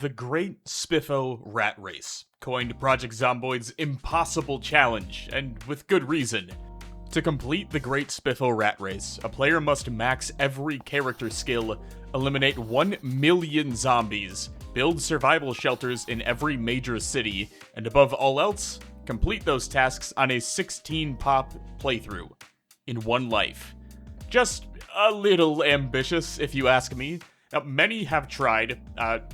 The Great Spiffo Rat Race, coined Project Zomboid's impossible challenge, and with good reason. To complete the Great Spiffo Rat Race, a player must max every character skill, eliminate 1 million zombies, build survival shelters in every major city, and above all else, complete those tasks on a 16-pop playthrough, in one life. Just a little ambitious, if you ask me. Now, many have tried,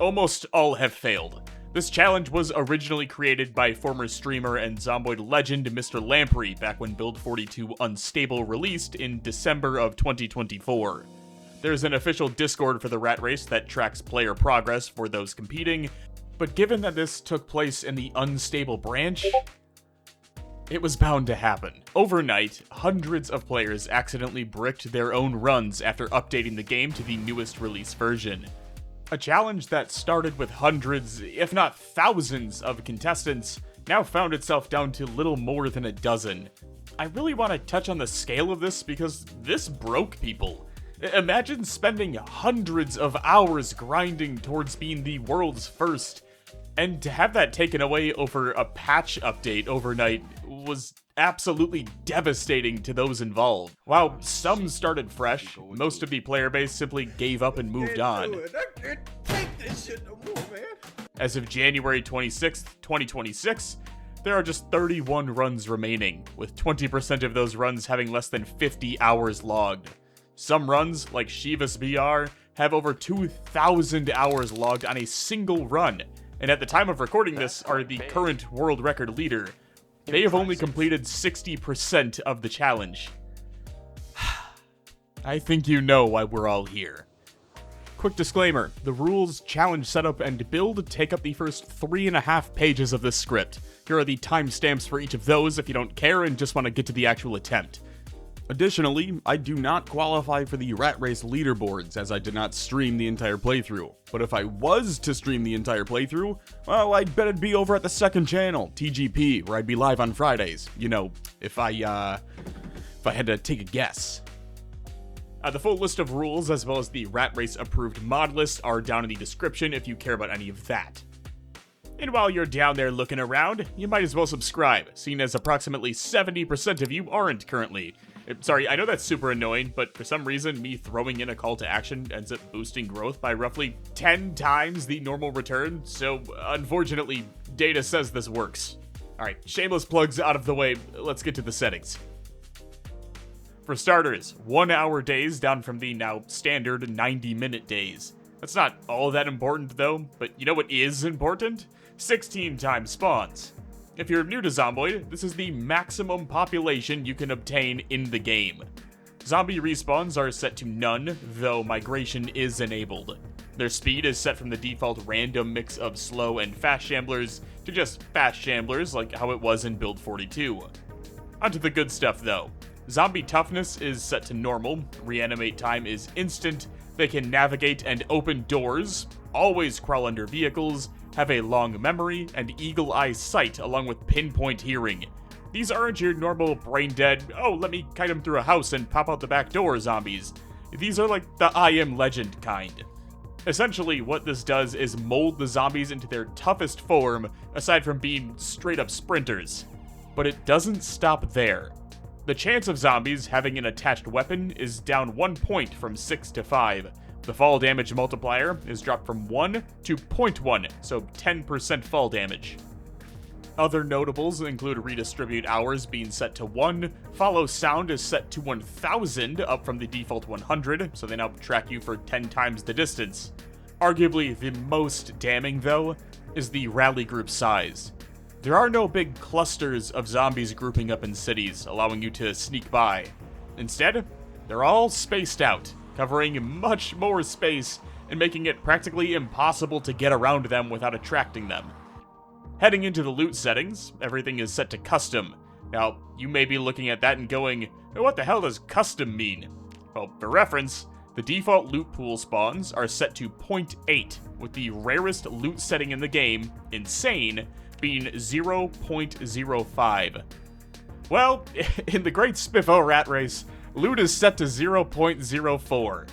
almost all have failed. This challenge was originally created by former streamer and Zomboid legend Mr. Lamprey back when Build 42 Unstable released in December of 2024. There's an official Discord for the rat race that tracks player progress for those competing, but given that this took place in the Unstable branch, it was bound to happen. Overnight, hundreds of players accidentally bricked their own runs after updating the game to the newest release version. A challenge that started with hundreds, if not thousands, of contestants now found itself down to little more than a dozen. I really want to touch on the scale of this because this broke people. Imagine spending hundreds of hours grinding towards being the world's first, and to have that taken away over a patch update overnight was absolutely devastating to those involved. While some started fresh, most of the player base simply gave up and moved on. I can't take this shit no more, man. As of January 26th, 2026, there are just 31 runs remaining, with 20% of those runs having less than 50 hours logged. Some runs, like Shiva's BR, have over 2,000 hours logged on a single run, and at the time of recording this are the current world record leader. They have only completed 60% of the challenge. I think you know why we're all here. Quick disclaimer, the rules, challenge setup, and build take up the first 3.5 pages of this script. Here are the timestamps for each of those if you don't care and just want to get to the actual attempt. Additionally, I do not qualify for the Rat Race leaderboards as I did not stream the entire playthrough. But if I was to stream the entire playthrough, well, I'd bet it'd be over at the second channel, TGP, where I'd be live on Fridays. You know, if I had to take a guess. The full list of rules, as well as the Rat Race approved mod list, are down in the description if you care about any of that. And while you're down there looking around, you might as well subscribe, seeing as approximately 70% of you aren't currently. Sorry, I know that's super annoying, but for some reason, me throwing in a call to action ends up boosting growth by roughly 10 times the normal return, so unfortunately, data says this works. Alright, shameless plugs out of the way, let's get to the settings. For starters, 1 hour days down from the now standard 90-minute days. That's not all that important though, but you know what is important? 16 times spawns. If you're new to Zomboid, this is the maximum population you can obtain in the game. Zombie respawns are set to none, though migration is enabled. Their speed is set from the default random mix of slow and fast shamblers to just fast shamblers like how it was in Build 42. Onto the good stuff though. Zombie toughness is set to normal, reanimate time is instant, they can navigate and open doors, always crawl under vehicles, have a long memory, and eagle-eye sight along with pinpoint hearing. These aren't your normal brain-dead, oh, let me kite him through a house and pop out the back door zombies. These are like the I Am Legend kind. Essentially, what this does is mold the zombies into their toughest form, aside from being straight-up sprinters. But it doesn't stop there. The chance of zombies having an attached weapon is down 1 point from 6 to 5. The fall damage multiplier is dropped from 1 to 0.1, so 10% fall damage. Other notables include redistribute hours being set to 1, follow sound is set to 1000, up from the default 100, so they now track you for 10 times the distance. Arguably the most damning, though, is the rally group size. There are no big clusters of zombies grouping up in cities, allowing you to sneak by. Instead, they're all spaced out, covering much more space and making it practically impossible to get around them without attracting them. Heading into the loot settings, everything is set to custom. Now, you may be looking at that and going, what the hell does custom mean? Well, for reference, the default loot pool spawns are set to 0.8, with the rarest loot setting in the game, Insane, being 0.05. Well, in the Great Spiffo Rat Race, loot is set to 0.04.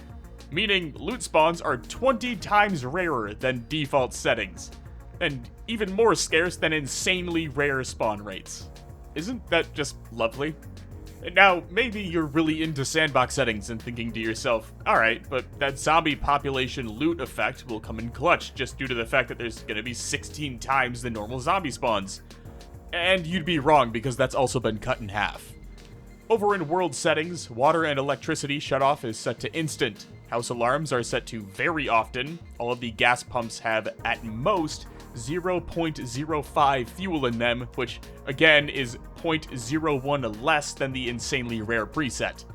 meaning loot spawns are 20 times rarer than default settings, and even more scarce than insanely rare spawn rates. Isn't that just lovely? Now, maybe you're really into sandbox settings and thinking to yourself, alright, but that zombie population loot effect will come in clutch just due to the fact that there's gonna be 16 times the normal zombie spawns. And you'd be wrong, because that's also been cut in half. Over in world settings, water and electricity shutoff is set to instant. House alarms are set to very often. All of the gas pumps have, at most, 0.05 fuel in them, which, again, is 0.01 less than the insanely rare preset.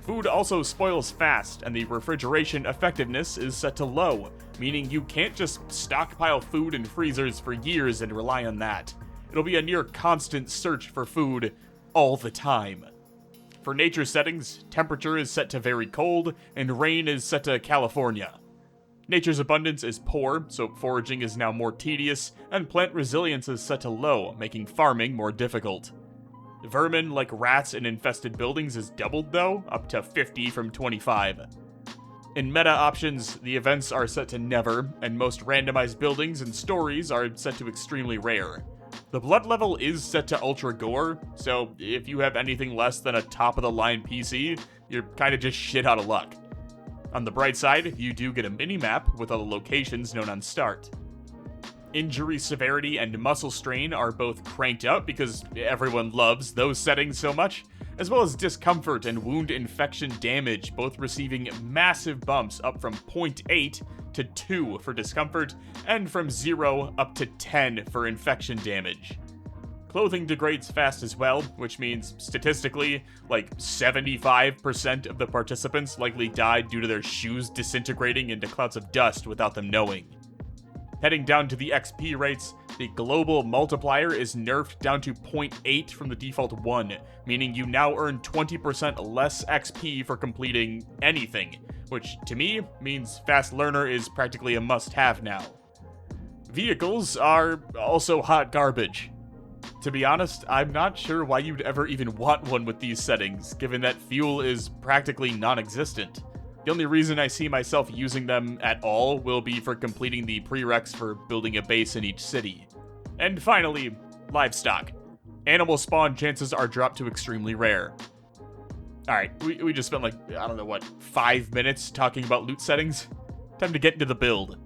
Food also spoils fast, and the refrigeration effectiveness is set to low, meaning you can't just stockpile food in freezers for years and rely on that. It'll be a near constant search for food all the time. For nature settings, temperature is set to very cold, and rain is set to California. Nature's abundance is poor, so foraging is now more tedious, and plant resilience is set to low, making farming more difficult. Vermin, like rats in infested buildings, is doubled though, up to 50 from 25. In meta options, the events are set to never, and most randomized buildings and stories are set to extremely rare. The blood level is set to ultra gore, so if you have anything less than a top-of-the-line PC, you're kinda just shit out of luck. On the bright side, you do get a mini-map with all the locations known on start. Injury severity and muscle strain are both cranked up because everyone loves those settings so much, as well as discomfort and wound infection damage, both receiving massive bumps up from 0.8 to 2 for discomfort, and from 0 up to 10 for infection damage. Clothing degrades fast as well, which means, statistically, like 75% of the participants likely died due to their shoes disintegrating into clouds of dust without them knowing. Heading down to the XP rates, the global multiplier is nerfed down to 0.8 from the default 1, meaning you now earn 20% less XP for completing anything, which to me means Fast Learner is practically a must-have now. Vehicles are also hot garbage. To be honest, I'm not sure why you'd ever even want one with these settings, given that fuel is practically non-existent. The only reason I see myself using them at all will be for completing the prereqs for building a base in each city. And finally, livestock. Animal spawn chances are dropped to extremely rare. Alright, we just spent 5 minutes talking about loot settings? Time to get into the build.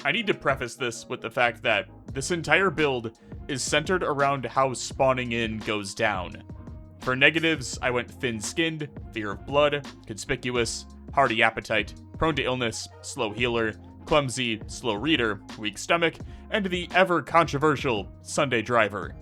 I need to preface this with the fact that this entire build is centered around how spawning in goes down. For negatives, I went thin-skinned, fear of blood, conspicuous, hearty appetite, prone to illness, slow healer, clumsy, slow reader, weak stomach, and the ever-controversial Sunday driver.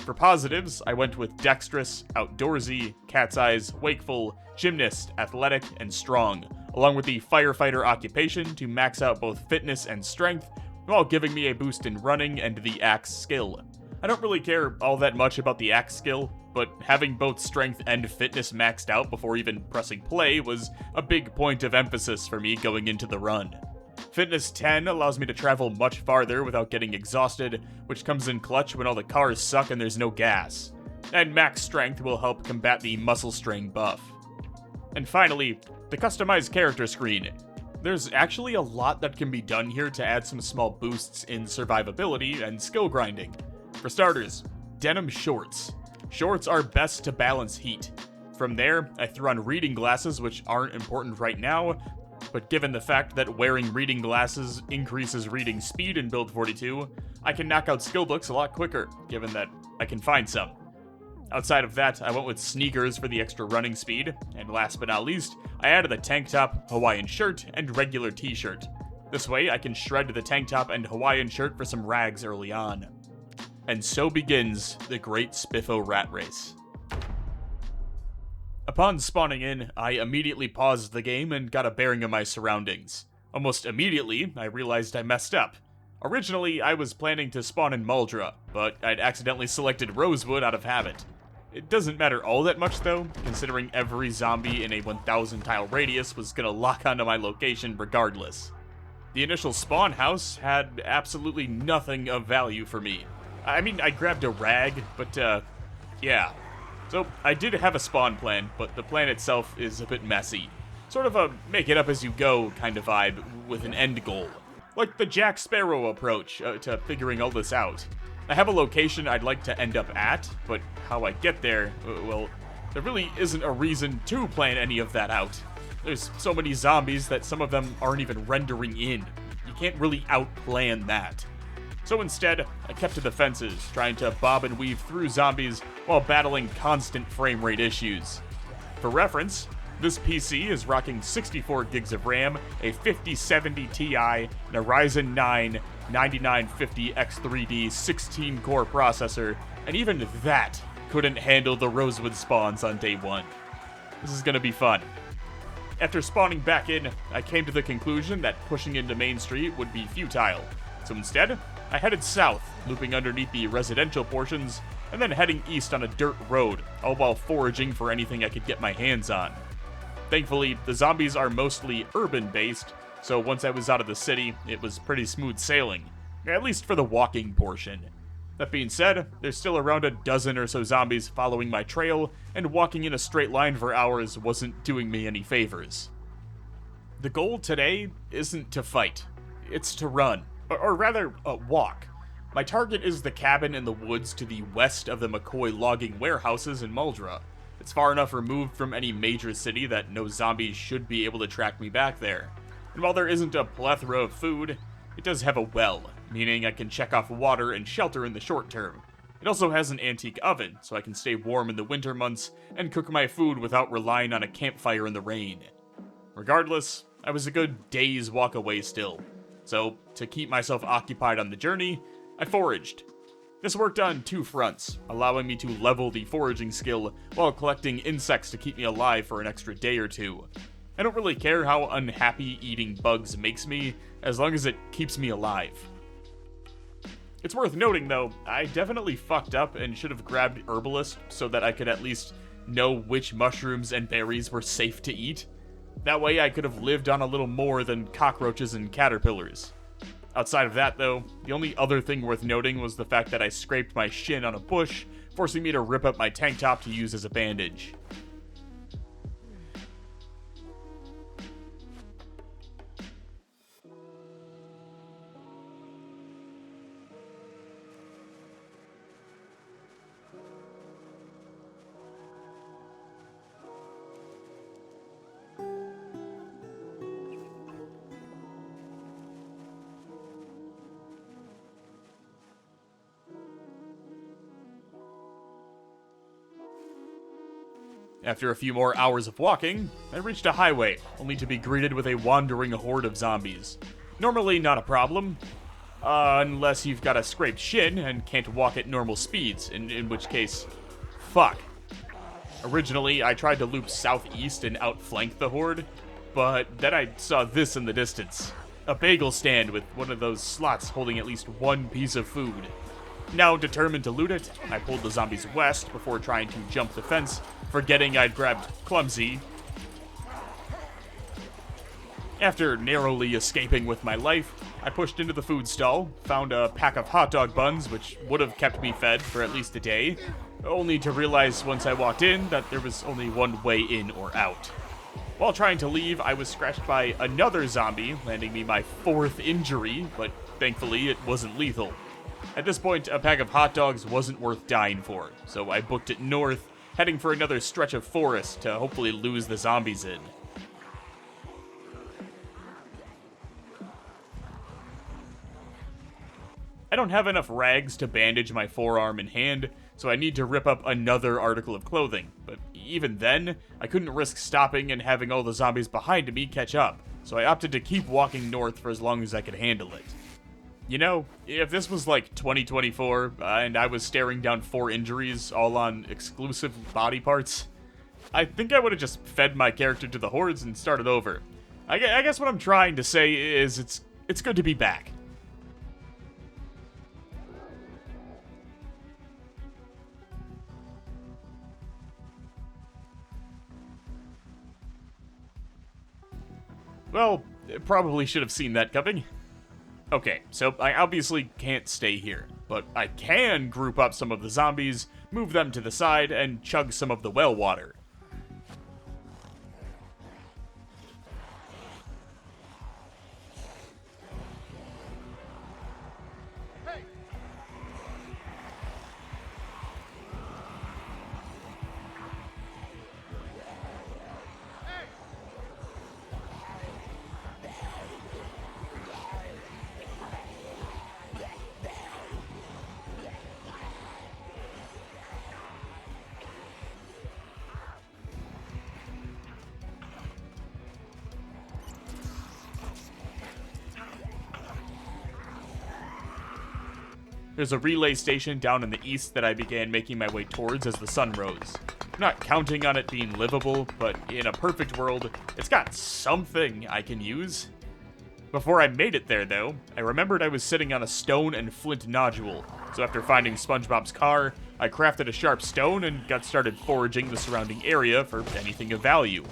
For positives, I went with dexterous, outdoorsy, cat's eyes, wakeful, gymnast, athletic, and strong, along with the firefighter occupation to max out both fitness and strength, while giving me a boost in running and the axe skill. I don't really care all that much about the axe skill, but having both strength and fitness maxed out before even pressing play was a big point of emphasis for me going into the run. Fitness 10 allows me to travel much farther without getting exhausted, which comes in clutch when all the cars suck and there's no gas. And max strength will help combat the muscle strain buff. And finally, the customized character screen. There's actually a lot that can be done here to add some small boosts in survivability and skill grinding. For starters, denim shorts. Shorts are best to balance heat. From there, I threw on reading glasses, which aren't important right now, but given the fact that wearing reading glasses increases reading speed in Build 42, I can knock out skill books a lot quicker, given that I can find some. Outside of that, I went with sneakers for the extra running speed, and last but not least, I added a tank top, Hawaiian shirt, and regular t-shirt. This way, I can shred the tank top and Hawaiian shirt for some rags early on. And so begins the Great Spiffo Rat Race. Upon spawning in, I immediately paused the game and got a bearing of my surroundings. Almost immediately, I realized I messed up. Originally, I was planning to spawn in Muldra, but I'd accidentally selected Rosewood out of habit. It doesn't matter all that much though, considering every zombie in a 1,000 tile radius was gonna lock onto my location regardless. The initial spawn house had absolutely nothing of value for me. I mean, I grabbed a rag, but yeah. So, I did have a spawn plan, but the plan itself is a bit messy. Sort of a make-it-up-as-you-go kind of vibe with an end goal. Like the Jack Sparrow approach to figuring all this out. I have a location I'd like to end up at, but how I get there, well, there really isn't a reason to plan any of that out. There's so many zombies that some of them aren't even rendering in. You can't really outplan that. So instead, I kept to the fences, trying to bob and weave through zombies while battling constant frame rate issues. For reference, this PC is rocking 64 gigs of RAM, a 5070 Ti, and a Ryzen 9 9950X3D 16-core processor, and even that couldn't handle the rosewood spawns on day one. This is gonna be fun. After spawning back in, I came to the conclusion that pushing into Main Street would be futile, so instead, I headed south, looping underneath the residential portions, and then heading east on a dirt road, all while foraging for anything I could get my hands on. Thankfully, the zombies are mostly urban-based, so once I was out of the city, it was pretty smooth sailing, at least for the walking portion. That being said, there's still around a dozen or so zombies following my trail, and walking in a straight line for hours wasn't doing me any favors. The goal today isn't to fight, it's to run, or rather, walk. My target is the cabin in the woods to the west of the McCoy logging warehouses in Muldra. It's far enough removed from any major city that no zombies should be able to track me back there. And while there isn't a plethora of food, it does have a well, meaning I can check off water and shelter in the short term. It also has an antique oven, so I can stay warm in the winter months and cook my food without relying on a campfire in the rain. Regardless, I was a good day's walk away still, so to keep myself occupied on the journey, I foraged. This worked on two fronts, allowing me to level the foraging skill while collecting insects to keep me alive for an extra day or two. I don't really care how unhappy eating bugs makes me, as long as it keeps me alive. It's worth noting though, I definitely fucked up and should have grabbed Herbalist so that I could at least know which mushrooms and berries were safe to eat. That way I could have lived on a little more than cockroaches and caterpillars. Outside of that though, the only other thing worth noting was the fact that I scraped my shin on a bush, forcing me to rip up my tank top to use as a bandage. After a few more hours of walking, I reached a highway, only to be greeted with a wandering horde of zombies. Normally not a problem, unless you've got a scraped shin and can't walk at normal speeds, in which case, fuck. Originally, I tried to loop southeast and outflank the horde, but then I saw this in the distance. A bagel stand with one of those slots holding at least one piece of food. Now determined to loot it, I pulled the zombies west before trying to jump the fence, forgetting I'd grabbed Clumsy. After narrowly escaping with my life, I pushed into the food stall, found a pack of hot dog buns, which would have kept me fed for at least a day, only to realize once I walked in that there was only one way in or out. While trying to leave, I was scratched by another zombie, landing me my fourth injury, but thankfully it wasn't lethal. At this point, a pack of hot dogs wasn't worth dying for, so I booked it north, heading for another stretch of forest to hopefully lose the zombies in. I don't have enough rags to bandage my forearm and hand, so I need to rip up another article of clothing, but even then, I couldn't risk stopping and having all the zombies behind me catch up, so I opted to keep walking north for as long as I could handle it. You know, if this was like 2024, and I was staring down 4 injuries, all on exclusive body parts, I think I would have just fed my character to the hordes and started over. I guess what I'm trying to say is it's good to be back. Well, probably should have seen that coming. Okay, so I obviously can't stay here, but I can group up some of the zombies, move them to the side, and chug some of the well water. There's a relay station down in the east that I began making my way towards as the sun rose. I'm not counting on it being livable, but in a perfect world, it's got something I can use. Before I made it there, though, I remembered I was sitting on a stone and flint nodule, so after finding SpongeBob's car, I crafted a sharp stone and got started foraging the surrounding area for anything of value.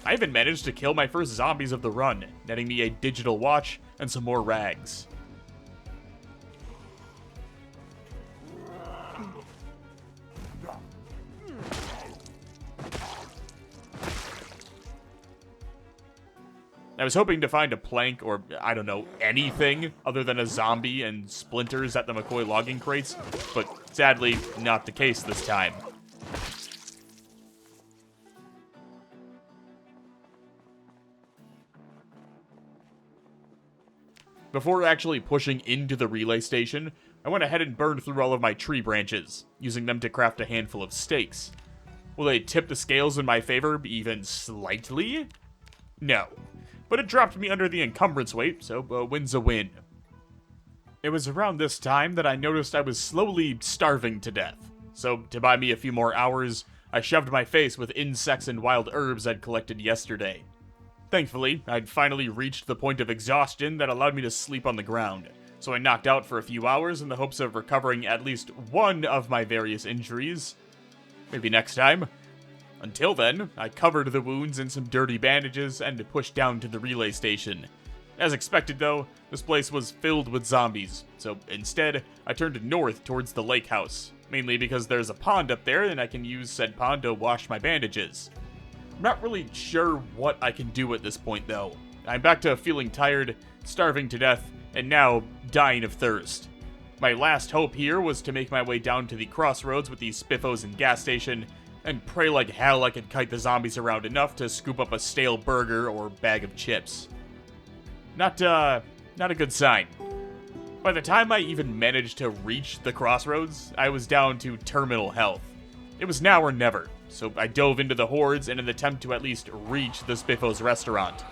I even managed to kill my first zombies of the run, netting me a digital watch and some more rags. I was hoping to find a plank or, I don't know, anything other than a zombie and splinters at the McCoy logging crates, but sadly, not the case this time. Before actually pushing into the relay station, I went ahead and burned through all of my tree branches, using them to craft a handful of stakes. Will they tip the scales in my favor even slightly? No. But it dropped me under the encumbrance weight, so a win's a win. It was around this time that I noticed I was slowly starving to death. So, to buy me a few more hours, I shoved my face with insects and wild herbs I'd collected yesterday. Thankfully, I'd finally reached the point of exhaustion that allowed me to sleep on the ground, so I knocked out for a few hours in the hopes of recovering at least one of my various injuries. Maybe next time. Until then, I covered the wounds in some dirty bandages and pushed down to the relay station. As expected though, this place was filled with zombies, so instead, I turned north towards the lake house, mainly because there's a pond up there and I can use said pond to wash my bandages. I'm not really sure what I can do at this point though. I'm back to feeling tired, starving to death, and now dying of thirst. My last hope here was to make my way down to the crossroads with the Spiffos and gas station, and pray like hell I could kite the zombies around enough to scoop up a stale burger or bag of chips. Not a good sign. By the time I even managed to reach the crossroads, I was down to terminal health. It was now or never, so I dove into the hordes in an attempt to at least reach the Spiffos restaurant.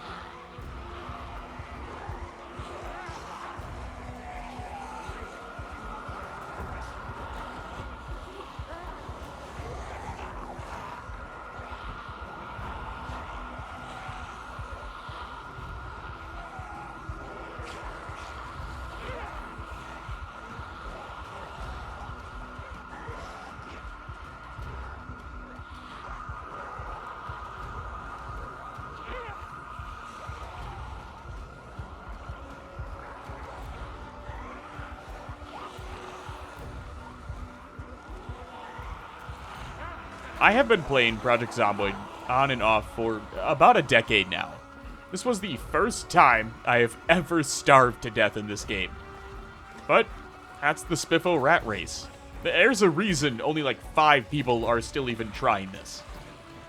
I have been playing Project Zomboid on and off for about a decade now. This was the first time I have ever starved to death in this game. But that's the Spiffo rat race. There's a reason only like 5 people are still even trying this.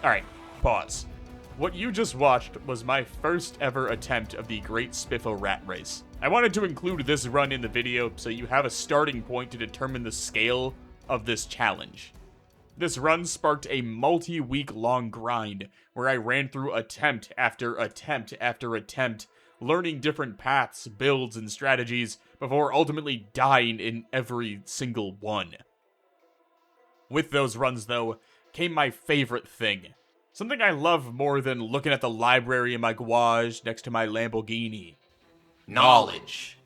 Alright, pause. What you just watched was my first ever attempt of the Great Spiffo rat race. I wanted to include this run in the video so you have a starting point to determine the scale of this challenge. This run sparked a multi-week long grind where I ran through attempt after attempt after attempt, learning different paths, builds, and strategies before ultimately dying in every single one. With those runs, though, came my favorite thing. Something I love more than looking at the library in my garage next to my Lamborghini. Knowledge.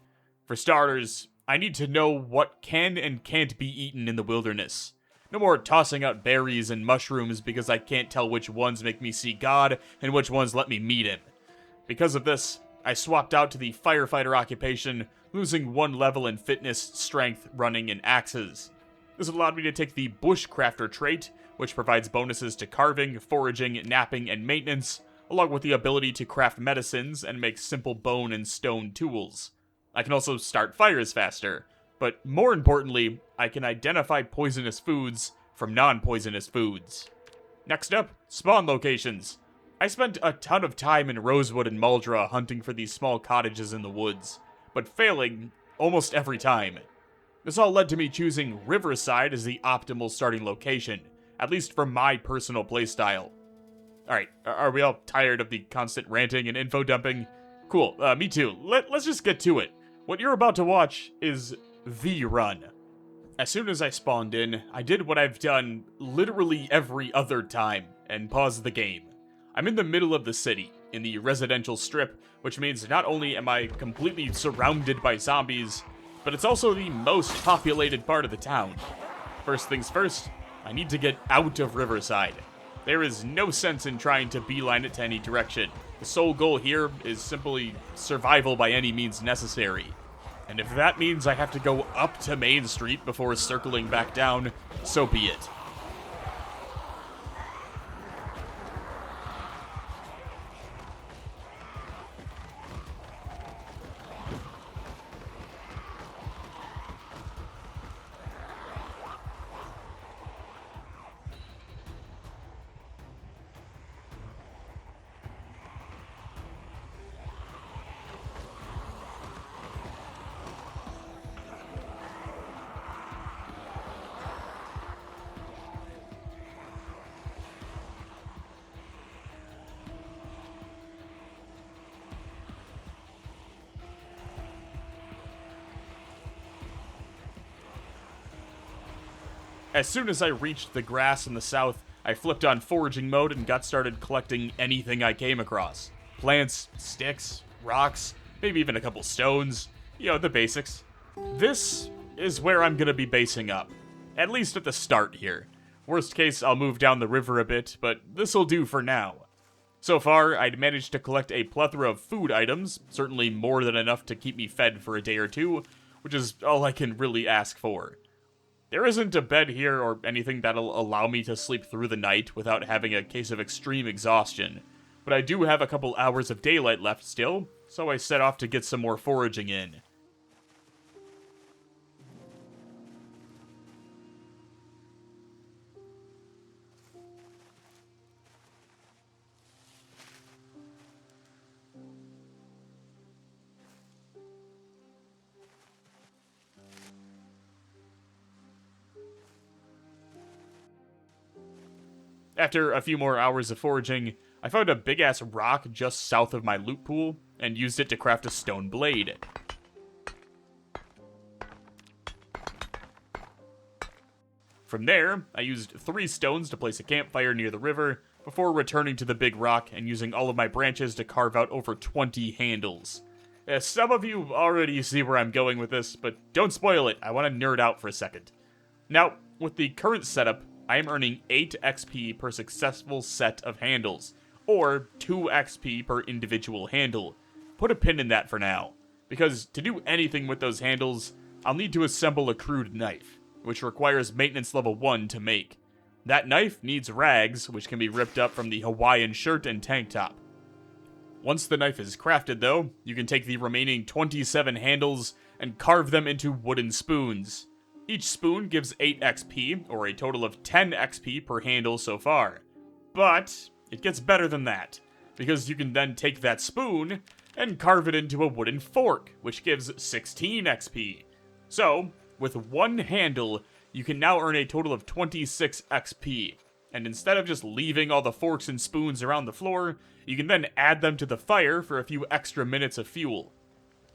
For starters, I need to know what can and can't be eaten in the wilderness. No more tossing out berries and mushrooms because I can't tell which ones make me see God and which ones let me meet him. Because of this, I swapped out to the firefighter occupation, losing 1 level in fitness, strength, running, and axes. This allowed me to take the bushcrafter trait, which provides bonuses to carving, foraging, napping, and maintenance, along with the ability to craft medicines and make simple bone and stone tools. I can also start fires faster. But more importantly, I can identify poisonous foods from non-poisonous foods. Next up, spawn locations. I spent a ton of time in Rosewood and Muldra hunting for these small cottages in the woods, but failing almost every time. This all led to me choosing Riverside as the optimal starting location, at least for my personal playstyle. Alright, are we all tired of the constant ranting and info dumping? Cool, me too. Let's just get to it. What you're about to watch is the run. As soon as I spawned in, I did what I've done literally every other time, and paused the game. I'm in the middle of the city, in the residential strip, which means not only am I completely surrounded by zombies, but it's also the most populated part of the town. First things first, I need to get out of Riverside. There is no sense in trying to beeline it to any direction. The sole goal here is simply survival by any means necessary. And if that means I have to go up to Main Street before circling back down, so be it. As soon as I reached the grass in the south, I flipped on foraging mode and got started collecting anything I came across. Plants, sticks, rocks, maybe even a couple stones, the basics. This is where I'm gonna be basing up, at least at the start here. Worst case, I'll move down the river a bit, but this'll do for now. So far, I'd managed to collect a plethora of food items, certainly more than enough to keep me fed for a day or two, which is all I can really ask for. There isn't a bed here or anything that'll allow me to sleep through the night without having a case of extreme exhaustion, but I do have a couple hours of daylight left still, so I set off to get some more foraging in. After a few more hours of foraging, I found a big-ass rock just south of my loot pool, and used it to craft a stone blade. From there, I used 3 stones to place a campfire near the river, before returning to the big rock and using all of my branches to carve out over 20 handles. Some of you already see where I'm going with this, but don't spoil it, I want to nerd out for a second. Now, with the current setup, I am earning 8 XP per successful set of handles, or 2 XP per individual handle. Put a pin in that for now, because to do anything with those handles, I'll need to assemble a crude knife, which requires maintenance level 1 to make. That knife needs rags, which can be ripped up from the Hawaiian shirt and tank top. Once the knife is crafted though, you can take the remaining 27 handles and carve them into wooden spoons. Each spoon gives 8 XP, or a total of 10 XP per handle so far. But it gets better than that, because you can then take that spoon and carve it into a wooden fork, which gives 16 XP. So, with 1 handle, you can now earn a total of 26 XP. And instead of just leaving all the forks and spoons around the floor, you can then add them to the fire for a few extra minutes of fuel.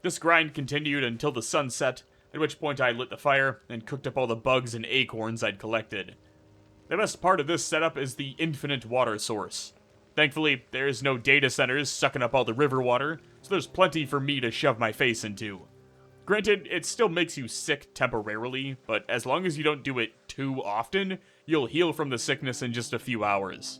This grind continued until the sun set, at which point I lit the fire and cooked up all the bugs and acorns I'd collected. The best part of this setup is the infinite water source. Thankfully, there's no data centers sucking up all the river water, so there's plenty for me to shove my face into. Granted, it still makes you sick temporarily, but as long as you don't do it too often, you'll heal from the sickness in just a few hours.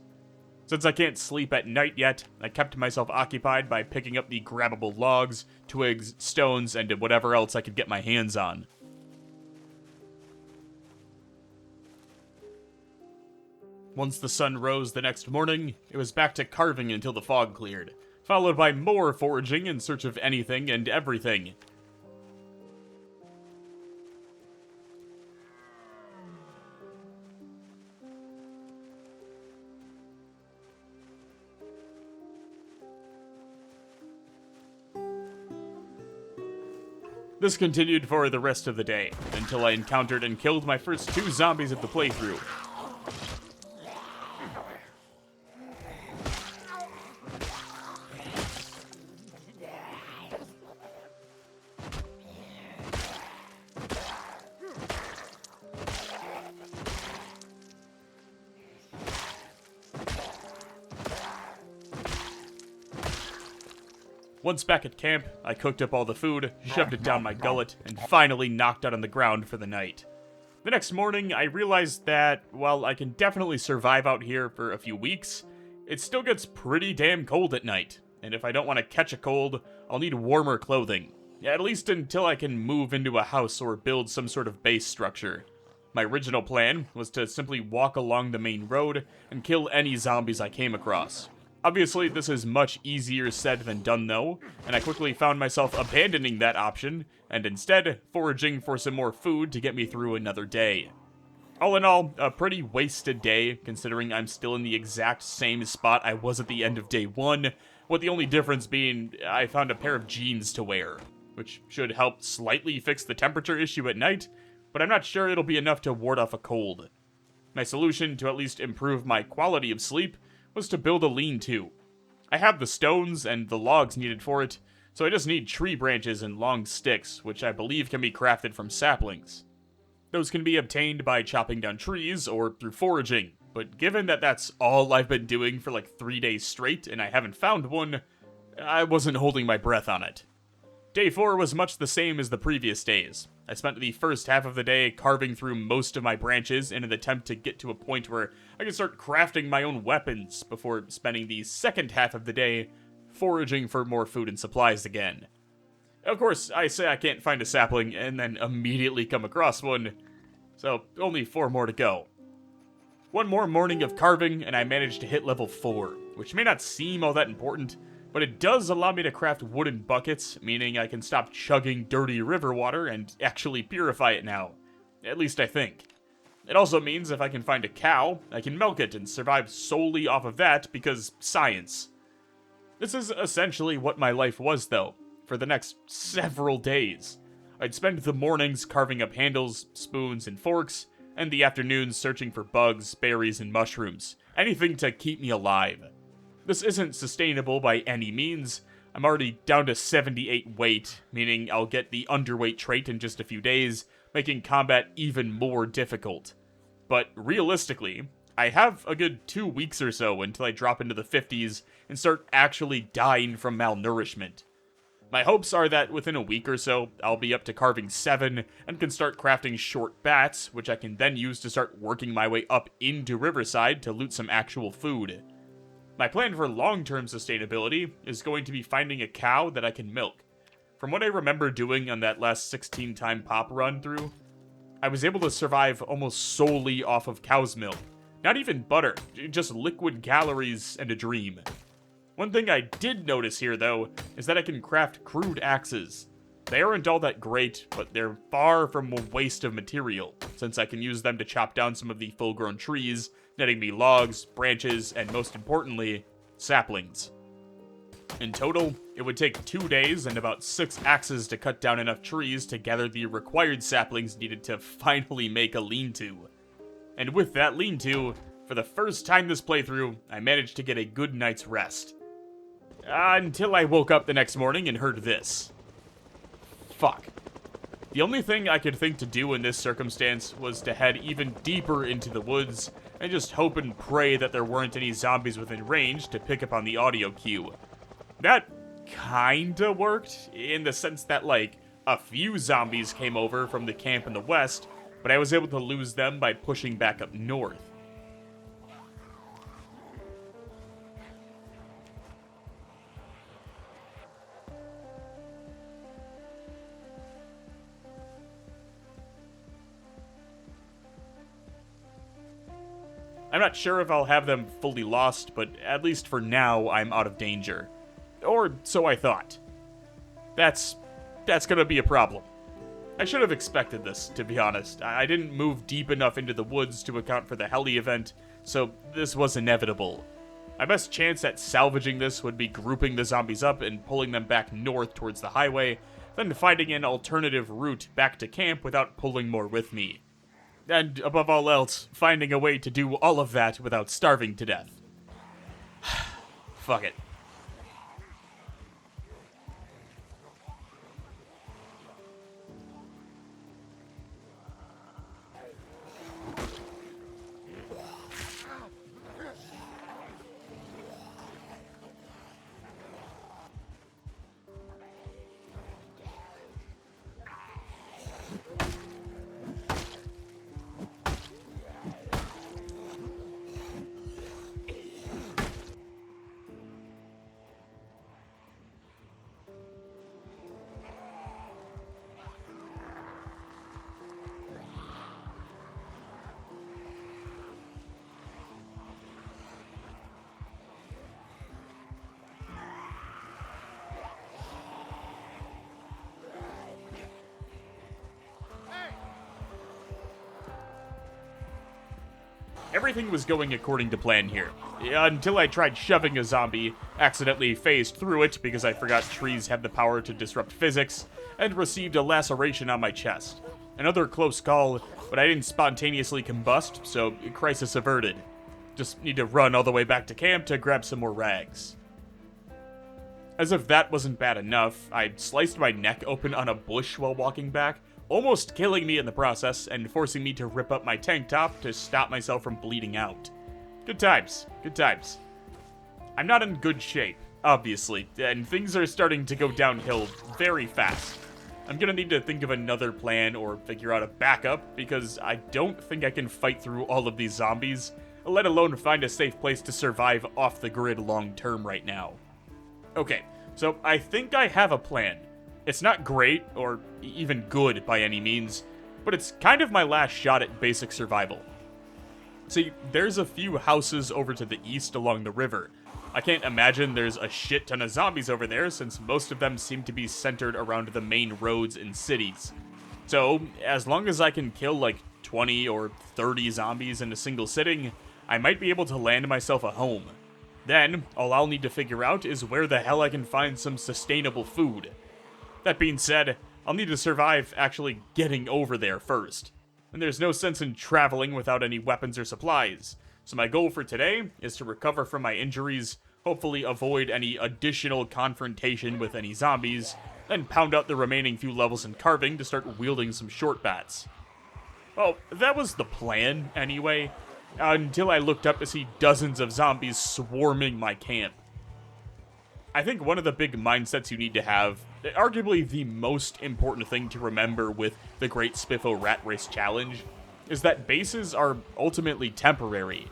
Since I can't sleep at night yet, I kept myself occupied by picking up the grabbable logs, twigs, stones, and whatever else I could get my hands on. Once the sun rose the next morning, it was back to carving until the fog cleared, followed by more foraging in search of anything and everything. This continued for the rest of the day, until I encountered and killed my first 2 zombies of the playthrough. Once back at camp, I cooked up all the food, shoved it down my gullet, and finally knocked out on the ground for the night. The next morning, I realized that, while I can definitely survive out here for a few weeks, it still gets pretty damn cold at night, and if I don't want to catch a cold, I'll need warmer clothing, at least until I can move into a house or build some sort of base structure. My original plan was to simply walk along the main road and kill any zombies I came across. Obviously, this is much easier said than done though, and I quickly found myself abandoning that option, and instead foraging for some more food to get me through another day. All in all, a pretty wasted day, considering I'm still in the exact same spot I was at the end of day 1, with the only difference being I found a pair of jeans to wear, which should help slightly fix the temperature issue at night, but I'm not sure it'll be enough to ward off a cold. My solution to at least improve my quality of sleep was to build a lean-to. I have the stones and the logs needed for it, so I just need tree branches and long sticks, which I believe can be crafted from saplings. Those can be obtained by chopping down trees or through foraging, but given that that's all I've been doing for like 3 days straight and I haven't found one, I wasn't holding my breath on it. Day 4 was much the same as the previous days. I spent the first half of the day carving through most of my branches in an attempt to get to a point where I could start crafting my own weapons before spending the second half of the day foraging for more food and supplies again. Of course, I say I can't find a sapling and then immediately come across one, so only 4 more to go. One more morning of carving and I managed to hit level 4, which may not seem all that important, but it does allow me to craft wooden buckets, meaning I can stop chugging dirty river water and actually purify it now. At least I think. It also means if I can find a cow, I can milk it and survive solely off of that because science. This is essentially what my life was though, for the next several days. I'd spend the mornings carving up handles, spoons, and forks, and the afternoons searching for bugs, berries, and mushrooms. Anything to keep me alive. This isn't sustainable by any means. I'm already down to 78 weight, meaning I'll get the underweight trait in just a few days, making combat even more difficult. But realistically, I have a good 2 weeks or so until I drop into the 50s and start actually dying from malnourishment. My hopes are that within a week or so, I'll be up to carving 7 and can start crafting short bats, which I can then use to start working my way up into Riverside to loot some actual food. My plan for long-term sustainability is going to be finding a cow that I can milk. From what I remember doing on that last 16-time pop run through, I was able to survive almost solely off of cow's milk. Not even butter, just liquid calories and a dream. One thing I did notice here, though, is that I can craft crude axes. They aren't all that great, but they're far from a waste of material, since I can use them to chop down some of the full-grown trees, netting me logs, branches, and most importantly, saplings. In total, it would take 2 days and about 6 axes to cut down enough trees to gather the required saplings needed to finally make a lean-to. And with that lean-to, for the first time this playthrough, I managed to get a good night's rest. Until I woke up the next morning and heard this. Fuck. The only thing I could think to do in this circumstance was to head even deeper into the woods and just hope and pray that there weren't any zombies within range to pick up on the audio cue. That kinda worked, in the sense that, like, a few zombies came over from the camp in the west, but I was able to lose them by pushing back up north. I'm not sure if I'll have them fully lost, but at least for now, I'm out of danger. Or so I thought. That's gonna be a problem. I should have expected this, to be honest. I didn't move deep enough into the woods to account for the heli event, so this was inevitable. My best chance at salvaging this would be grouping the zombies up and pulling them back north towards the highway, then finding an alternative route back to camp without pulling more with me. And above all else, finding a way to do all of that without starving to death. Fuck it. everything was going according to plan here, until I tried shoving a zombie, accidentally phased through it because I forgot trees have the power to disrupt physics, and received a laceration on my chest. Another close call, but I didn't spontaneously combust, so crisis averted. Just need to run all the way back to camp to grab some more rags. As if that wasn't bad enough, I sliced my neck open on a bush while walking back, almost killing me in the process and forcing me to rip up my tank top to stop myself from bleeding out. Good times, good times. I'm not in good shape, obviously, and things are starting to go downhill very fast. I'm gonna need to think of another plan or figure out a backup, because I don't think I can fight through all of these zombies, let alone find a safe place to survive off the grid long term right now. Okay, so I think I have a plan. It's not great, or even good by any means, but it's kind of my last shot at basic survival. See, there's a few houses over to the east along the river. I can't imagine there's a shit ton of zombies over there, since most of them seem to be centered around the main roads in cities. So, as long as I can kill like 20 or 30 zombies in a single sitting, I might be able to land myself a home. Then, all I'll need to figure out is where the hell I can find some sustainable food. That being said, I'll need to survive actually getting over there first. And there's no sense in traveling without any weapons or supplies. So my goal for today is to recover from my injuries, hopefully avoid any additional confrontation with any zombies, then pound out the remaining few levels in carving to start wielding some short bats. Well, that was the plan, anyway, until I looked up to see dozens of zombies swarming my camp. I think one of the big mindsets you need to have, arguably the most important thing to remember with the Great Spiffo Rat Race Challenge, is that bases are ultimately temporary.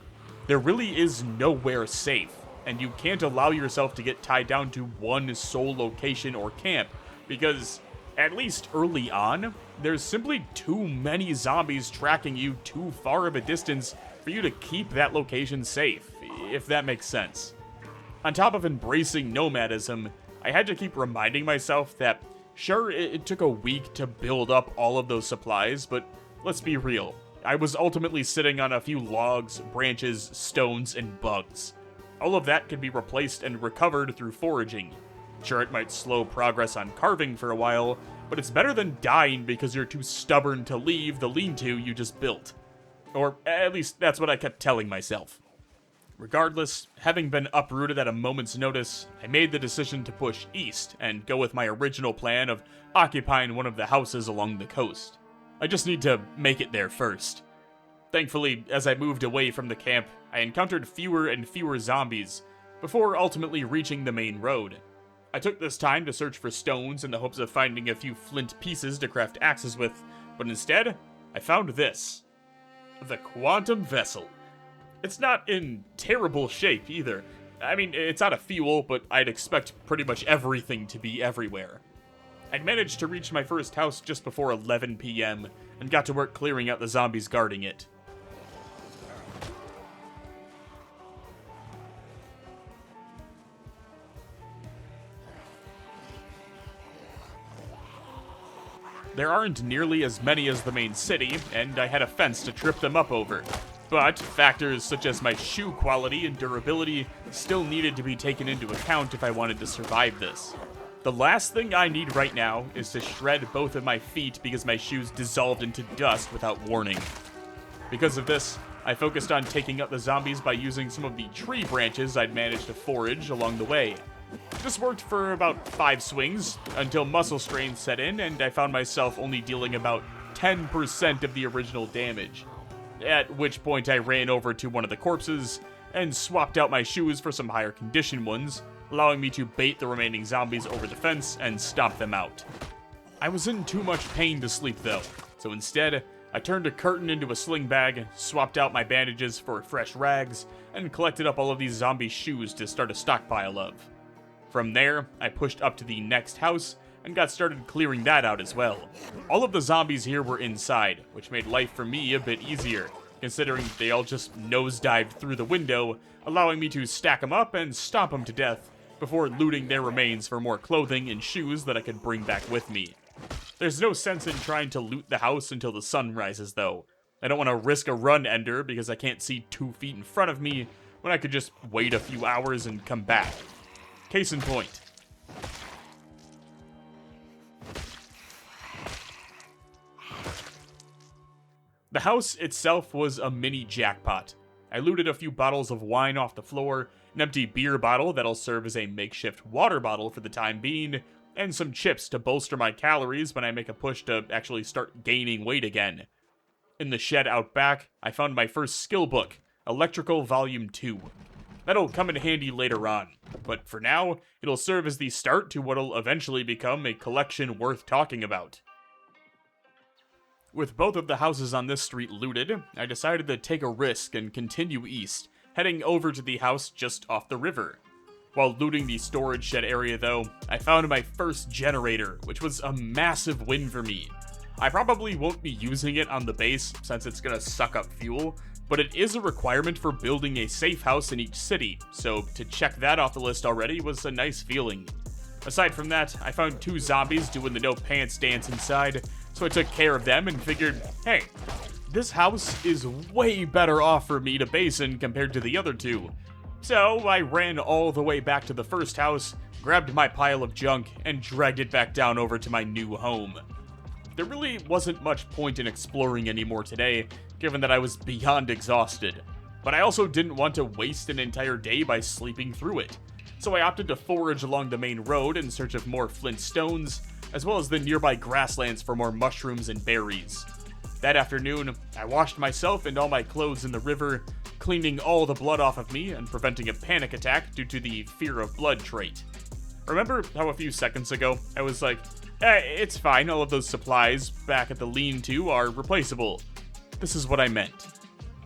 There really is nowhere safe, and you can't allow yourself to get tied down to one sole location or camp, because, at least early on, there's simply too many zombies tracking you too far of a distance for you to keep that location safe, if that makes sense. On top of embracing nomadism, I had to keep reminding myself that, sure, it took a week to build up all of those supplies, but let's be real. I was ultimately sitting on a few logs, branches, stones, and bugs. All of that could be replaced and recovered through foraging. Sure, it might slow progress on carving for a while, but it's better than dying because you're too stubborn to leave the lean-to you just built. Or at least that's what I kept telling myself. Regardless, having been uprooted at a moment's notice, I made the decision to push east and go with my original plan of occupying one of the houses along the coast. I just need to make it there first. Thankfully, as I moved away from the camp, I encountered fewer and fewer zombies, before ultimately reaching the main road. I took this time to search for stones in the hopes of finding a few flint pieces to craft axes with, but instead, I found this. The Quantum Vessel. It's not in terrible shape either. I mean, it's out of fuel, but I'd expect pretty much everything to be everywhere. I'd managed to reach my first house just before 11 p.m., and got to work clearing out the zombies guarding it. There aren't nearly as many as the main city, and I had a fence to trip them up over. But factors such as my shoe quality and durability still needed to be taken into account if I wanted to survive this. The last thing I need right now is to shred both of my feet because my shoes dissolved into dust without warning. Because of this, I focused on taking out the zombies by using some of the tree branches I'd managed to forage along the way. This worked for about 5 swings, until muscle strain set in and I found myself only dealing about 10% of the original damage. At which point I ran over to one of the corpses and swapped out my shoes for some higher condition ones, allowing me to bait the remaining zombies over the fence and stomp them out. I was in too much pain to sleep though, so instead, I turned a curtain into a sling bag, swapped out my bandages for fresh rags, and collected up all of these zombie shoes to start a stockpile of. From there, I pushed up to the next house and got started clearing that out as well. All of the zombies here were inside, which made life for me a bit easier, considering they all just nosedived through the window, allowing me to stack them up and stomp them to death before looting their remains for more clothing and shoes that I could bring back with me. There's no sense in trying to loot the house until the sun rises though. I don't want to risk a run ender because I can't see 2 feet in front of me when I could just wait a few hours and come back. Case in point. The house itself was a mini jackpot. I looted a few bottles of wine off the floor, an empty beer bottle that'll serve as a makeshift water bottle for the time being, and some chips to bolster my calories when I make a push to actually start gaining weight again. In the shed out back, I found my first skill book, Electrical Volume 2. That'll come in handy later on, but for now, it'll serve as the start to what'll eventually become a collection worth talking about. With both of the houses on this street looted, I decided to take a risk and continue east, heading over to the house just off the river. While looting the storage shed area though, I found my first generator, which was a massive win for me. I probably won't be using it on the base since it's gonna suck up fuel, but it is a requirement for building a safe house in each city, so to check that off the list already was a nice feeling. Aside from that, I found 2 zombies doing the no pants dance inside, so I took care of them and figured, hey, this house is way better off for me to base in compared to the other 2. So I ran all the way back to the first house, grabbed my pile of junk, and dragged it back down over to my new home. There really wasn't much point in exploring anymore today, given that I was beyond exhausted, but I also didn't want to waste an entire day by sleeping through it, so I opted to forage along the main road in search of more flint stones, as well as the nearby grasslands for more mushrooms and berries. That afternoon, I washed myself and all my clothes in the river, cleaning all the blood off of me and preventing a panic attack due to the fear of blood trait. Remember how a few seconds ago, I was like, it's fine, all of those supplies back at the lean-to are replaceable. This is what I meant.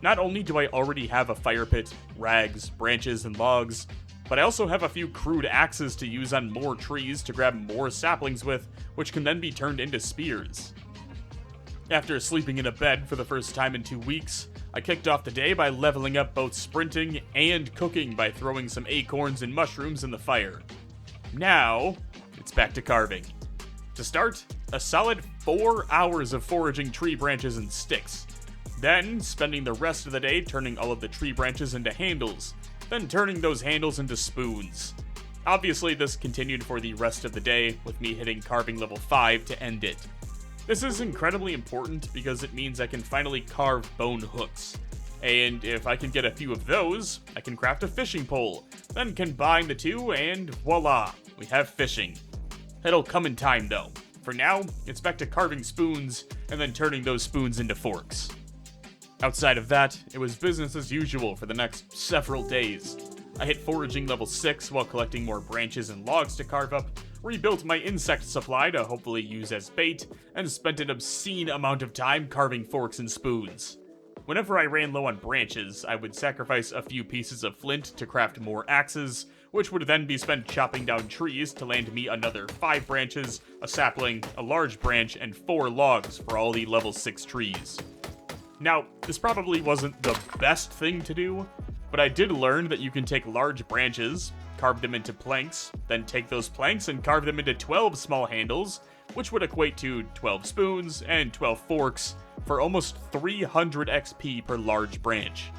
Not only do I already have a fire pit, rags, branches, and logs, but I also have a few crude axes to use on more trees to grab more saplings with, which can then be turned into spears. After sleeping in a bed for the first time in 2 weeks, I kicked off the day by leveling up both sprinting and cooking by throwing some acorns and mushrooms in the fire. Now, it's back to carving. To start, a solid 4 hours of foraging tree branches and sticks. Then, spending the rest of the day turning all of the tree branches into handles, then turning those handles into spoons. Obviously, this continued for the rest of the day, with me hitting carving level 5 to end it. This is incredibly important because it means I can finally carve bone hooks. And if I can get a few of those, I can craft a fishing pole, then combine the two, and voila, we have fishing. It'll come in time though. For now, it's back to carving spoons, and then turning those spoons into forks. Outside of that, it was business as usual for the next several days. I hit foraging level 6 while collecting more branches and logs to carve up, rebuilt my insect supply to hopefully use as bait, and spent an obscene amount of time carving forks and spoons. Whenever I ran low on branches, I would sacrifice a few pieces of flint to craft more axes, which would then be spent chopping down trees to land me another 5 branches, a sapling, a large branch, and 4 logs for all the level 6 trees. Now, this probably wasn't the best thing to do, but I did learn that you can take large branches, carve them into planks, then take those planks and carve them into 12 small handles, which would equate to 12 spoons and 12 forks for almost 300 XP per large branch.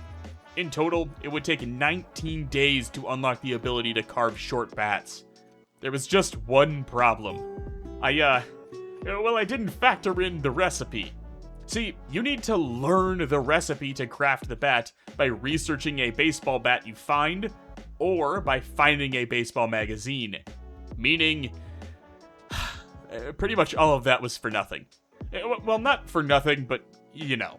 In total, it would take 19 days to unlock the ability to carve short bats. There was just one problem. I didn't factor in the recipe. See, you need to learn the recipe to craft the bat by researching a baseball bat you find, or by finding a baseball magazine. Meaning, pretty much all of that was for nothing. Well, not for nothing, but you know.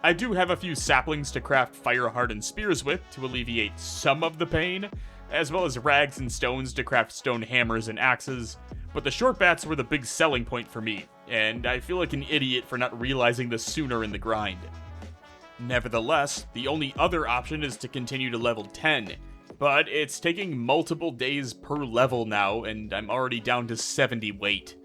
I do have a few saplings to craft fire-hardened spears with to alleviate some of the pain, as well as rags and stones to craft stone hammers and axes, but the short bats were the big selling point for me, and I feel like an idiot for not realizing this sooner in the grind. Nevertheless, the only other option is to continue to level 10, but it's taking multiple days per level now, and I'm already down to 70 weight.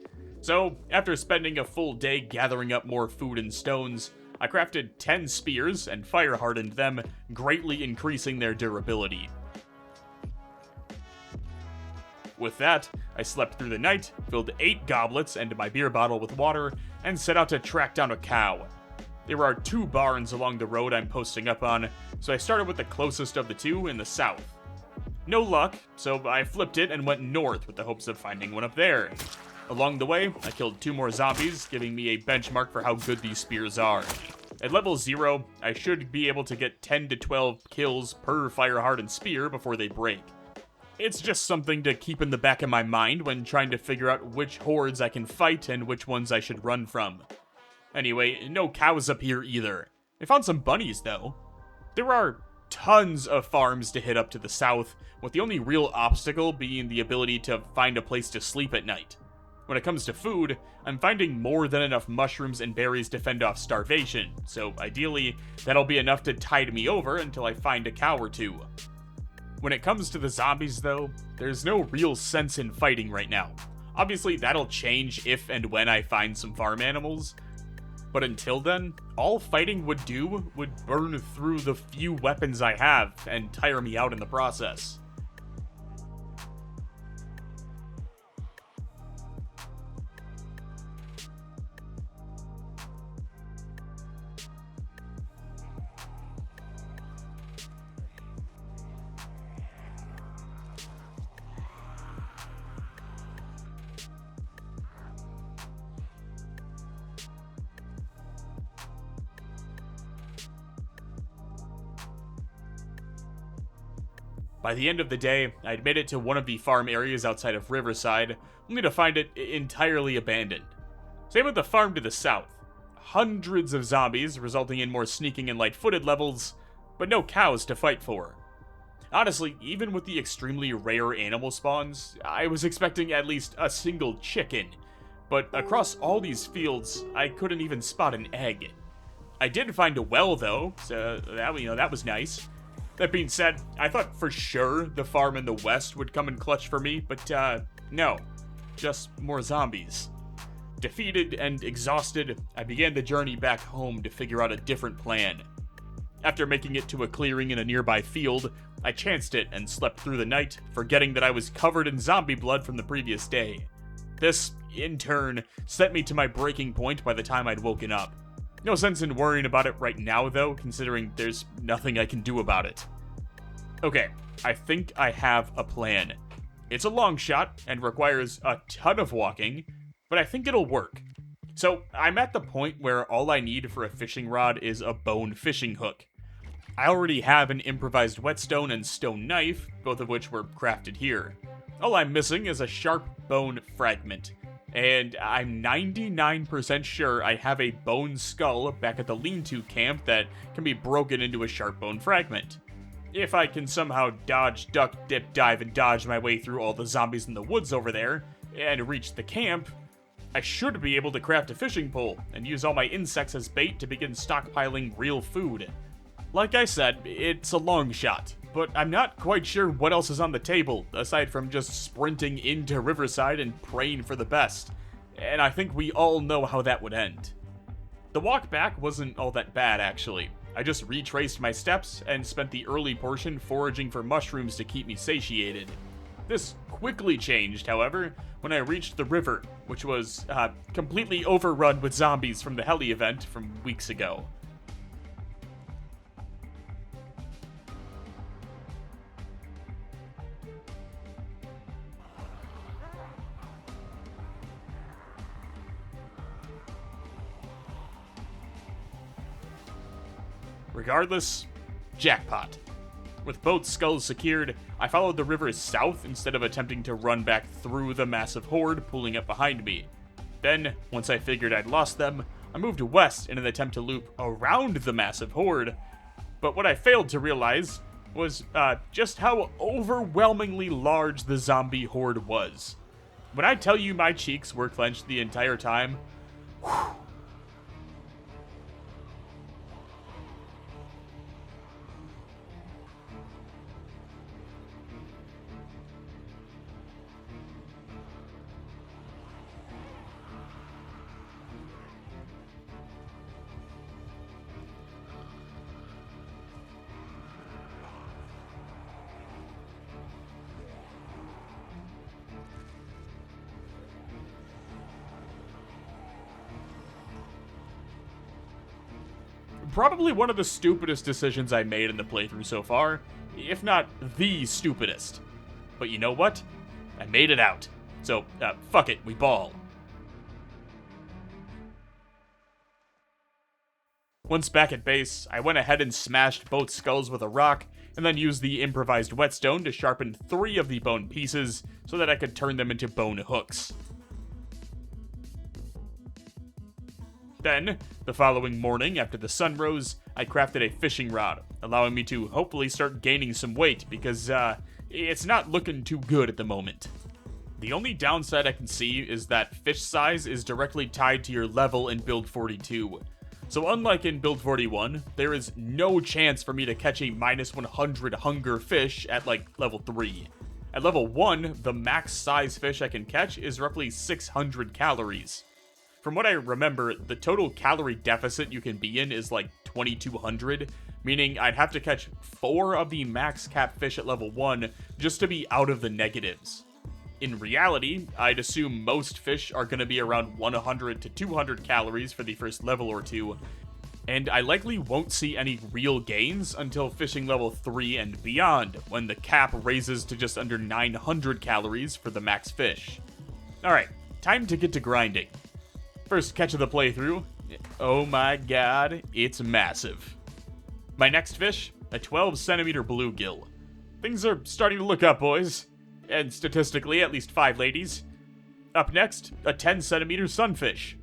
So, after spending a full day gathering up more food and stones, I crafted 10 spears and fire-hardened them, greatly increasing their durability. With that, I slept through the night, filled 8 goblets and my beer bottle with water, and set out to track down a cow. There are 2 barns along the road I'm posting up on, so I started with the closest of the 2 in the south. No luck, so I flipped it and went north with the hopes of finding one up there. Along the way, I killed 2 more zombies, giving me a benchmark for how good these spears are. At level 0, I should be able to get 10 to 12 kills per fire-hardened spear before they break. It's just something to keep in the back of my mind when trying to figure out which hordes I can fight and which ones I should run from. Anyway, no cows up here either. I found some bunnies though. There are tons of farms to hit up to the south, with the only real obstacle being the ability to find a place to sleep at night. When it comes to food, I'm finding more than enough mushrooms and berries to fend off starvation, so ideally, that'll be enough to tide me over until I find a cow or 2. When it comes to the zombies though, there's no real sense in fighting right now. Obviously, that'll change if and when I find some farm animals, but until then, all fighting would do would burn through the few weapons I have and tire me out in the process. By the end of the day, I'd made it to one of the farm areas outside of Riverside, only to find it entirely abandoned. Same with the farm to the south. Hundreds of zombies, resulting in more sneaking and light-footed levels, but no cows to fight for. Honestly, even with the extremely rare animal spawns, I was expecting at least a single chicken, but across all these fields, I couldn't even spot an egg. I did find a well though, so that was nice. That being said, I thought for sure the farm in the west would come in clutch for me, but no. Just more zombies. Defeated and exhausted, I began the journey back home to figure out a different plan. After making it to a clearing in a nearby field, I chanced it and slept through the night, forgetting that I was covered in zombie blood from the previous day. This, in turn, sent me to my breaking point by the time I'd woken up. No sense in worrying about it right now, though, considering there's nothing I can do about it. Okay, I think I have a plan. It's a long shot and requires a ton of walking, but I think it'll work. So, I'm at the point where all I need for a fishing rod is a bone fishing hook. I already have an improvised whetstone and stone knife, both of which were crafted here. All I'm missing is a sharp bone fragment. And I'm 99% sure I have a bone skull back at the lean-to camp that can be broken into a sharp bone fragment. If I can somehow dodge, duck, dip, dive, and dodge my way through all the zombies in the woods over there, and reach the camp, I should be able to craft a fishing pole and use all my insects as bait to begin stockpiling real food. Like I said, it's a long shot, but I'm not quite sure what else is on the table, aside from just sprinting into Riverside and praying for the best. And I think we all know how that would end. The walk back wasn't all that bad, actually. I just retraced my steps and spent the early portion foraging for mushrooms to keep me satiated. This quickly changed, however, when I reached the river, which was completely overrun with zombies from the heli event from weeks ago. Regardless, jackpot. With both skulls secured, I followed the river south instead of attempting to run back through the massive horde pulling up behind me. Then, once I figured I'd lost them, I moved west in an attempt to loop around the massive horde. But what I failed to realize was just how overwhelmingly large the zombie horde was. When I tell you my cheeks were clenched the entire time, whew. Probably one of the stupidest decisions I made in the playthrough so far, if not the stupidest. But you know what? I made it out. So, fuck it, we ball. Once back at base, I went ahead and smashed both skulls with a rock, and then used the improvised whetstone to sharpen 3 of the bone pieces so that I could turn them into bone hooks. Then, the following morning after the sun rose, I crafted a fishing rod, allowing me to hopefully start gaining some weight because, it's not looking too good at the moment. The only downside I can see is that fish size is directly tied to your level in build 42. So unlike in build 41, there is no chance for me to catch a minus 100 hunger fish at like level 3. At level 1, the max size fish I can catch is roughly 600 calories. From what I remember, the total calorie deficit you can be in is like 2200, meaning I'd have to catch 4 of the max cap fish at level 1 just to be out of the negatives. In reality, I'd assume most fish are going to be around 100 to 200 calories for the first level or 2, and I likely won't see any real gains until fishing level 3 and beyond, when the cap raises to just under 900 calories for the max fish. Alright, time to get to grinding. First catch of the playthrough. Oh my god, it's massive. My next fish, a 12 centimeter bluegill. Things are starting to look up, boys. And statistically, at least 5 ladies. Up next, a 10 centimeter sunfish.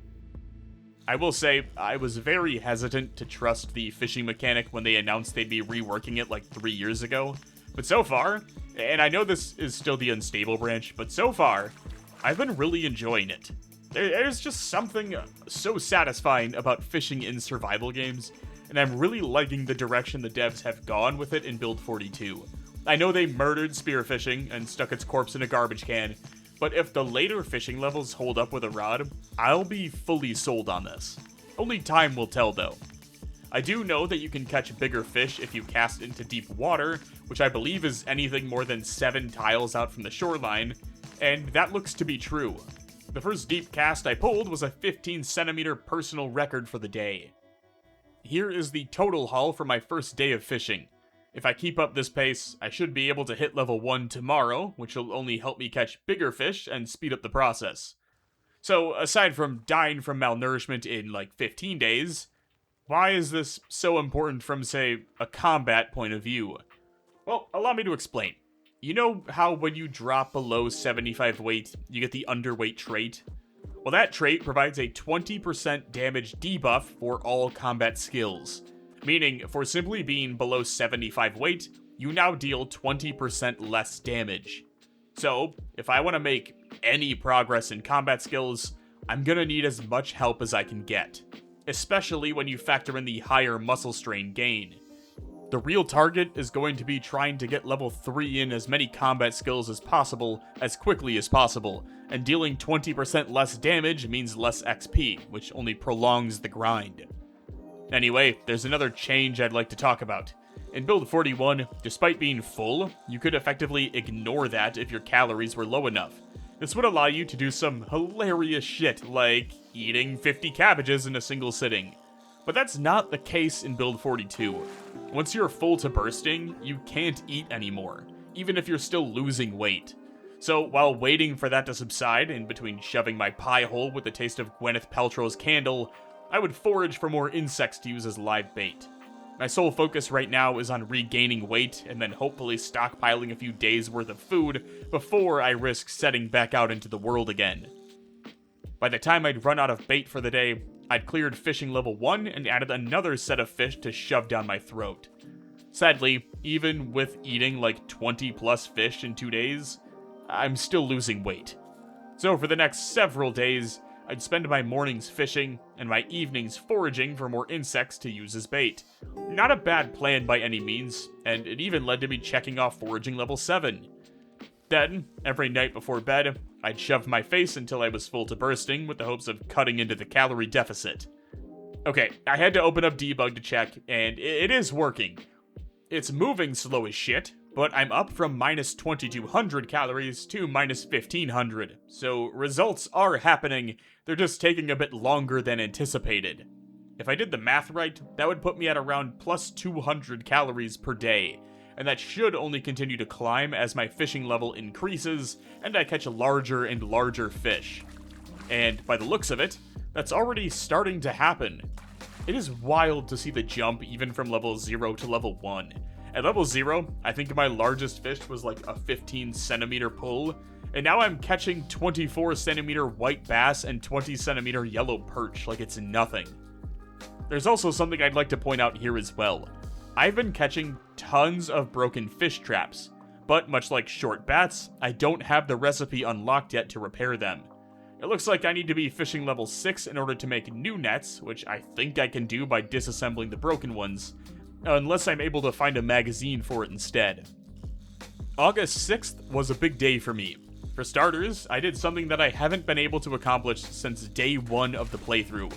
I will say, I was very hesitant to trust the fishing mechanic when they announced they'd be reworking it like 3 years ago. But so far, and I know this is still the unstable branch, but so far, I've been really enjoying it. There's just something so satisfying about fishing in survival games, and I'm really liking the direction the devs have gone with it in Build 42. I know they murdered spearfishing and stuck its corpse in a garbage can, but if the later fishing levels hold up with a rod, I'll be fully sold on this. Only time will tell though. I do know that you can catch bigger fish if you cast into deep water, which I believe is anything more than 7 tiles out from the shoreline, and that looks to be true. The first deep cast I pulled was a 15 centimeter personal record for the day. Here is the total haul for my first day of fishing. If I keep up this pace, I should be able to hit level 1 tomorrow, which will only help me catch bigger fish and speed up the process. So, aside from dying from malnourishment in like 15 days, why is this so important from, say, a combat point of view? Well, allow me to explain. You know how when you drop below 75 weight, you get the underweight trait? Well, that trait provides a 20% damage debuff for all combat skills. Meaning, for simply being below 75 weight, you now deal 20% less damage. So, if I want to make any progress in combat skills, I'm gonna need as much help as I can get. Especially when you factor in the higher muscle strain gain. The real target is going to be trying to get level 3 in as many combat skills as possible, as quickly as possible, and dealing 20% less damage means less XP, which only prolongs the grind. Anyway, there's another change I'd like to talk about. In Build 41, despite being full, you could effectively ignore that if your calories were low enough. This would allow you to do some hilarious shit, like eating 50 cabbages in a single sitting. But that's not the case in Build 42. Once you're full to bursting, you can't eat anymore, even if you're still losing weight. So while waiting for that to subside, in between shoving my pie hole with the taste of Gwyneth Paltrow's candle, I would forage for more insects to use as live bait. My sole focus right now is on regaining weight, and then hopefully stockpiling a few days worth of food before I risk setting back out into the world again. By the time I'd run out of bait for the day, I'd cleared fishing level 1 and added another set of fish to shove down my throat. Sadly, even with eating like 20 plus fish in 2 days, I'm still losing weight. So for the next several days, I'd spend my mornings fishing and my evenings foraging for more insects to use as bait. Not a bad plan by any means, and it even led to me checking off foraging level 7. Then, every night before bed, I'd shove my face until I was full to bursting with the hopes of cutting into the calorie deficit. Okay, I had to open up debug to check, and it is working. It's moving slow as shit, but I'm up from minus 2200 calories to minus 1500, so results are happening, they're just taking a bit longer than anticipated. If I did the math right, that would put me at around plus 200 calories per day, and that should only continue to climb as my fishing level increases and I catch larger and larger fish. And by the looks of it, that's already starting to happen. It is wild to see the jump even from level 0 to level 1. At level 0, I think my largest fish was like a 15 centimeter pull, and now I'm catching 24 centimeter white bass and 20 centimeter yellow perch like it's nothing. There's also something I'd like to point out here as well. I've been catching tons of broken fish traps, but much like short bats, I don't have the recipe unlocked yet to repair them. It looks like I need to be fishing level 6 in order to make new nets, which I think I can do by disassembling the broken ones, unless I'm able to find a magazine for it instead. August 6th was a big day for me. For starters, I did something that I haven't been able to accomplish since day 1 of the playthrough.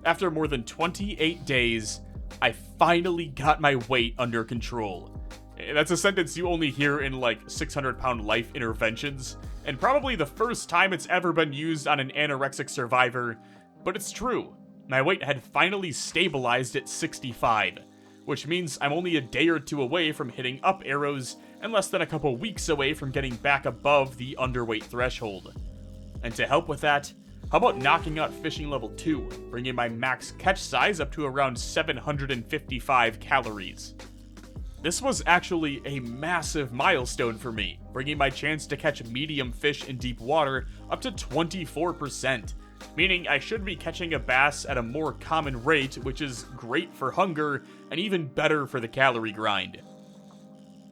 After more than 28 days, I finally got my weight under control. That's a sentence you only hear in like 600-pound life interventions, and probably the first time it's ever been used on an anorexic survivor, but it's true. My weight had finally stabilized at 65, which means I'm only a day or two away from hitting up arrows and less than a couple weeks away from getting back above the underweight threshold. And to help with that, how about knocking out fishing level 2, bringing my max catch size up to around 755 calories. This was actually a massive milestone for me, bringing my chance to catch medium fish in deep water up to 24%, meaning I should be catching a bass at a more common rate, which is great for hunger and even better for the calorie grind.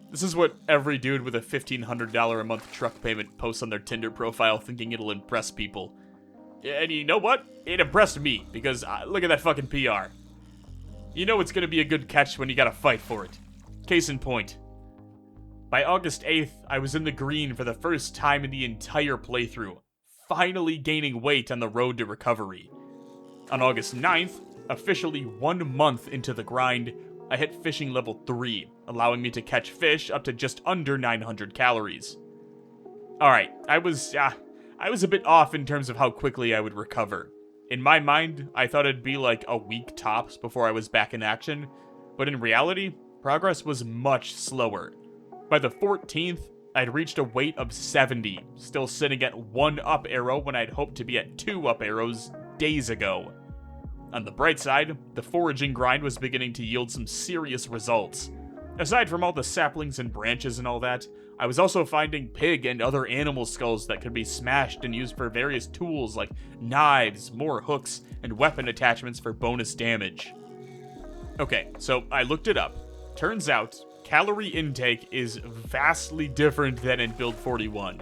This is what every dude with a $1,500 a month truck payment posts on their Tinder profile thinking it'll impress people. And you know what? It impressed me, because look at that fucking PR. You know it's gonna be a good catch when you gotta fight for it. Case in point. By August 8th, I was in the green for the first time in the entire playthrough, finally gaining weight on the road to recovery. On August 9th, officially 1 month into the grind, I hit fishing level 3, allowing me to catch fish up to just under 900 calories. Alright, I was a bit off in terms of how quickly I would recover. In my mind, I thought it'd be like a week tops before I was back in action, but in reality, progress was much slower. By the 14th, I'd reached a weight of 70, still sitting at 1 up arrow when I'd hoped to be at 2 up arrows days ago. On the bright side, the foraging grind was beginning to yield some serious results. Aside from all the saplings and branches and all that, I was also finding pig and other animal skulls that could be smashed and used for various tools like knives, more hooks, and weapon attachments for bonus damage. Okay, so I looked it up. Turns out, calorie intake is vastly different than in Build 41.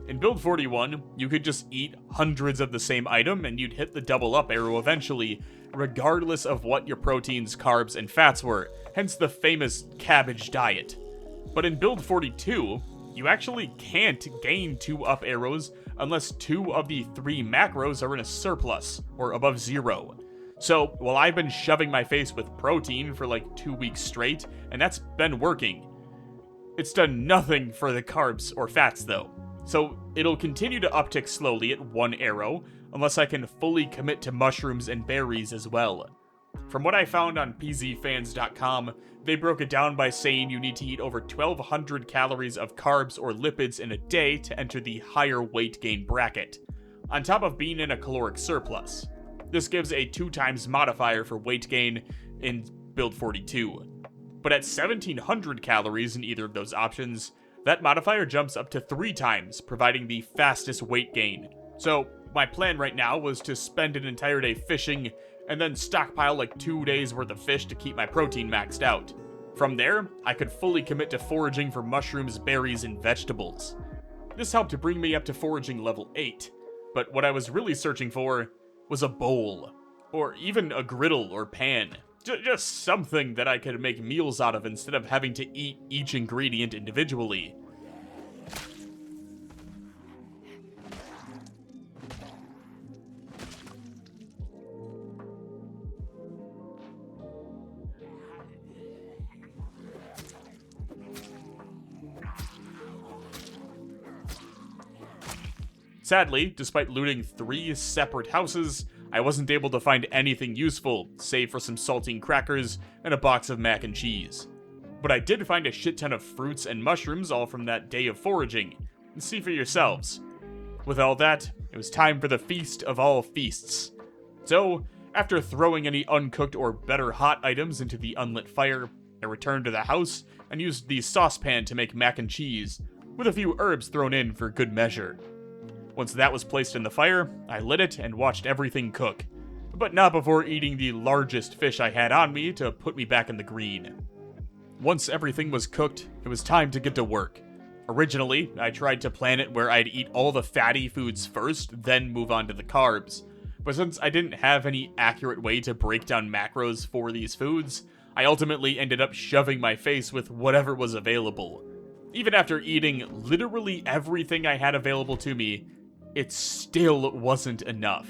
In Build 41, you could just eat hundreds of the same item and you'd hit the double up arrow eventually, regardless of what your proteins, carbs, and fats were, hence the famous cabbage diet. But in Build 42, you actually can't gain 2 up arrows unless 2 of the 3 macros are in a surplus, or above 0. So, while I've been shoving my face with protein for like 2 weeks straight, and that's been working, it's done nothing for the carbs or fats though. So, it'll continue to uptick slowly at 1 arrow, unless I can fully commit to mushrooms and berries as well. From what I found on pzfans.com, they broke it down by saying you need to eat over 1,200 calories of carbs or lipids in a day to enter the higher weight gain bracket, on top of being in a caloric surplus. This gives a 2 times modifier for weight gain in Build 42. But at 1,700 calories in either of those options, that modifier jumps up to 3 times, providing the fastest weight gain. So, my plan right now was to spend an entire day fishing, and then stockpile like 2 days worth of fish to keep my protein maxed out. From there, I could fully commit to foraging for mushrooms, berries, and vegetables. This helped to bring me up to foraging level 8, but what I was really searching for was a bowl, or even a griddle or pan. Just something that I could make meals out of instead of having to eat each ingredient individually. Sadly, despite looting 3 separate houses, I wasn't able to find anything useful, save for some saltine crackers and a box of mac and cheese. But I did find a shit ton of fruits and mushrooms, all from that day of foraging. See for yourselves. With all that, it was time for the feast of all feasts. So, after throwing any uncooked or better hot items into the unlit fire, I returned to the house and used the saucepan to make mac and cheese, with a few herbs thrown in for good measure. Once that was placed in the fire, I lit it and watched everything cook, but not before eating the largest fish I had on me to put me back in the green. Once everything was cooked, it was time to get to work. Originally, I tried to plan it where I'd eat all the fatty foods first, then move on to the carbs. But since I didn't have any accurate way to break down macros for these foods, I ultimately ended up shoving my face with whatever was available. Even after eating literally everything I had available to me, it still wasn't enough.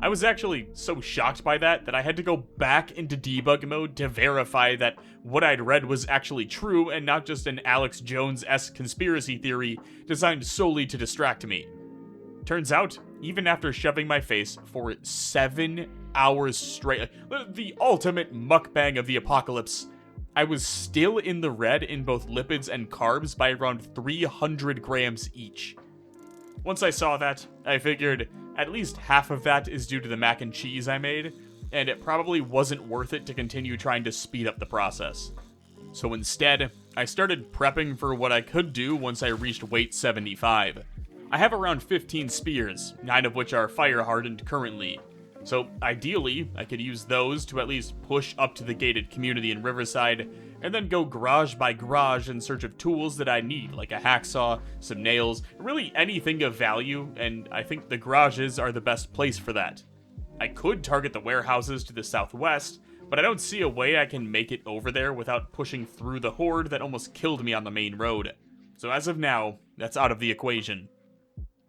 I was actually so shocked by that I had to go back into debug mode to verify that what I'd read was actually true and not just an Alex Jones-esque conspiracy theory designed solely to distract me. Turns out, even after shoving my face for 7 hours straight, the ultimate mukbang of the apocalypse, I was still in the red in both lipids and carbs by around 300 grams each. Once I saw that, I figured at least half of that is due to the mac and cheese I made, and it probably wasn't worth it to continue trying to speed up the process. So instead, I started prepping for what I could do once I reached weight 75. I have around 15 spears, 9 of which are fire hardened currently. So ideally, I could use those to at least push up to the gated community in Riverside, and then go garage by garage in search of tools that I need, like a hacksaw, some nails, really anything of value, and I think the garages are the best place for that. I could target the warehouses to the southwest, but I don't see a way I can make it over there without pushing through the horde that almost killed me on the main road. So as of now, that's out of the equation.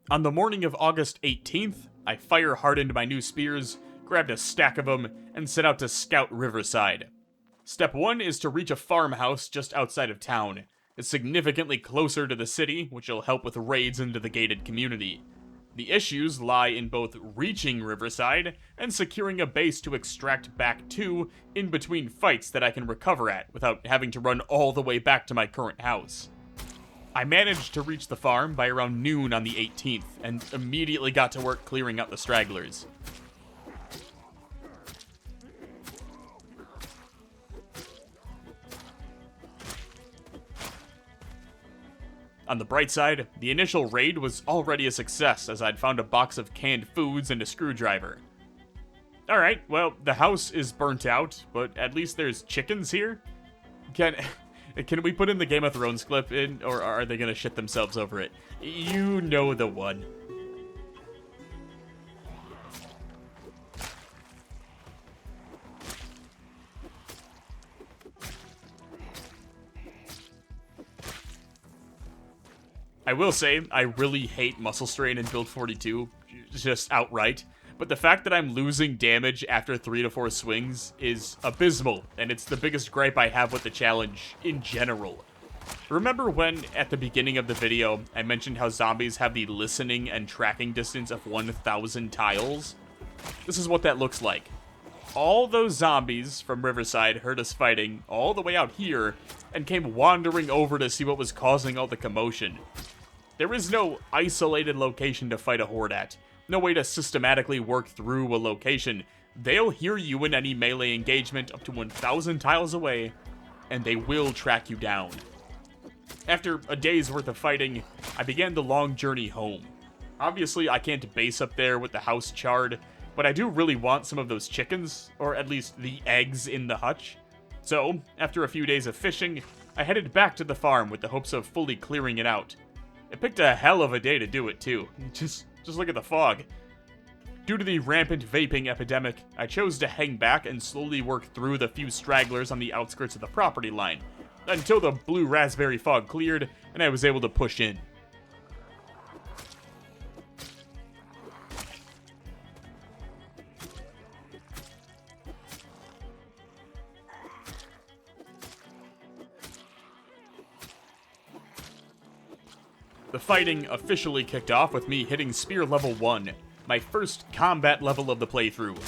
On the morning of August 18th, I fire-hardened my new spears, grabbed a stack of them, and set out to scout Riverside. Step 1 is to reach a farmhouse just outside of town. It's significantly closer to the city, which will help with raids into the gated community. The issues lie in both reaching Riverside and securing a base to extract back to in between fights that I can recover at without having to run all the way back to my current house. I managed to reach the farm by around noon on the 18th, and immediately got to work clearing out the stragglers. On the bright side, the initial raid was already a success as I'd found a box of canned foods and a screwdriver. Alright, well, the house is burnt out, but at least there's chickens here? Can we put in the Game of Thrones clip in, or are they gonna shit themselves over it? You know the one. I will say, I really hate Muscle Strain in Build 42, just outright. But the fact that I'm losing damage after 3 to 4 swings is abysmal, and it's the biggest gripe I have with the challenge in general. Remember when, at the beginning of the video, I mentioned how zombies have the listening and tracking distance of 1,000 tiles? This is what that looks like. All those zombies from Riverside heard us fighting all the way out here, and came wandering over to see what was causing all the commotion. There is no isolated location to fight a horde at. No way to systematically work through a location. They'll hear you in any melee engagement up to 1,000 tiles away, and they will track you down. After a day's worth of fighting, I began the long journey home. Obviously, I can't base up there with the house charred, but I do really want some of those chickens, or at least the eggs in the hutch. So, after a few days of fishing, I headed back to the farm with the hopes of fully clearing it out. It picked a hell of a day to do it, too. Just look at the fog. Due to the rampant vaping epidemic, I chose to hang back and slowly work through the few stragglers on the outskirts of the property line, until the blue raspberry fog cleared and I was able to push in. The fighting officially kicked off with me hitting spear level 1. my first combat level of the playthrough.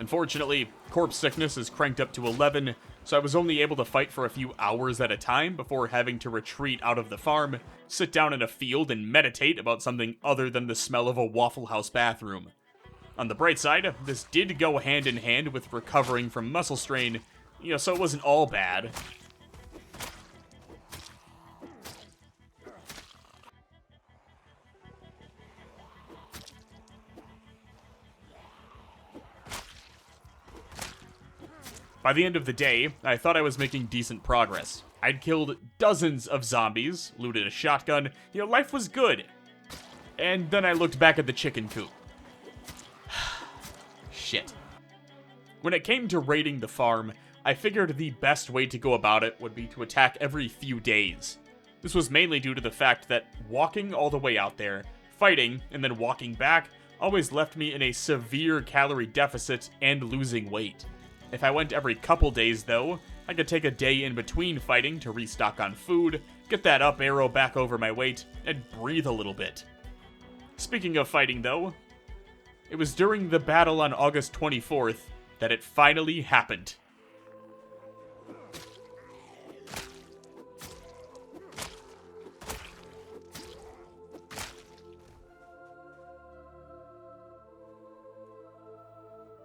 Unfortunately, corpse sickness is cranked up to 11, so I was only able to fight for a few hours at a time before having to retreat out of the farm, sit down in a field, and meditate about something other than the smell of a Waffle House bathroom. On the bright side, this did go hand in hand with recovering from muscle strain, so it wasn't all bad. By the end of the day, I thought I was making decent progress. I'd killed dozens of zombies, looted a shotgun, life was good. And then I looked back at the chicken coop. Shit. When it came to raiding the farm, I figured the best way to go about it would be to attack every few days. This was mainly due to the fact that walking all the way out there, fighting, and then walking back always left me in a severe calorie deficit and losing weight. If I went every couple days, though, I could take a day in between fighting to restock on food, get that up arrow back over my weight, and breathe a little bit. Speaking of fighting, though, it was during the battle on August 24th that it finally happened.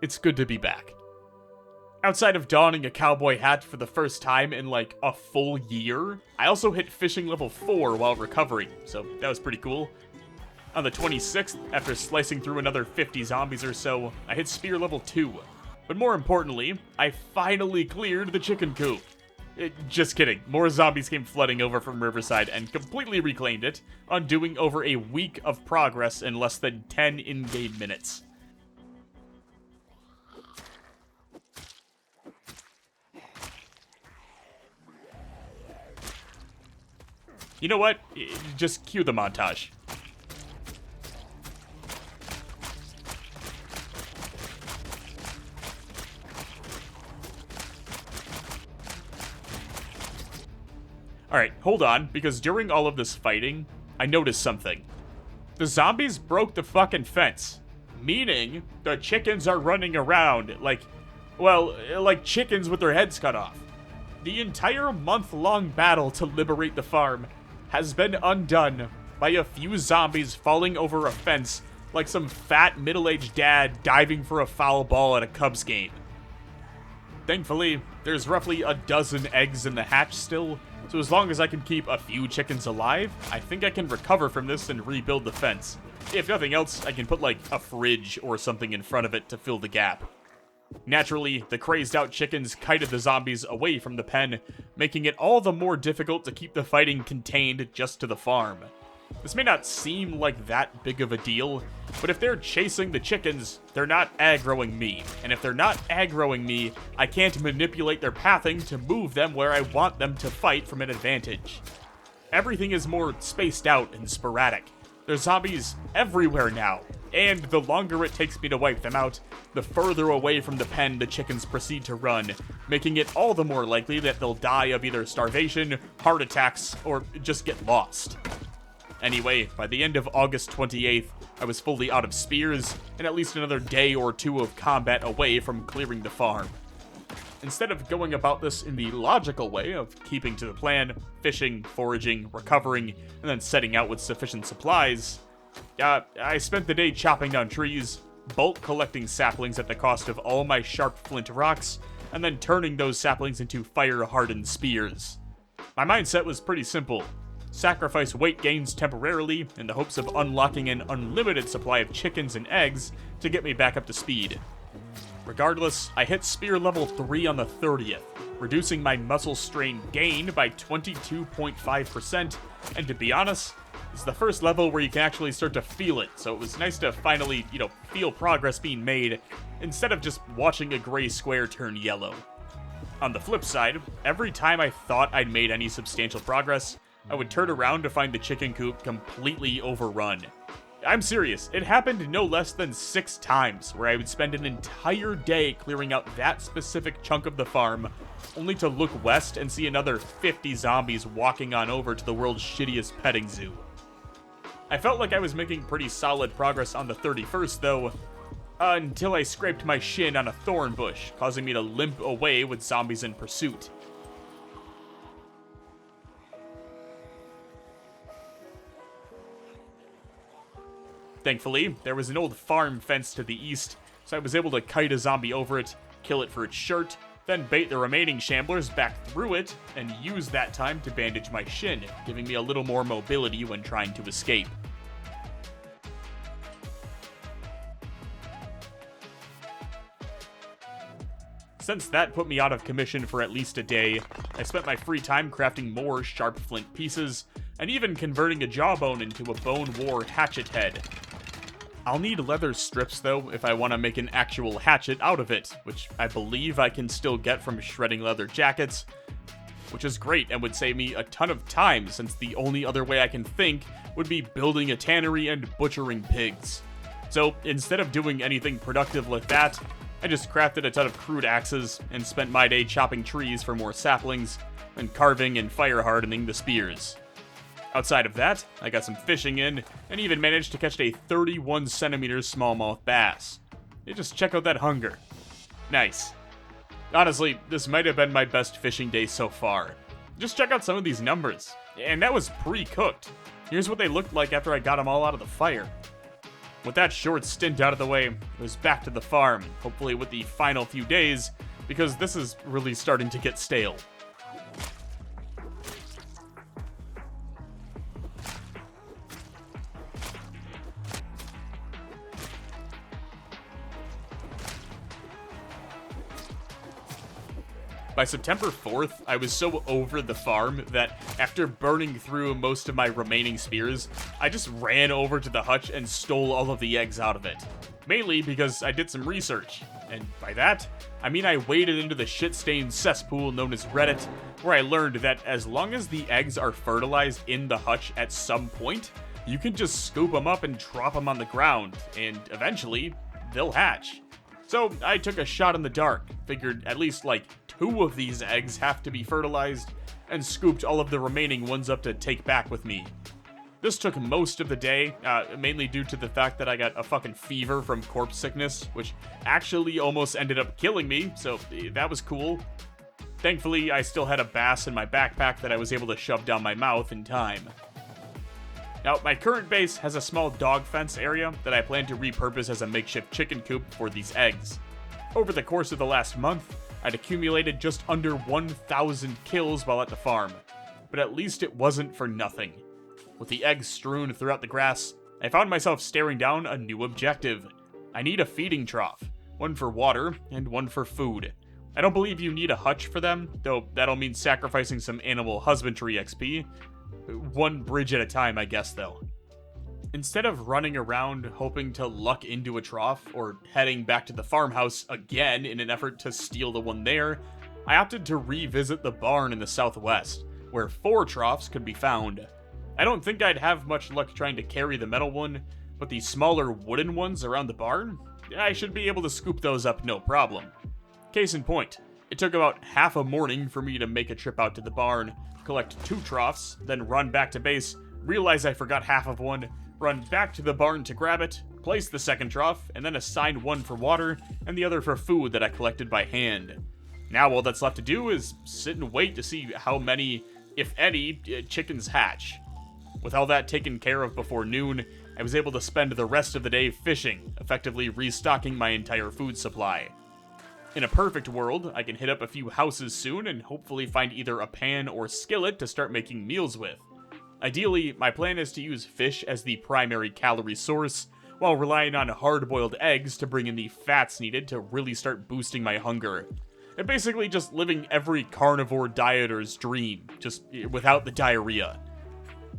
It's good to be back. Outside of donning a cowboy hat for the first time in like a full year, I also hit fishing level 4 while recovering, so that was pretty cool. On the 26th, after slicing through another 50 zombies or so, I hit spear level 2. But more importantly, I finally cleared the chicken coop. Just kidding, more zombies came flooding over from Riverside and completely reclaimed it, undoing over a week of progress in less than 10 in-game minutes. You know what? Just cue the montage. Alright, hold on, because during all of this fighting, I noticed something. The zombies broke the fucking fence, meaning the chickens are running around like chickens with their heads cut off. The entire month-long battle to liberate the farm has been undone by a few zombies falling over a fence like some fat middle-aged dad diving for a foul ball at a Cubs game. Thankfully, there's roughly a dozen eggs in the hatch still, so as long as I can keep a few chickens alive, I think I can recover from this and rebuild the fence. If nothing else, I can put like a fridge or something in front of it to fill the gap. Naturally, the crazed-out chickens kited the zombies away from the pen, making it all the more difficult to keep the fighting contained just to the farm. This may not seem like that big of a deal, but if they're chasing the chickens, they're not aggroing me, and if they're not aggroing me, I can't manipulate their pathing to move them where I want them to fight from an advantage. Everything is more spaced out and sporadic. There's zombies everywhere now, and the longer it takes me to wipe them out, the further away from the pen the chickens proceed to run, making it all the more likely that they'll die of either starvation, heart attacks, or just get lost. Anyway, by the end of August 28th, I was fully out of spears, and at least another day or two of combat away from clearing the farm. Instead of going about this in the logical way of keeping to the plan, fishing, foraging, recovering, and then setting out with sufficient supplies, I spent the day chopping down trees, bulk collecting saplings at the cost of all my sharp flint rocks, and then turning those saplings into fire-hardened spears. My mindset was pretty simple. Sacrifice weight gains temporarily in the hopes of unlocking an unlimited supply of chickens and eggs to get me back up to speed. Regardless, I hit spear level 3 on the 30th, reducing my muscle strain gain by 22.5%, and to be honest, it's the first level where you can actually start to feel it, so it was nice to finally, feel progress being made, instead of just watching a gray square turn yellow. On the flip side, every time I thought I'd made any substantial progress, I would turn around to find the chicken coop completely overrun. I'm serious, it happened no less than 6 times, where I would spend an entire day clearing out that specific chunk of the farm, only to look west and see another 50 zombies walking on over to the world's shittiest petting zoo. I felt like I was making pretty solid progress on the 31st, though, until I scraped my shin on a thorn bush, causing me to limp away with zombies in pursuit. Thankfully, there was an old farm fence to the east, so I was able to kite a zombie over it, kill it for its shirt, then bait the remaining shamblers back through it, and use that time to bandage my shin, giving me a little more mobility when trying to escape. Since that put me out of commission for at least a day, I spent my free time crafting more sharp flint pieces, and even converting a jawbone into a bone war hatchet head. I'll need leather strips though if I want to make an actual hatchet out of it, which I believe I can still get from shredding leather jackets, which is great and would save me a ton of time since the only other way I can think would be building a tannery and butchering pigs. So instead of doing anything productive like that, I just crafted a ton of crude axes and spent my day chopping trees for more saplings and carving and fire hardening the spears. Outside of that, I got some fishing in, and even managed to catch a 31 centimeter smallmouth bass. Just check out that hunger. Nice. Honestly, this might have been my best fishing day so far. Just check out some of these numbers. And that was pre-cooked. Here's what they looked like after I got them all out of the fire. With that short stint out of the way, it was back to the farm, hopefully with the final few days, because this is really starting to get stale. By September 4th, I was so over the farm that after burning through most of my remaining spears, I just ran over to the hutch and stole all of the eggs out of it. Mainly because I did some research, and by that, I mean I waded into the shit-stained cesspool known as Reddit, where I learned that as long as the eggs are fertilized in the hutch at some point, you can just scoop them up and drop them on the ground, and eventually, they'll hatch. So I took a shot in the dark, figured at least like 2 of these eggs have to be fertilized, and scooped all of the remaining ones up to take back with me. This took most of the day, mainly due to the fact that I got a fucking fever from corpse sickness, which actually almost ended up killing me, so that was cool. Thankfully, I still had a bass in my backpack that I was able to shove down my mouth in time. Now, my current base has a small dog fence area that I plan to repurpose as a makeshift chicken coop for these eggs. Over the course of the last month, I'd accumulated just under 1,000 kills while at the farm, but at least it wasn't for nothing. With the eggs strewn throughout the grass, I found myself staring down a new objective. I need a feeding trough, one for water and one for food. I don't believe you need a hutch for them, though that'll mean sacrificing some animal husbandry XP. One bridge at a time, I guess, though. Instead of running around hoping to luck into a trough, or heading back to the farmhouse again in an effort to steal the one there, I opted to revisit the barn in the southwest, where 4 troughs could be found. I don't think I'd have much luck trying to carry the metal one, but the smaller wooden ones around the barn, I should be able to scoop those up no problem. Case in point, it took about half a morning for me to make a trip out to the barn, collect 2 troughs, then run back to base, realize I forgot half of one, run back to the barn to grab it, place the second trough, and then assign one for water and the other for food that I collected by hand. Now all that's left to do is sit and wait to see how many, if any, chickens hatch. With all that taken care of before noon, I was able to spend the rest of the day fishing, effectively restocking my entire food supply. In a perfect world, I can hit up a few houses soon and hopefully find either a pan or skillet to start making meals with. Ideally, my plan is to use fish as the primary calorie source, while relying on hard-boiled eggs to bring in the fats needed to really start boosting my hunger. And basically just living every carnivore dieter's dream, just without the diarrhea.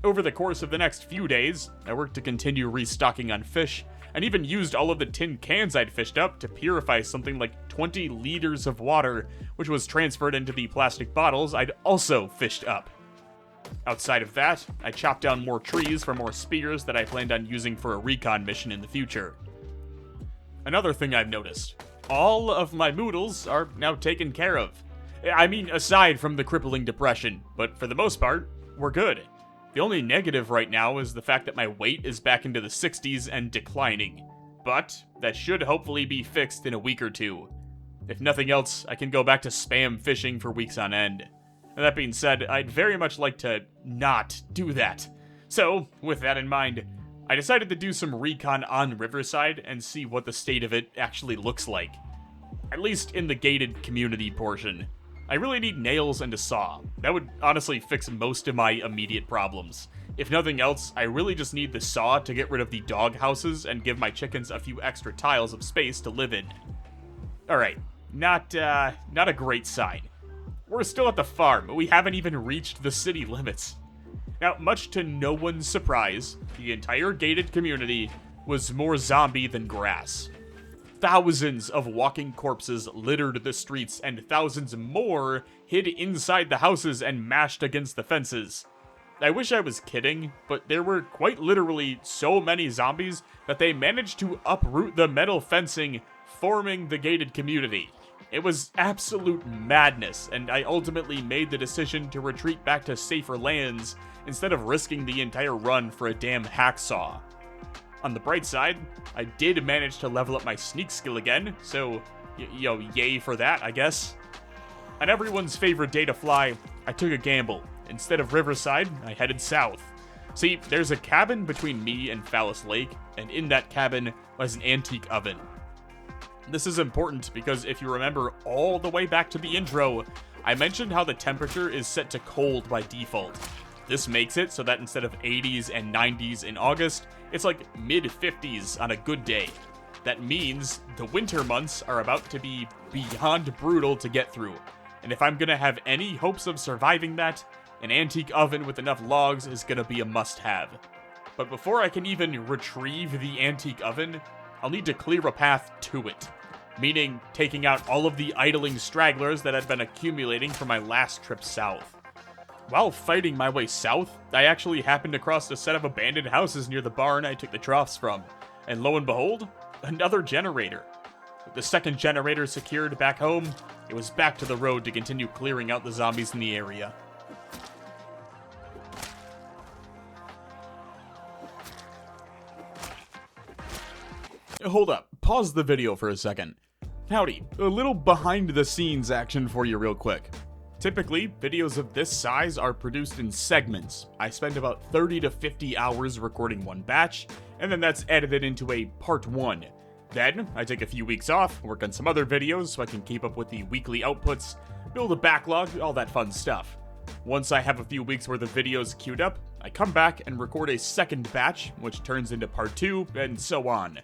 Over the course of the next few days, I worked to continue restocking on fish, and even used all of the tin cans I'd fished up to purify something like 20 liters of water, which was transferred into the plastic bottles I'd also fished up. Outside of that, I chopped down more trees for more spears that I planned on using for a recon mission in the future. Another thing I've noticed, all of my moodles are now taken care of. I mean, aside from the crippling depression, but for the most part, we're good. The only negative right now is the fact that my weight is back into the 60s and declining. But that should hopefully be fixed in a week or two. If nothing else, I can go back to spam fishing for weeks on end. And that being said, I'd very much like to not do that. So, with that in mind, I decided to do some recon on Riverside and see what the state of it actually looks like. At least in the gated community portion. I really need nails and a saw. That would honestly fix most of my immediate problems. If nothing else, I really just need the saw to get rid of the dog houses and give my chickens a few extra tiles of space to live in. Alright, not a great sign. We're still at the farm, but we haven't even reached the city limits. Now, much to no one's surprise, the entire gated community was more zombie than grass. Thousands of walking corpses littered the streets, and thousands more hid inside the houses and mashed against the fences. I wish I was kidding, but there were quite literally so many zombies that they managed to uproot the metal fencing forming the gated community. It was absolute madness, and I ultimately made the decision to retreat back to safer lands instead of risking the entire run for a damn hacksaw. On the bright side, I did manage to level up my sneak skill again, so, yay for that, I guess. On everyone's favorite day to fly, I took a gamble. Instead of Riverside, I headed south. See, there's a cabin between me and Phallus Lake, and in that cabin was an antique oven. This is important because if you remember all the way back to the intro, I mentioned how the temperature is set to cold by default. This makes it so that instead of 80s and 90s in August, it's like mid-50s on a good day. That means the winter months are about to be beyond brutal to get through. And if I'm gonna have any hopes of surviving that, an antique oven with enough logs is gonna be a must-have. But before I can even retrieve the antique oven, I'll need to clear a path to it. Meaning taking out all of the idling stragglers that had been accumulating from my last trip south. While fighting my way south, I actually happened across a set of abandoned houses near the barn I took the troughs from. And lo and behold, another generator. With the second generator secured back home, it was back to the road to continue clearing out the zombies in the area. Hold up, pause the video for a second. Howdy, a little behind the scenes action for you real quick. Typically, videos of this size are produced in segments. I spend about 30 to 50 hours recording one batch, and then that's edited into a part 1. Then, I take a few weeks off, work on some other videos so I can keep up with the weekly outputs, build a backlog, all that fun stuff. Once I have a few weeks worth of videos queued up, I come back and record a second batch, which turns into part 2, and so on.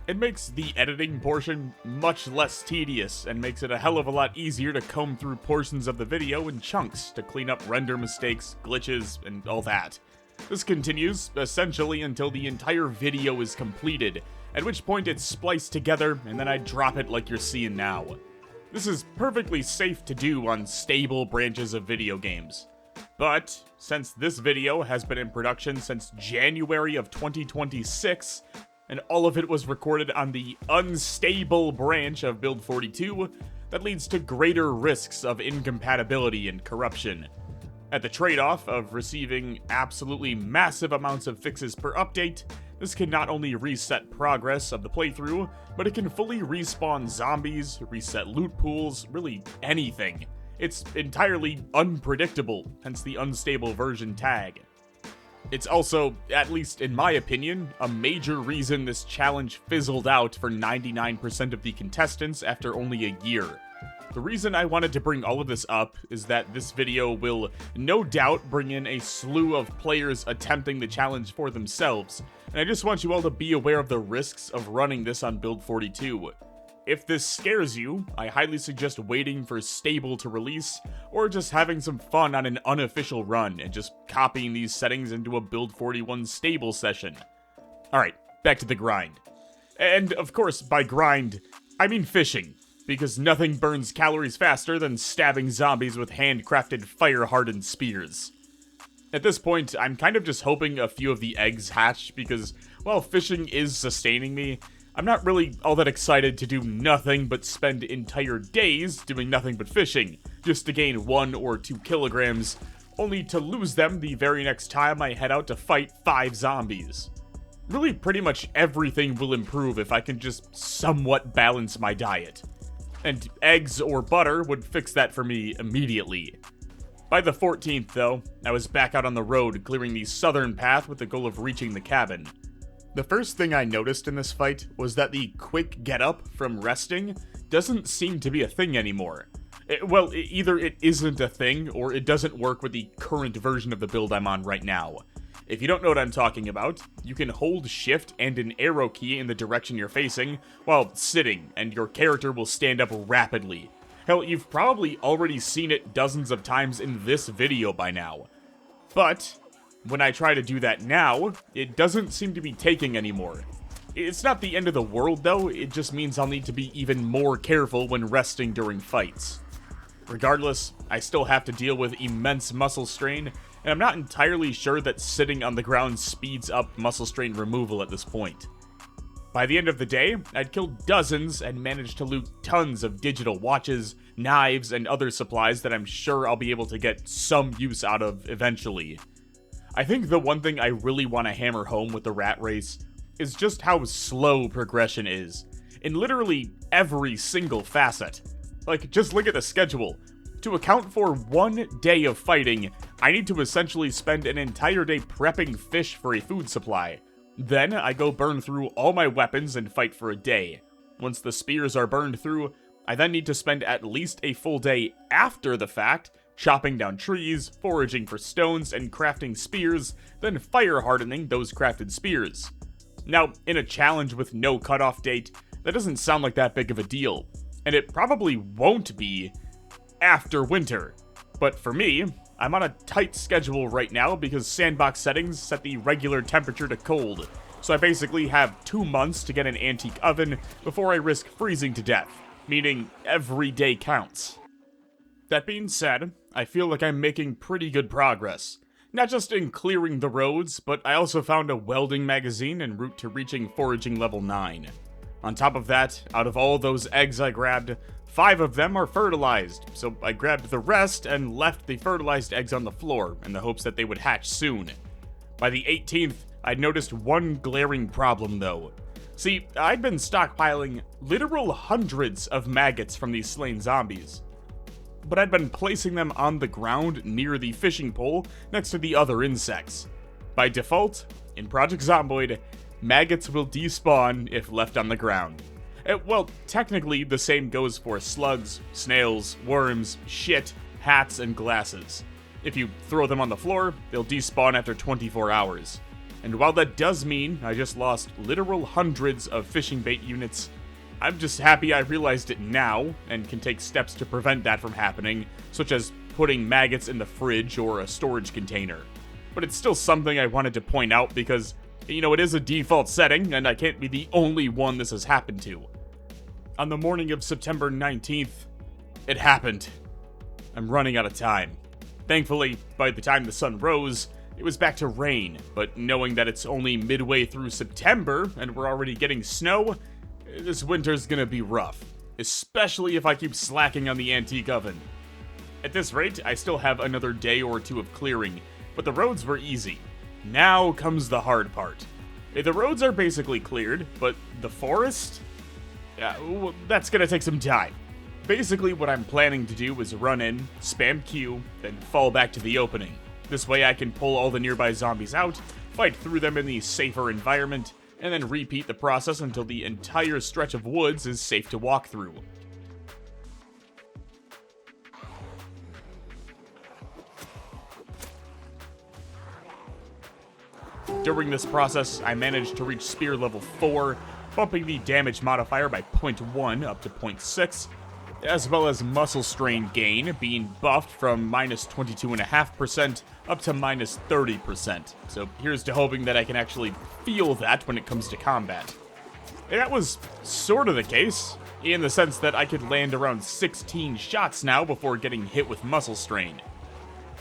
It makes the editing portion much less tedious and makes it a hell of a lot easier to comb through portions of the video in chunks to clean up render mistakes, glitches, and all that. This continues, essentially, until the entire video is completed, at which point it's spliced together and then I drop it like you're seeing now. This is perfectly safe to do on stable branches of video games. But, since this video has been in production since January of 2026, and all of it was recorded on the unstable branch of Build 42, that leads to greater risks of incompatibility and corruption. At the trade-off of receiving absolutely massive amounts of fixes per update, this can not only reset progress of the playthrough, but it can fully respawn zombies, reset loot pools, really anything. It's entirely unpredictable, hence the unstable version tag. It's also, at least in my opinion, a major reason this challenge fizzled out for 99% of the contestants after only a year. The reason I wanted to bring all of this up is that this video will no doubt bring in a slew of players attempting the challenge for themselves, and I just want you all to be aware of the risks of running this on Build 42. If this scares you, I highly suggest waiting for stable to release, or just having some fun on an unofficial run and just copying these settings into a Build 41 stable session. Alright, back to the grind. And of course, by grind, I mean fishing, because nothing burns calories faster than stabbing zombies with handcrafted fire-hardened spears. At this point, I'm kind of just hoping a few of the eggs hatch, because while fishing is sustaining me, I'm not really all that excited to do nothing but spend entire days doing nothing but fishing, just to gain 1 or 2 kilograms, only to lose them the very next time I head out to fight 5 zombies. Really, pretty much everything will improve if I can just somewhat balance my diet. And eggs or butter would fix that for me immediately. By the 14th, though, I was back out on the road, clearing the southern path with the goal of reaching the cabin. The first thing I noticed in this fight was that the quick get-up from resting doesn't seem to be a thing anymore. Either it isn't a thing, or it doesn't work with the current version of the build I'm on right now. If you don't know what I'm talking about, you can hold shift and an arrow key in the direction you're facing while sitting, and your character will stand up rapidly. Hell, you've probably already seen it dozens of times in this video by now. But when I try to do that now, it doesn't seem to be taking anymore. It's not the end of the world though, it just means I'll need to be even more careful when resting during fights. Regardless, I still have to deal with immense muscle strain, and I'm not entirely sure that sitting on the ground speeds up muscle strain removal at this point. By the end of the day, I'd killed dozens and managed to loot tons of digital watches, knives, and other supplies that I'm sure I'll be able to get some use out of eventually. I think the one thing I really want to hammer home with the rat race is just how slow progression is, in literally every single facet. Like, just look at the schedule. To account for 1 day of fighting, I need to essentially spend an entire day prepping fish for a food supply. Then, I go burn through all my weapons and fight for a day. Once the spears are burned through, I then need to spend at least a full day after the fact, chopping down trees, foraging for stones, and crafting spears, then fire hardening those crafted spears. Now, in a challenge with no cutoff date, that doesn't sound like that big of a deal, and it probably won't be after winter. But for me, I'm on a tight schedule right now because sandbox settings set the regular temperature to cold, so I basically have 2 months to get an antique oven before I risk freezing to death, meaning every day counts. That being said, I feel like I'm making pretty good progress. Not just in clearing the roads, but I also found a welding magazine en route to reaching foraging level 9. On top of that, out of all those eggs I grabbed, 5 of them are fertilized, so I grabbed the rest and left the fertilized eggs on the floor in the hopes that they would hatch soon. By the 18th, I'd noticed one glaring problem though. See, I'd been stockpiling literal hundreds of maggots from these slain zombies, but I'd been placing them on the ground near the fishing pole next to the other insects. By default, in Project Zomboid, maggots will despawn if left on the ground. Technically, the same goes for slugs, snails, worms, shit, hats, and glasses. If you throw them on the floor, they'll despawn after 24 hours. And while that does mean I just lost literal hundreds of fishing bait units, I'm just happy I realized it now, and can take steps to prevent that from happening, such as putting maggots in the fridge or a storage container. But it's still something I wanted to point out because, it is a default setting, and I can't be the only one this has happened to. On the morning of September 19th, it happened. I'm running out of time. Thankfully, by the time the sun rose, it was back to rain, but knowing that it's only midway through September and we're already getting snow, this winter's gonna be rough, especially if I keep slacking on the antique oven. At this rate, I still have another day or 2 of clearing, but the roads were easy. Now comes the hard part. The roads are basically cleared, but the forest? That's gonna take some time. Basically, what I'm planning to do is run in, spam Q, then fall back to the opening. This way I can pull all the nearby zombies out, fight through them in the safer environment, and then repeat the process until the entire stretch of woods is safe to walk through. During this process, I managed to reach spear level 4, bumping the damage modifier by 0.1 up to 0.6, as well as muscle strain gain being buffed from minus 22.5% up to minus 30%. So here's to hoping that I can actually feel that when it comes to combat. And that was sort of the case, in the sense that I could land around 16 shots now before getting hit with muscle strain.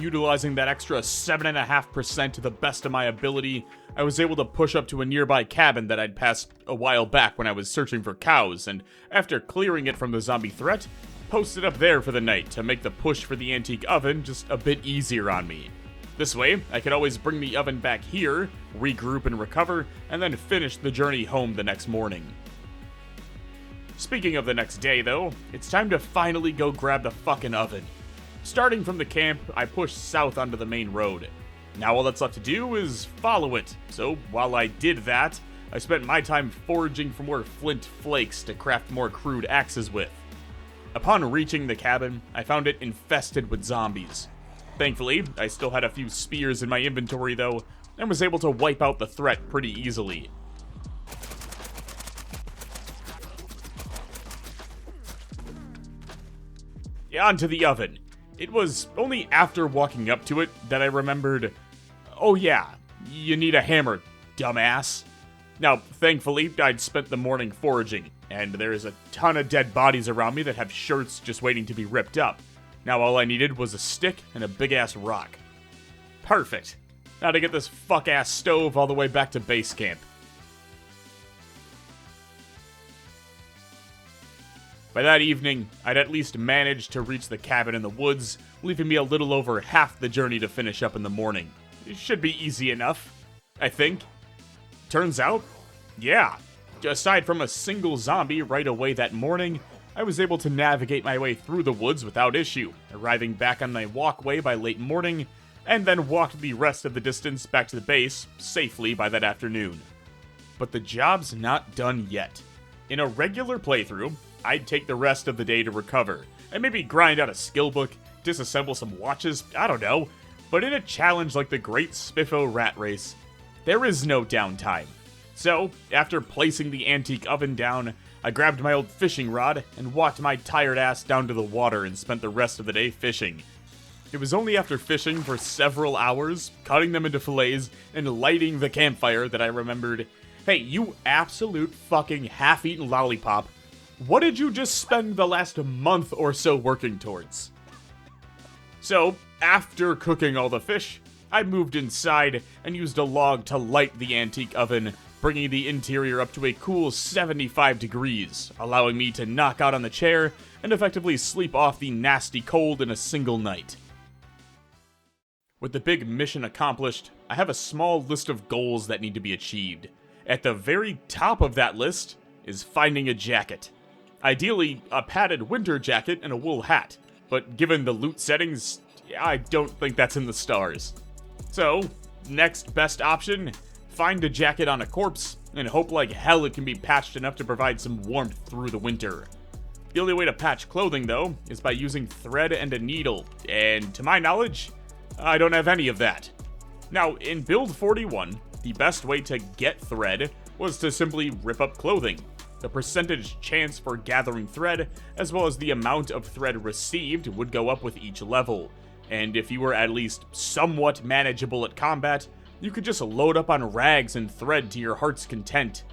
Utilizing that extra 7.5% to the best of my ability, I was able to push up to a nearby cabin that I'd passed a while back when I was searching for cows, and after clearing it from the zombie threat, posted up there for the night to make the push for the antique oven just a bit easier on me. This way, I could always bring the oven back here, regroup and recover, and then finish the journey home the next morning. Speaking of the next day, though, it's time to finally go grab the fucking oven. Starting from the camp, I pushed south onto the main road. Now all that's left to do is follow it, so while I did that, I spent my time foraging for more flint flakes to craft more crude axes with. Upon reaching the cabin, I found it infested with zombies. Thankfully, I still had a few spears in my inventory though, and was able to wipe out the threat pretty easily. Onto the oven. It was only after walking up to it that I remembered, oh yeah, you need a hammer, dumbass. Now, thankfully, I'd spent the morning foraging, and there's a ton of dead bodies around me that have shirts just waiting to be ripped up. Now all I needed was a stick and a big-ass rock. Perfect. Now to get this fuck-ass stove all the way back to base camp. By that evening, I'd at least managed to reach the cabin in the woods, leaving me a little over half the journey to finish up in the morning. It should be easy enough, I think. Turns out, yeah. Aside from a single zombie right away that morning, I was able to navigate my way through the woods without issue, arriving back on my walkway by late morning, and then walked the rest of the distance back to the base safely by that afternoon. But the job's not done yet. In a regular playthrough, I'd take the rest of the day to recover, and maybe grind out a skill book, disassemble some watches, I don't know. But in a challenge like the Great Spiffo Rat Race, there is no downtime. So, after placing the antique oven down, I grabbed my old fishing rod and walked my tired ass down to the water and spent the rest of the day fishing. It was only after fishing for several hours, cutting them into fillets, and lighting the campfire that I remembered, hey, you absolute fucking half-eaten lollipop, what did you just spend the last month or so working towards? So, after cooking all the fish, I moved inside and used a log to light the antique oven, bringing the interior up to a cool 75 degrees, allowing me to knock out on the chair and effectively sleep off the nasty cold in a single night. With the big mission accomplished, I have a small list of goals that need to be achieved. At the very top of that list is finding a jacket. Ideally, a padded winter jacket and a wool hat, but given the loot settings, I don't think that's in the stars. So, next best option, find a jacket on a corpse, and hope like hell it can be patched enough to provide some warmth through the winter. The only way to patch clothing, though, is by using thread and a needle, and to my knowledge, I don't have any of that. Now, in Build 41, the best way to get thread was to simply rip up clothing. The percentage chance for gathering thread, as well as the amount of thread received, would go up with each level, and if you were at least somewhat manageable at combat, you could just load up on rags and thread to your heart's content.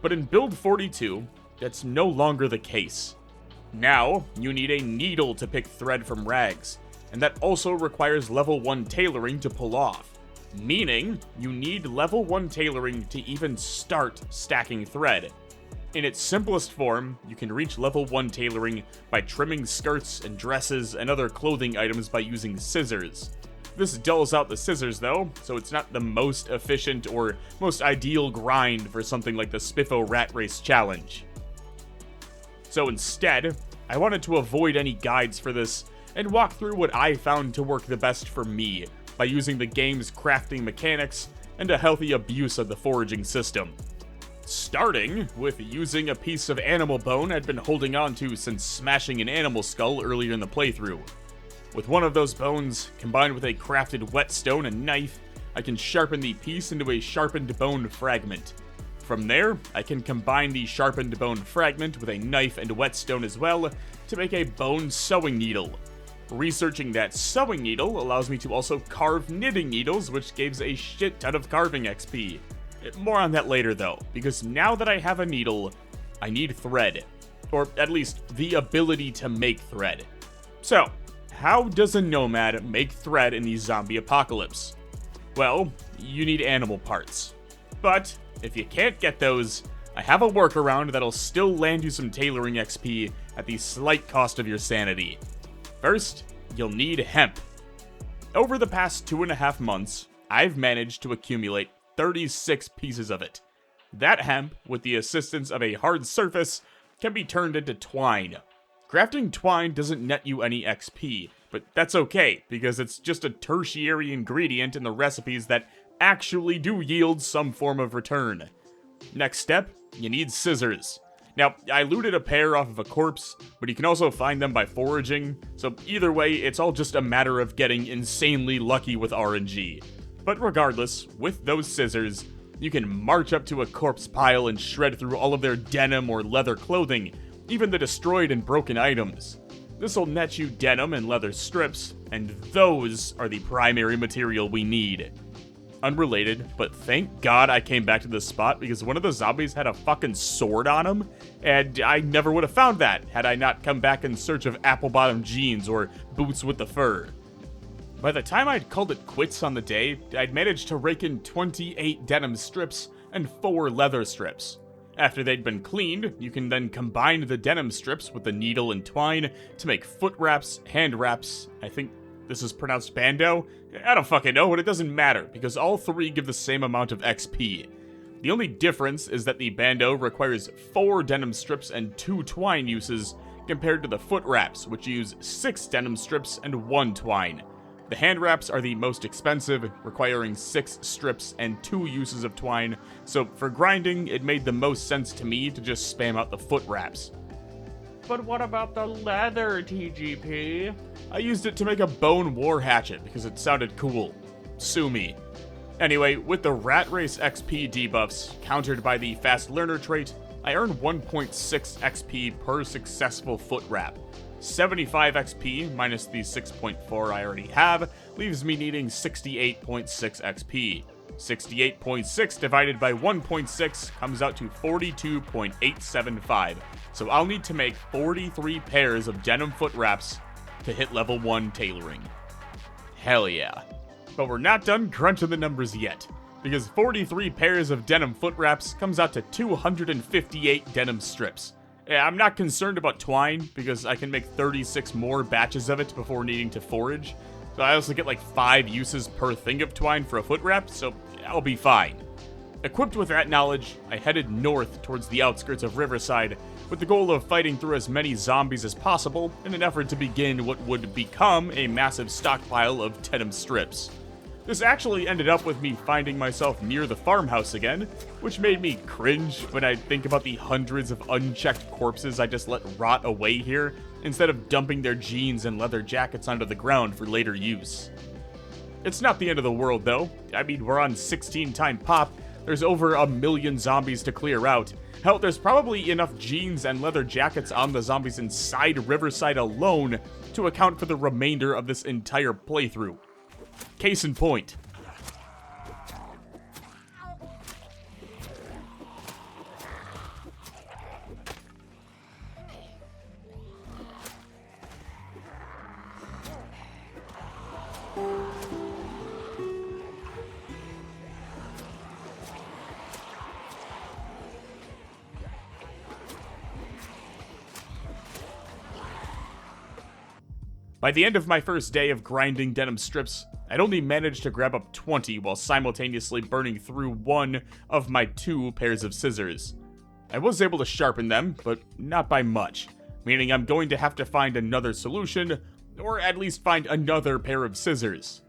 But in Build 42, that's no longer the case. Now, you need a needle to pick thread from rags, and that also requires level 1 tailoring to pull off, meaning you need level 1 tailoring to even start stacking thread. In its simplest form, you can reach level 1 tailoring by trimming skirts and dresses and other clothing items by using scissors. This dulls out the scissors though, so it's not the most efficient or most ideal grind for something like the Spiffo Rat Race challenge. So instead, I wanted to avoid any guides for this and walk through what I found to work the best for me by using the game's crafting mechanics and a healthy abuse of the foraging system. Starting with using a piece of animal bone I'd been holding on to since smashing an animal skull earlier in the playthrough. With one of those bones, combined with a crafted whetstone and knife, I can sharpen the piece into a sharpened bone fragment. From there, I can combine the sharpened bone fragment with a knife and whetstone as well to make a bone sewing needle. Researching that sewing needle allows me to also carve knitting needles, which gives a shit ton of carving XP. More on that later though, because now that I have a needle, I need thread. Or at least the ability to make thread. So, how does a nomad make thread in the zombie apocalypse? Well, you need animal parts. But, if you can't get those, I have a workaround that'll still land you some tailoring XP at the slight cost of your sanity. First, you'll need hemp. Over the past 2.5 months, I've managed to accumulate 36 pieces of it. That hemp, with the assistance of a hard surface, can be turned into twine. Crafting twine doesn't net you any XP, but that's okay, because it's just a tertiary ingredient in the recipes that actually do yield some form of return. Next step, you need scissors. Now, I looted a pair off of a corpse, but you can also find them by foraging, so either way, it's all just a matter of getting insanely lucky with RNG. But regardless, with those scissors, you can march up to a corpse pile and shred through all of their denim or leather clothing, even the destroyed and broken items. This'll net you denim and leather strips, and those are the primary material we need. Unrelated, but thank God I came back to this spot because one of the zombies had a fucking sword on him, and I never would have found that had I not come back in search of apple-bottom jeans or boots with the fur. By the time I'd called it quits on the day, I'd managed to rake in 28 denim strips and 4 leather strips. After they'd been cleaned, you can then combine the denim strips with the needle and twine to make foot wraps, hand wraps, I think this is pronounced bando? I don't fucking know, but it doesn't matter, because all 3 give the same amount of XP. The only difference is that the bando requires 4 denim strips and 2 twine uses, compared to the foot wraps, which use 6 denim strips and 1 twine. The hand wraps are the most expensive, requiring 6 strips and 2 uses of twine, so for grinding, it made the most sense to me to just spam out the foot wraps. But what about the leather, TGP? I used it to make a bone war hatchet because it sounded cool. Sue me. Anyway, with the rat race XP debuffs, countered by the fast learner trait, I earn 1.6 XP per successful foot wrap. 75 XP minus the 6.4 I already have leaves me needing 68.6 XP. 68.6 divided by 1.6 comes out to 42.875, so I'll need to make 43 pairs of denim foot wraps to hit level 1 tailoring. Hell yeah. But we're not done crunching the numbers yet, because 43 pairs of denim foot wraps comes out to 258 denim strips. I'm not concerned about twine, because I can make 36 more batches of it before needing to forage. So I also get like 5 uses per thing of twine for a foot wrap, so I'll be fine. Equipped with that knowledge, I headed north towards the outskirts of Riverside, with the goal of fighting through as many zombies as possible in an effort to begin what would become a massive stockpile of denim strips. This actually ended up with me finding myself near the farmhouse again, which made me cringe when I think about the hundreds of unchecked corpses I just let rot away here, instead of dumping their jeans and leather jackets onto the ground for later use. It's not the end of the world though. I mean, we're on 16-time pop, there's over 1 million zombies to clear out. Hell, there's probably enough jeans and leather jackets on the zombies inside Riverside alone to account for the remainder of this entire playthrough. Case in point. By the end of my first day of grinding denim strips, I'd only managed to grab up 20 while simultaneously burning through 1 of my 2 pairs of scissors. I was able to sharpen them, but not by much, meaning I'm going to have to find another solution, or at least find another pair of scissors.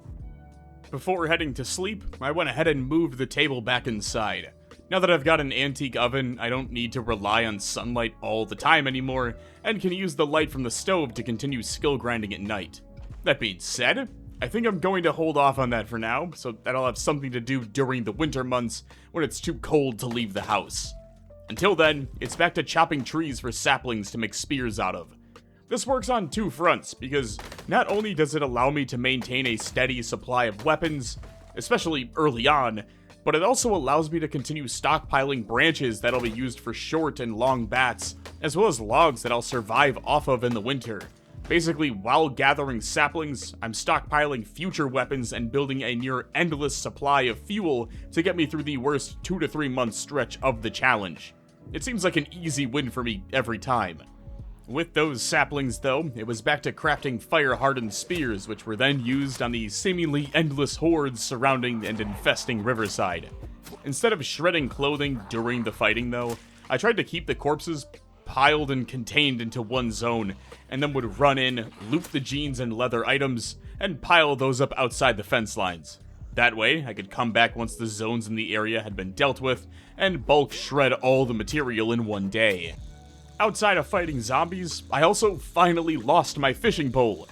Before heading to sleep, I went ahead and moved the table back inside. Now that I've got an antique oven, I don't need to rely on sunlight all the time anymore, and can use the light from the stove to continue skill grinding at night. That being said, I think I'm going to hold off on that for now, so that I'll have something to do during the winter months when it's too cold to leave the house. Until then, it's back to chopping trees for saplings to make spears out of. This works on 2 fronts, because not only does it allow me to maintain a steady supply of weapons, especially early on, but it also allows me to continue stockpiling branches that'll be used for short and long bats, as well as logs that I'll survive off of in the winter. Basically, while gathering saplings, I'm stockpiling future weapons and building a near endless supply of fuel to get me through the worst 2 to 3 month stretch of the challenge. It seems like an easy win for me every time. With those saplings, though, it was back to crafting fire-hardened spears, which were then used on the seemingly endless hordes surrounding and infesting Riverside. Instead of shredding clothing during the fighting, though, I tried to keep the corpses piled and contained into one zone, and then would run in, loot the jeans and leather items, and pile those up outside the fence lines. That way, I could come back once the zones in the area had been dealt with, and bulk shred all the material in one day. Outside of fighting zombies, I also finally lost my fishing pole.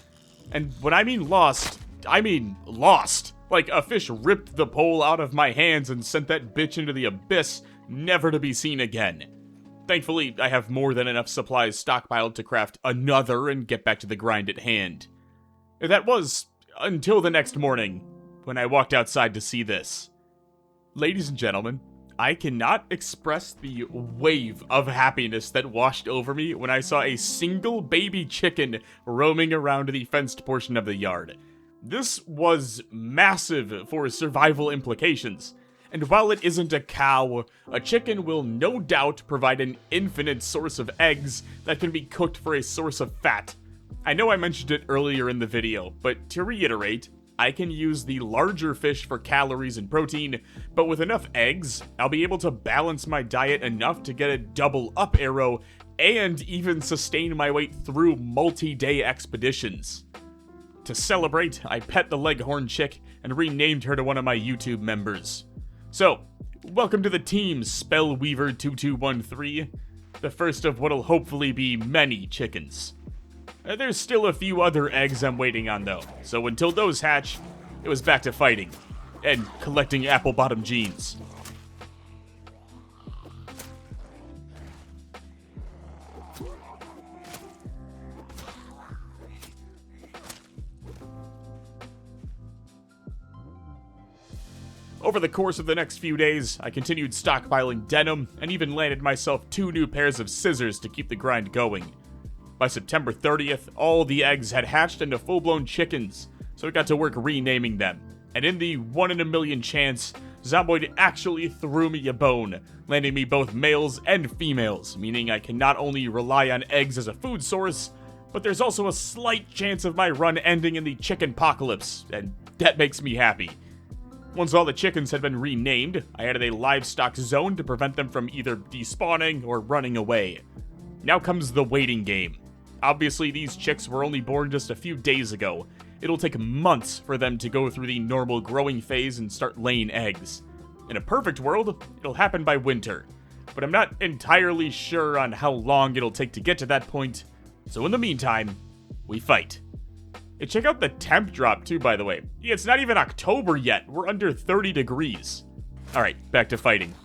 And when I mean lost, I mean lost. Like a fish ripped the pole out of my hands and sent that bitch into the abyss, never to be seen again. Thankfully, I have more than enough supplies stockpiled to craft another and get back to the grind at hand. That was until the next morning, when I walked outside to see this. Ladies and gentlemen, I cannot express the wave of happiness that washed over me when I saw a single baby chicken roaming around the fenced portion of the yard. This was massive for survival implications, and while it isn't a cow, a chicken will no doubt provide an infinite source of eggs that can be cooked for a source of fat. I know I mentioned it earlier in the video, but to reiterate, I can use the larger fish for calories and protein, but with enough eggs, I'll be able to balance my diet enough to get a double up arrow and even sustain my weight through multi-day expeditions. To celebrate, I pet the leghorn chick and renamed her to one of my YouTube members. So, welcome to the team, Spellweaver2213, the first of what'll hopefully be many chickens. There's still a few other eggs I'm waiting on, though, so until those hatch, it was back to fighting and collecting apple-bottom jeans. Over the course of the next few days, I continued stockpiling denim and even landed myself 2 new pairs of scissors to keep the grind going. By September 30th, all the eggs had hatched into full-blown chickens, so I got to work renaming them. And in the 1 in a million chance, Zomboid actually threw me a bone, landing me both males and females, meaning I can not only rely on eggs as a food source, but there's also a slight chance of my run ending in the chickenpocalypse, and that makes me happy. Once all the chickens had been renamed, I added a livestock zone to prevent them from either despawning or running away. Now comes the waiting game. Obviously, these chicks were only born just a few days ago. It'll take months for them to go through the normal growing phase and start laying eggs. In a perfect world, it'll happen by winter, but I'm not entirely sure on how long it'll take to get to that point, so in the meantime, we fight. Hey, check out the temp drop too, by the way. Yeah, it's not even October yet, we're under 30 degrees. Alright, back to fighting.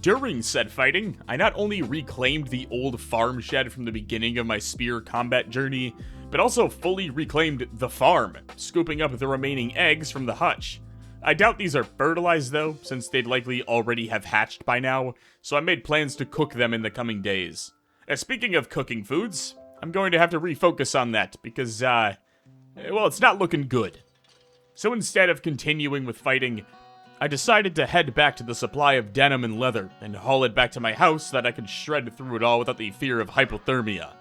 During said fighting, I not only reclaimed the old farm shed from the beginning of my spear combat journey, but also fully reclaimed the farm, scooping up the remaining eggs from the hutch. I doubt these are fertilized though, since they'd likely already have hatched by now, so I made plans to cook them in the coming days. Speaking of cooking foods, I'm going to have to refocus on that, because, well, it's not looking good. So instead of continuing with fighting, I decided to head back to the supply of denim and leather, and haul it back to my house so that I could shred through it all without the fear of hypothermia.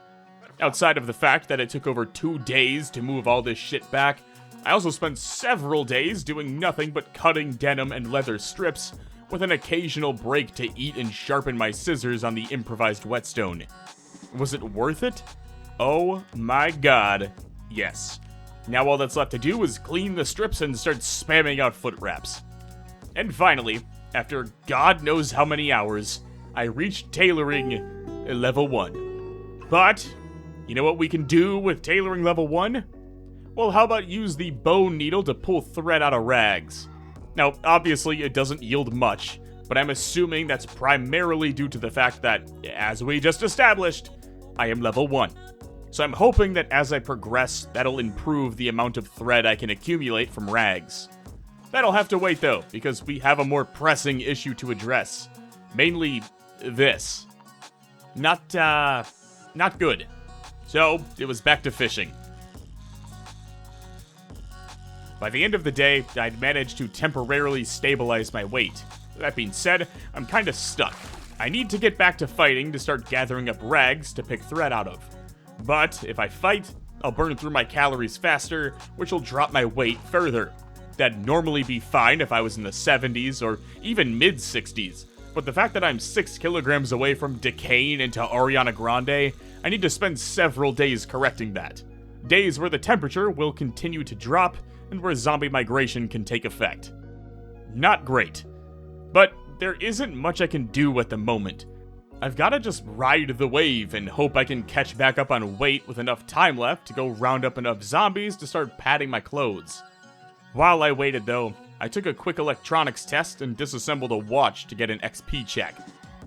Outside of the fact that it took over 2 days to move all this shit back, I also spent several days doing nothing but cutting denim and leather strips, with an occasional break to eat and sharpen my scissors on the improvised whetstone. Was it worth it? Oh my god, yes. Now all that's left to do is clean the strips and start spamming out foot wraps. And finally, after God knows how many hours, I reached tailoring level 1. But, you know what we can do with tailoring level 1? Well, how about use the bone needle to pull thread out of rags? Now, obviously it doesn't yield much, but I'm assuming that's primarily due to the fact that, as we just established, I am level 1. So I'm hoping that as I progress, that'll improve the amount of thread I can accumulate from rags. That'll have to wait though, because we have a more pressing issue to address. Mainly this. Not good. So, it was back to fishing. By the end of the day, I'd managed to temporarily stabilize my weight. That being said, I'm kinda stuck. I need to get back to fighting to start gathering up rags to pick thread out of. But if I fight, I'll burn through my calories faster, which will drop my weight further. That'd normally be fine if I was in the 70s or even mid-60s, but the fact that I'm 6 kilograms away from decaying into Ariana Grande, I need to spend several days correcting that. Days where the temperature will continue to drop and where zombie migration can take effect. Not great. But there isn't much I can do at the moment. I've gotta just ride the wave and hope I can catch back up on weight with enough time left to go round up enough zombies to start padding my clothes. While I waited though, I took a quick electronics test and disassembled a watch to get an XP check.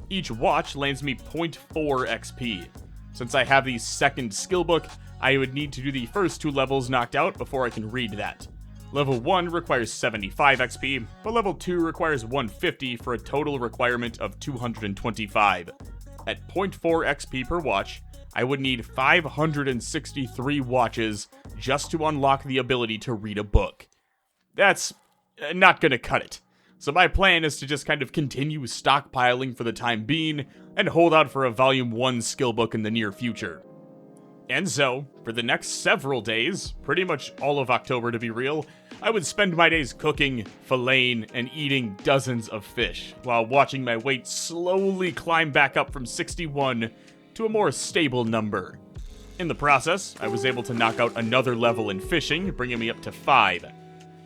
Each watch lands me 0.4 XP. Since I have the second skill book, I would need to do the first 2 levels knocked out before I can read that. Level 1 requires 75 XP, but level 2 requires 150 for a total requirement of 225. At 0.4 XP per watch, I would need 563 watches just to unlock the ability to read a book. That's not gonna cut it. So my plan is to just kind of continue stockpiling for the time being and hold out for a Volume 1 skill book in the near future. And so, for the next several days, pretty much all of October to be real, I would spend my days cooking, filleting, and eating dozens of fish, while watching my weight slowly climb back up from 61 to a more stable number. In the process, I was able to knock out another level in fishing, bringing me up to 5.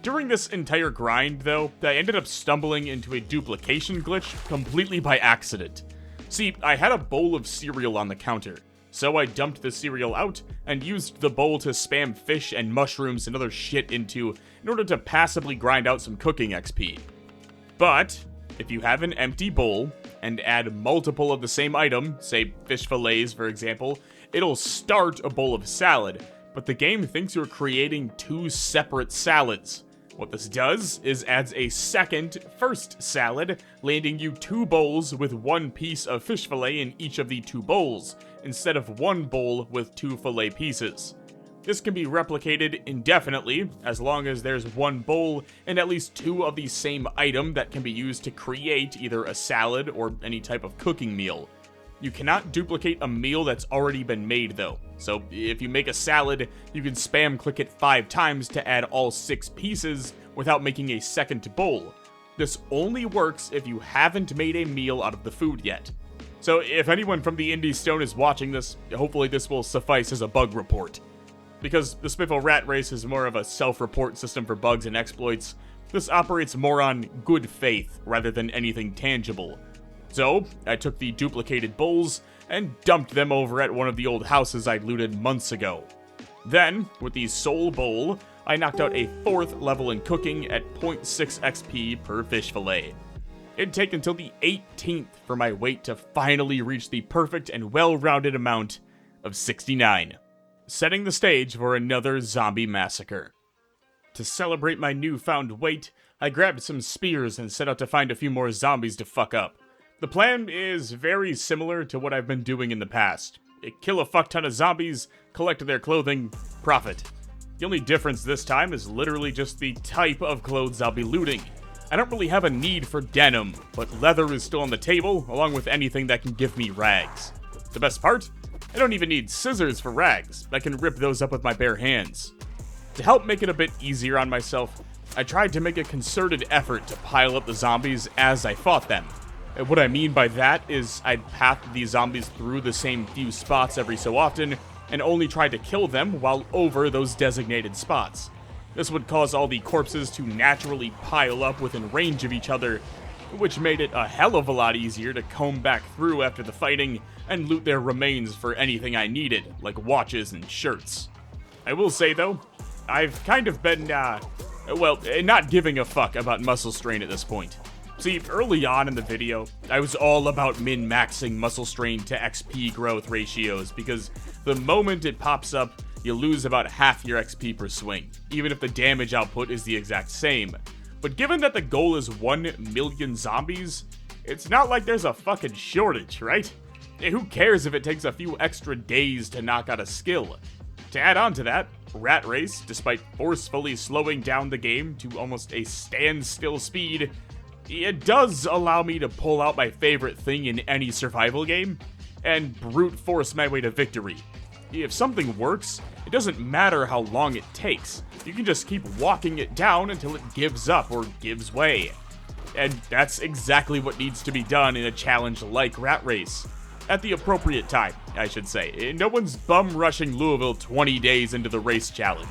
During this entire grind, though, I ended up stumbling into a duplication glitch completely by accident. See, I had a bowl of cereal on the counter, so I dumped the cereal out and used the bowl to spam fish and mushrooms and other shit into in order to passively grind out some cooking XP. But if you have an empty bowl and add multiple of the same item, say fish fillets for example, it'll start a bowl of salad, but the game thinks you're creating 2 separate salads. What this does is adds a second first salad, landing you 2 bowls with 1 piece of fish fillet in each of the 2 bowls, instead of 1 bowl with 2 fillet pieces. This can be replicated indefinitely, as long as there's 1 bowl and at least 2 of the same item that can be used to create either a salad or any type of cooking meal. You cannot duplicate a meal that's already been made though, so if you make a salad, you can spam click it 5 times to add all 6 pieces without making a second bowl. This only works if you haven't made a meal out of the food yet. So if anyone from the Indie Stone is watching this, hopefully this will suffice as a bug report. Because the Spiffo rat race is more of a self-report system for bugs and exploits, this operates more on good faith rather than anything tangible. So, I took the duplicated bowls and dumped them over at one of the old houses I'd looted months ago. Then, with the soul bowl, I knocked out a 4th level in cooking at 0.6 XP per fish fillet. It'd take until the 18th for my weight to finally reach the perfect and well-rounded amount of 69, setting the stage for another zombie massacre. To celebrate my newfound weight, I grabbed some spears and set out to find a few more zombies to fuck up. The plan is very similar to what I've been doing in the past. Kill a fuck ton of zombies, collect their clothing, profit. The only difference this time is literally just the type of clothes I'll be looting. I don't really have a need for denim, but leather is still on the table, along with anything that can give me rags. The best part? I don't even need scissors for rags. I can rip those up with my bare hands. To help make it a bit easier on myself, I tried to make a concerted effort to pile up the zombies as I fought them. And what I mean by that is I'd path these zombies through the same few spots every so often, and only try to kill them while over those designated spots. This would cause all the corpses to naturally pile up within range of each other, which made it a hell of a lot easier to comb back through after the fighting and loot their remains for anything I needed, like watches and shirts. I will say though, I've kind of been, not giving a fuck about muscle strain at this point. See, early on in the video, I was all about min-maxing muscle strain to XP growth ratios because the moment it pops up, you lose about half your XP per swing, even if the damage output is the exact same. But given that the goal is 1 million zombies, it's not like there's a fucking shortage, right? Who cares if it takes a few extra days to knock out a skill? To add on to that, Rat Race, despite forcefully slowing down the game to almost a standstill speed, it does allow me to pull out my favorite thing in any survival game, and brute force my way to victory. If something works, it doesn't matter how long it takes. You can just keep walking it down until it gives up or gives way. And that's exactly what needs to be done in a challenge like Rat Race. At the appropriate time, I should say. No one's bum rushing Louisville 20 days into the race challenge.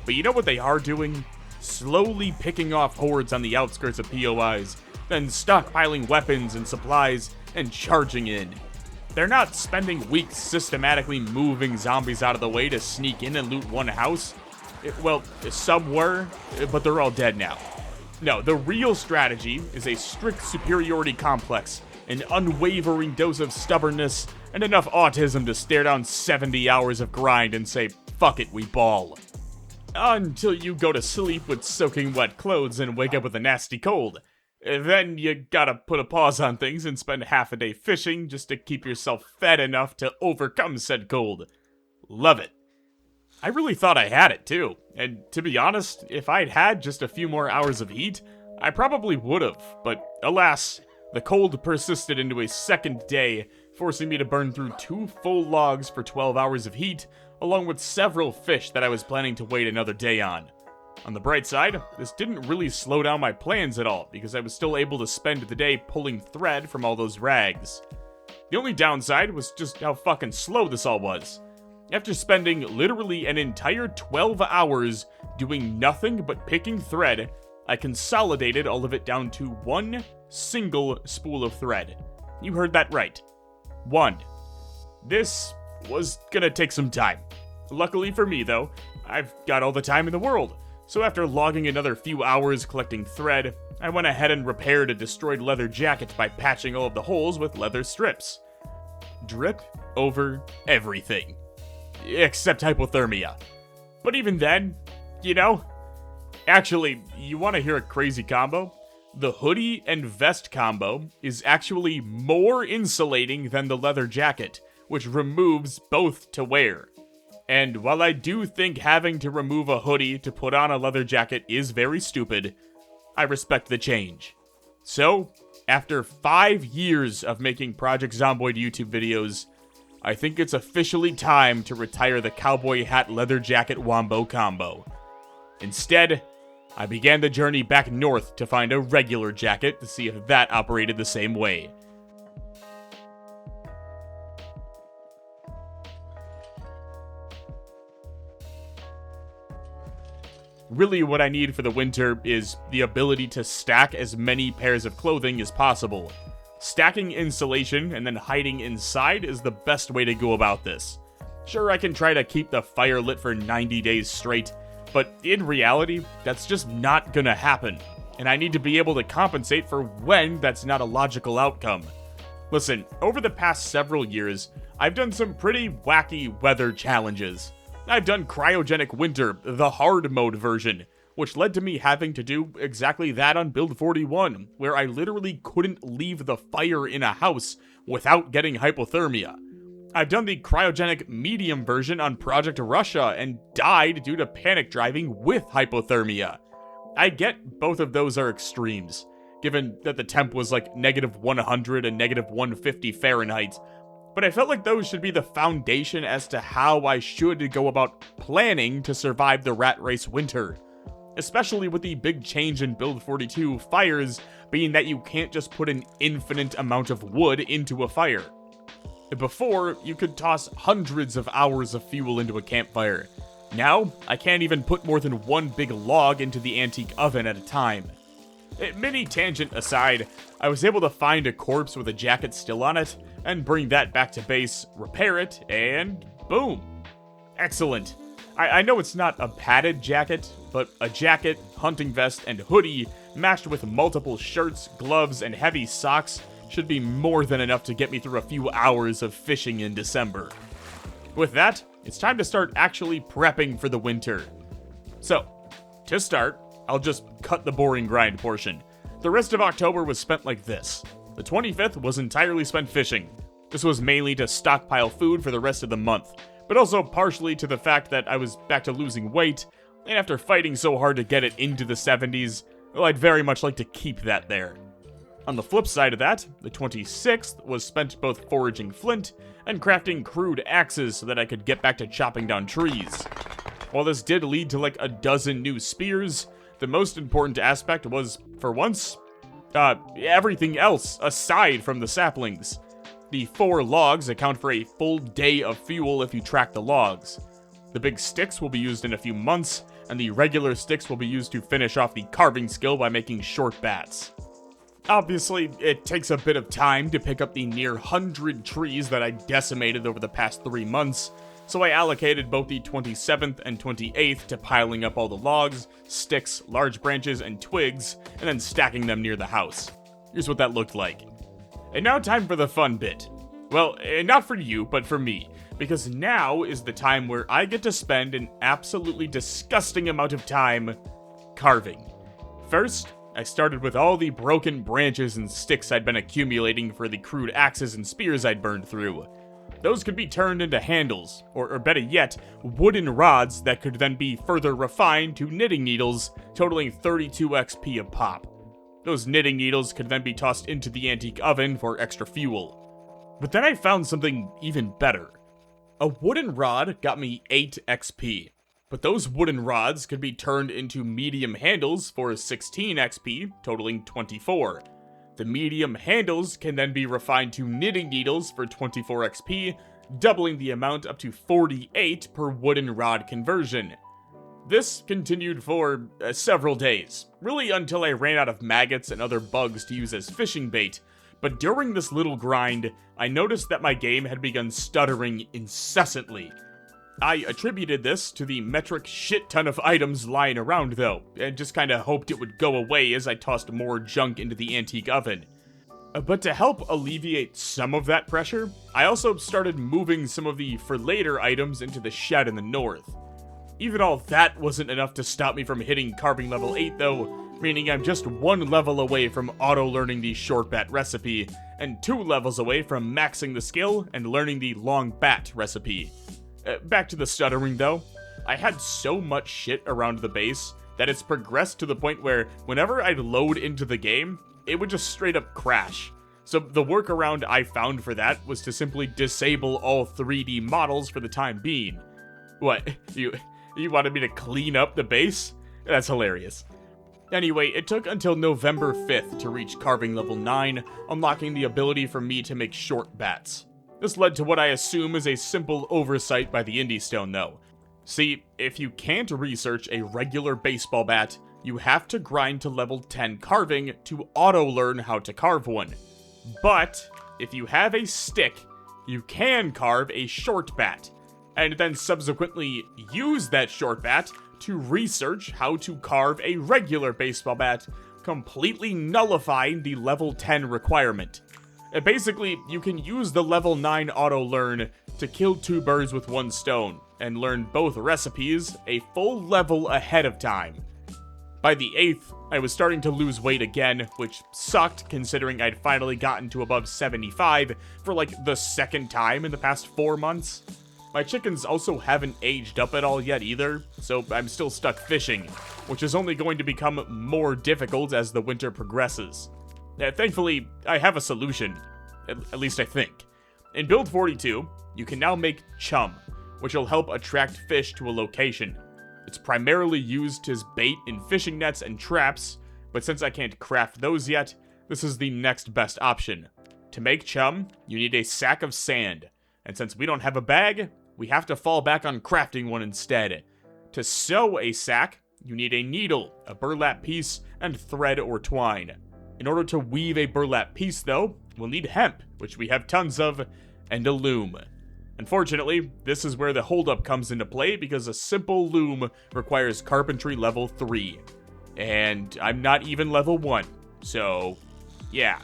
But you know what they are doing? Slowly picking off hordes on the outskirts of POIs, then stockpiling weapons and supplies and charging in. They're not spending weeks systematically moving zombies out of the way to sneak in and loot one house. Well, some were, but they're all dead now. No, the real strategy is a strict superiority complex, an unwavering dose of stubbornness, and enough autism to stare down 70 hours of grind and say, fuck it, we ball. Until you go to sleep with soaking wet clothes and wake up with a nasty cold. Then you gotta put a pause on things and spend half a day fishing just to keep yourself fed enough to overcome said cold. Love it. I really thought I had it too, and to be honest, if I'd had just a few more hours of heat, I probably would've, but alas, the cold persisted into a second day, forcing me to burn through 2 full logs for 12 hours of heat, along with several fish that I was planning to wait another day on. On the bright side, this didn't really slow down my plans at all, because I was still able to spend the day pulling thread from all those rags. The only downside was just how fucking slow this all was. After spending literally an entire 12 hours doing nothing but picking thread, I consolidated all of it down to 1 single spool of thread. You heard that right. 1. This was gonna take some time. Luckily for me, though, I've got all the time in the world. So after logging another few hours collecting thread, I went ahead and repaired a destroyed leather jacket by patching all of the holes with leather strips. Drip over everything. Except hypothermia. But even then, you know? Actually, you want to hear a crazy combo? The hoodie and vest combo is actually more insulating than the leather jacket, which removes both to wear. And while I do think having to remove a hoodie to put on a leather jacket is very stupid, I respect the change. So, after 5 years of making Project Zomboid YouTube videos, I think it's officially time to retire the cowboy hat leather jacket wombo combo. Instead, I began the journey back north to find a regular jacket to see if that operated the same way. Really, what I need for the winter is the ability to stack as many pairs of clothing as possible. Stacking insulation and then hiding inside is the best way to go about this. Sure, I can try to keep the fire lit for 90 days straight, but in reality, that's just not gonna happen, and I need to be able to compensate for when that's not a logical outcome. Listen, over the past several years, I've done some pretty wacky weather challenges. I've done Cryogenic Winter, the hard mode version, which led to me having to do exactly that on Build 41, where I literally couldn't leave the fire in a house without getting hypothermia. I've done the Cryogenic Medium version on Project Russia and died due to panic driving with hypothermia. I get both of those are extremes, given that the temp was like -100 and -150 Fahrenheit, but I felt like those should be the foundation as to how I should go about planning to survive the Rat Race winter. Especially with the big change in Build 42 fires being that you can't just put an infinite amount of wood into a fire. Before, you could toss hundreds of hours of fuel into a campfire. Now, I can't even put more than 1 big log into the antique oven at a time. Mini tangent aside, I was able to find a corpse with a jacket still on it, and bring that back to base, repair it, and boom. Excellent. I know it's not a padded jacket, but a jacket, hunting vest, and hoodie mashed with multiple shirts, gloves, and heavy socks, should be more than enough to get me through a few hours of fishing in December. With that, it's time to start actually prepping for the winter. So, to start, I'll just cut the boring grind portion. The rest of October was spent like this. The 25th was entirely spent fishing. This was mainly to stockpile food for the rest of the month, but also partially to the fact that I was back to losing weight, and after fighting so hard to get it into the 70s, well, I'd very much like to keep that there. On the flip side of that, the 26th was spent both foraging flint and crafting crude axes so that I could get back to chopping down trees. While this did lead to like a dozen new spears, the most important aspect was, for once, everything else aside from the saplings. The 4 logs account for a full day of fuel if you track the logs. The big sticks will be used in a few months, and the regular sticks will be used to finish off the carving skill by making short bats. Obviously, it takes a bit of time to pick up the near 100 trees that I decimated over the past 3 months, so I allocated both the 27th and 28th to piling up all the logs, sticks, large branches, and twigs, and then stacking them near the house. Here's what that looked like. And now time for the fun bit. Well, not for you, but for me, because now is the time where I get to spend an absolutely disgusting amount of time carving. First, I started with all the broken branches and sticks I'd been accumulating for the crude axes and spears I'd burned through. Those could be turned into handles, or better yet, wooden rods that could then be further refined to knitting needles, totaling 32 XP a pop. Those knitting needles could then be tossed into the antique oven for extra fuel. But then I found something even better. A wooden rod got me 8 XP. But those wooden rods could be turned into medium handles for 16 XP, totaling 24. The medium handles can then be refined to knitting needles for 24 XP, doubling the amount up to 48 per wooden rod conversion. This continued for several days, really until I ran out of maggots and other bugs to use as fishing bait, but during this little grind, I noticed that my game had begun stuttering incessantly. I attributed this to the metric shit ton of items lying around though, and just kinda hoped it would go away as I tossed more junk into the antique oven. But to help alleviate some of that pressure, I also started moving some of the for later items into the shed in the north. Even all that wasn't enough to stop me from hitting carving level 8 though, meaning I'm just 1 level away from auto-learning the short bat recipe, and 2 levels away from maxing the skill and learning the long bat recipe. Back to the stuttering though. I had so much shit around the base that it's progressed to the point where whenever I'd load into the game, it would just straight up crash. So the workaround I found for that was to simply disable all 3D models for the time being. What, you wanted me to clean up the base? That's hilarious. Anyway, it took until November 5th to reach carving level 9, unlocking the ability for me to make short bats. This led to what I assume is a simple oversight by the Indie Stone though. See, if you can't research a regular baseball bat, you have to grind to level 10 carving to auto-learn how to carve one. But, if you have a stick, you can carve a short bat, and then subsequently use that short bat to research how to carve a regular baseball bat, completely nullifying the level 10 requirement. Basically, you can use the level 9 auto-learn to kill 2 birds with 1 stone, and learn both recipes a full level ahead of time. By the 8th, I was starting to lose weight again, which sucked considering I'd finally gotten to above 75 for like the 2nd time in the past 4 months. My chickens also haven't aged up at all yet either, so I'm still stuck fishing, which is only going to become more difficult as the winter progresses. Thankfully, I have a solution, at least I think. In Build 42, you can now make chum, which will help attract fish to a location. It's primarily used as bait in fishing nets and traps, but since I can't craft those yet, this is the next best option. To make chum, you need a sack of sand, and since we don't have a bag, we have to fall back on crafting one instead. To sew a sack, you need a needle, a burlap piece, and thread or twine. In order to weave a burlap piece, though, we'll need hemp, which we have tons of, and a loom. Unfortunately, this is where the holdup comes into play because a simple loom requires carpentry level 3. and I'm not even level 1, so yeah.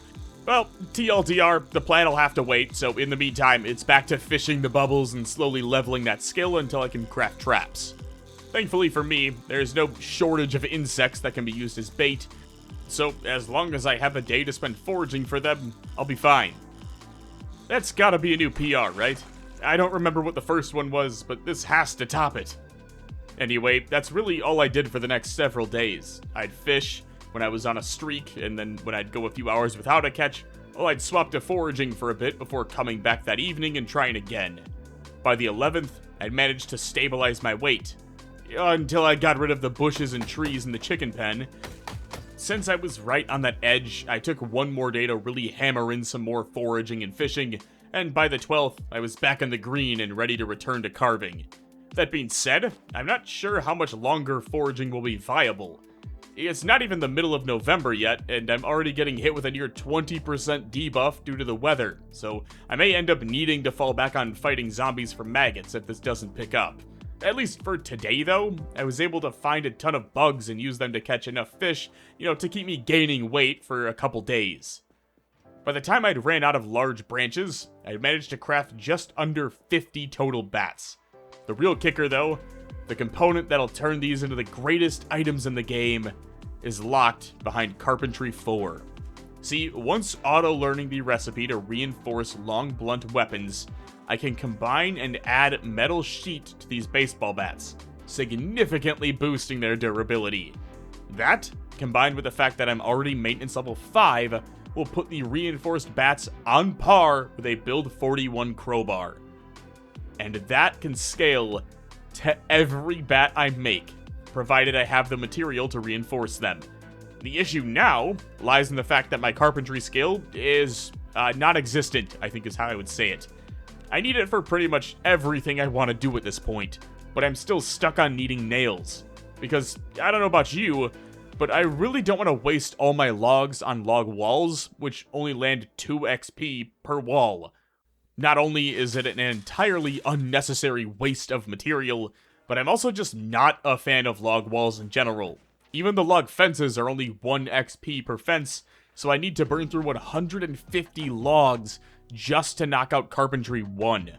Well, TLDR, the plan will have to wait, so in the meantime, it's back to fishing the bubbles and slowly leveling that skill until I can craft traps. Thankfully for me, there's no shortage of insects that can be used as bait, so as long as I have a day to spend foraging for them, I'll be fine. That's gotta be a new PR, right? I don't remember what the first one was, but this has to top it. Anyway, that's really all I did for the next several days. I'd fish when I was on a streak, and then when I'd go a few hours without a catch, well, I'd swap to foraging for a bit before coming back that evening and trying again. By the 11th, I'd managed to stabilize my weight, until I got rid of the bushes and trees in the chicken pen. Since I was right on that edge, I took one more day to really hammer in some more foraging and fishing, and by the 12th, I was back in the green and ready to return to carving. That being said, I'm not sure how much longer foraging will be viable. It's not even the middle of November yet, and I'm already getting hit with a near 20% debuff due to the weather, so I may end up needing to fall back on fighting zombies for maggots if this doesn't pick up. At least for today, though, I was able to find a ton of bugs and use them to catch enough fish, to keep me gaining weight for a couple days. By the time I'd ran out of large branches, I'd managed to craft just under 50 total bats. The real kicker, though, the component that'll turn these into the greatest items in the game, is locked behind Carpentry 4. See, once auto-learning the recipe to reinforce long blunt weapons, I can combine and add metal sheet to these baseball bats, significantly boosting their durability. That, combined with the fact that I'm already maintenance level 5, will put the reinforced bats on par with a build 41 crowbar. And that can scale to every bat I make, provided I have the material to reinforce them. The issue now lies in the fact that my carpentry skill is non-existent, I think is how I would say it. I need it for pretty much everything I want to do at this point, but I'm still stuck on needing nails. Because, I don't know about you, but I really don't want to waste all my logs on log walls, which only land 2 XP per wall. Not only is it an entirely unnecessary waste of material, but I'm also just not a fan of log walls in general. Even the log fences are only 1 XP per fence, so I need to burn through 150 logs just to knock out Carpentry 1.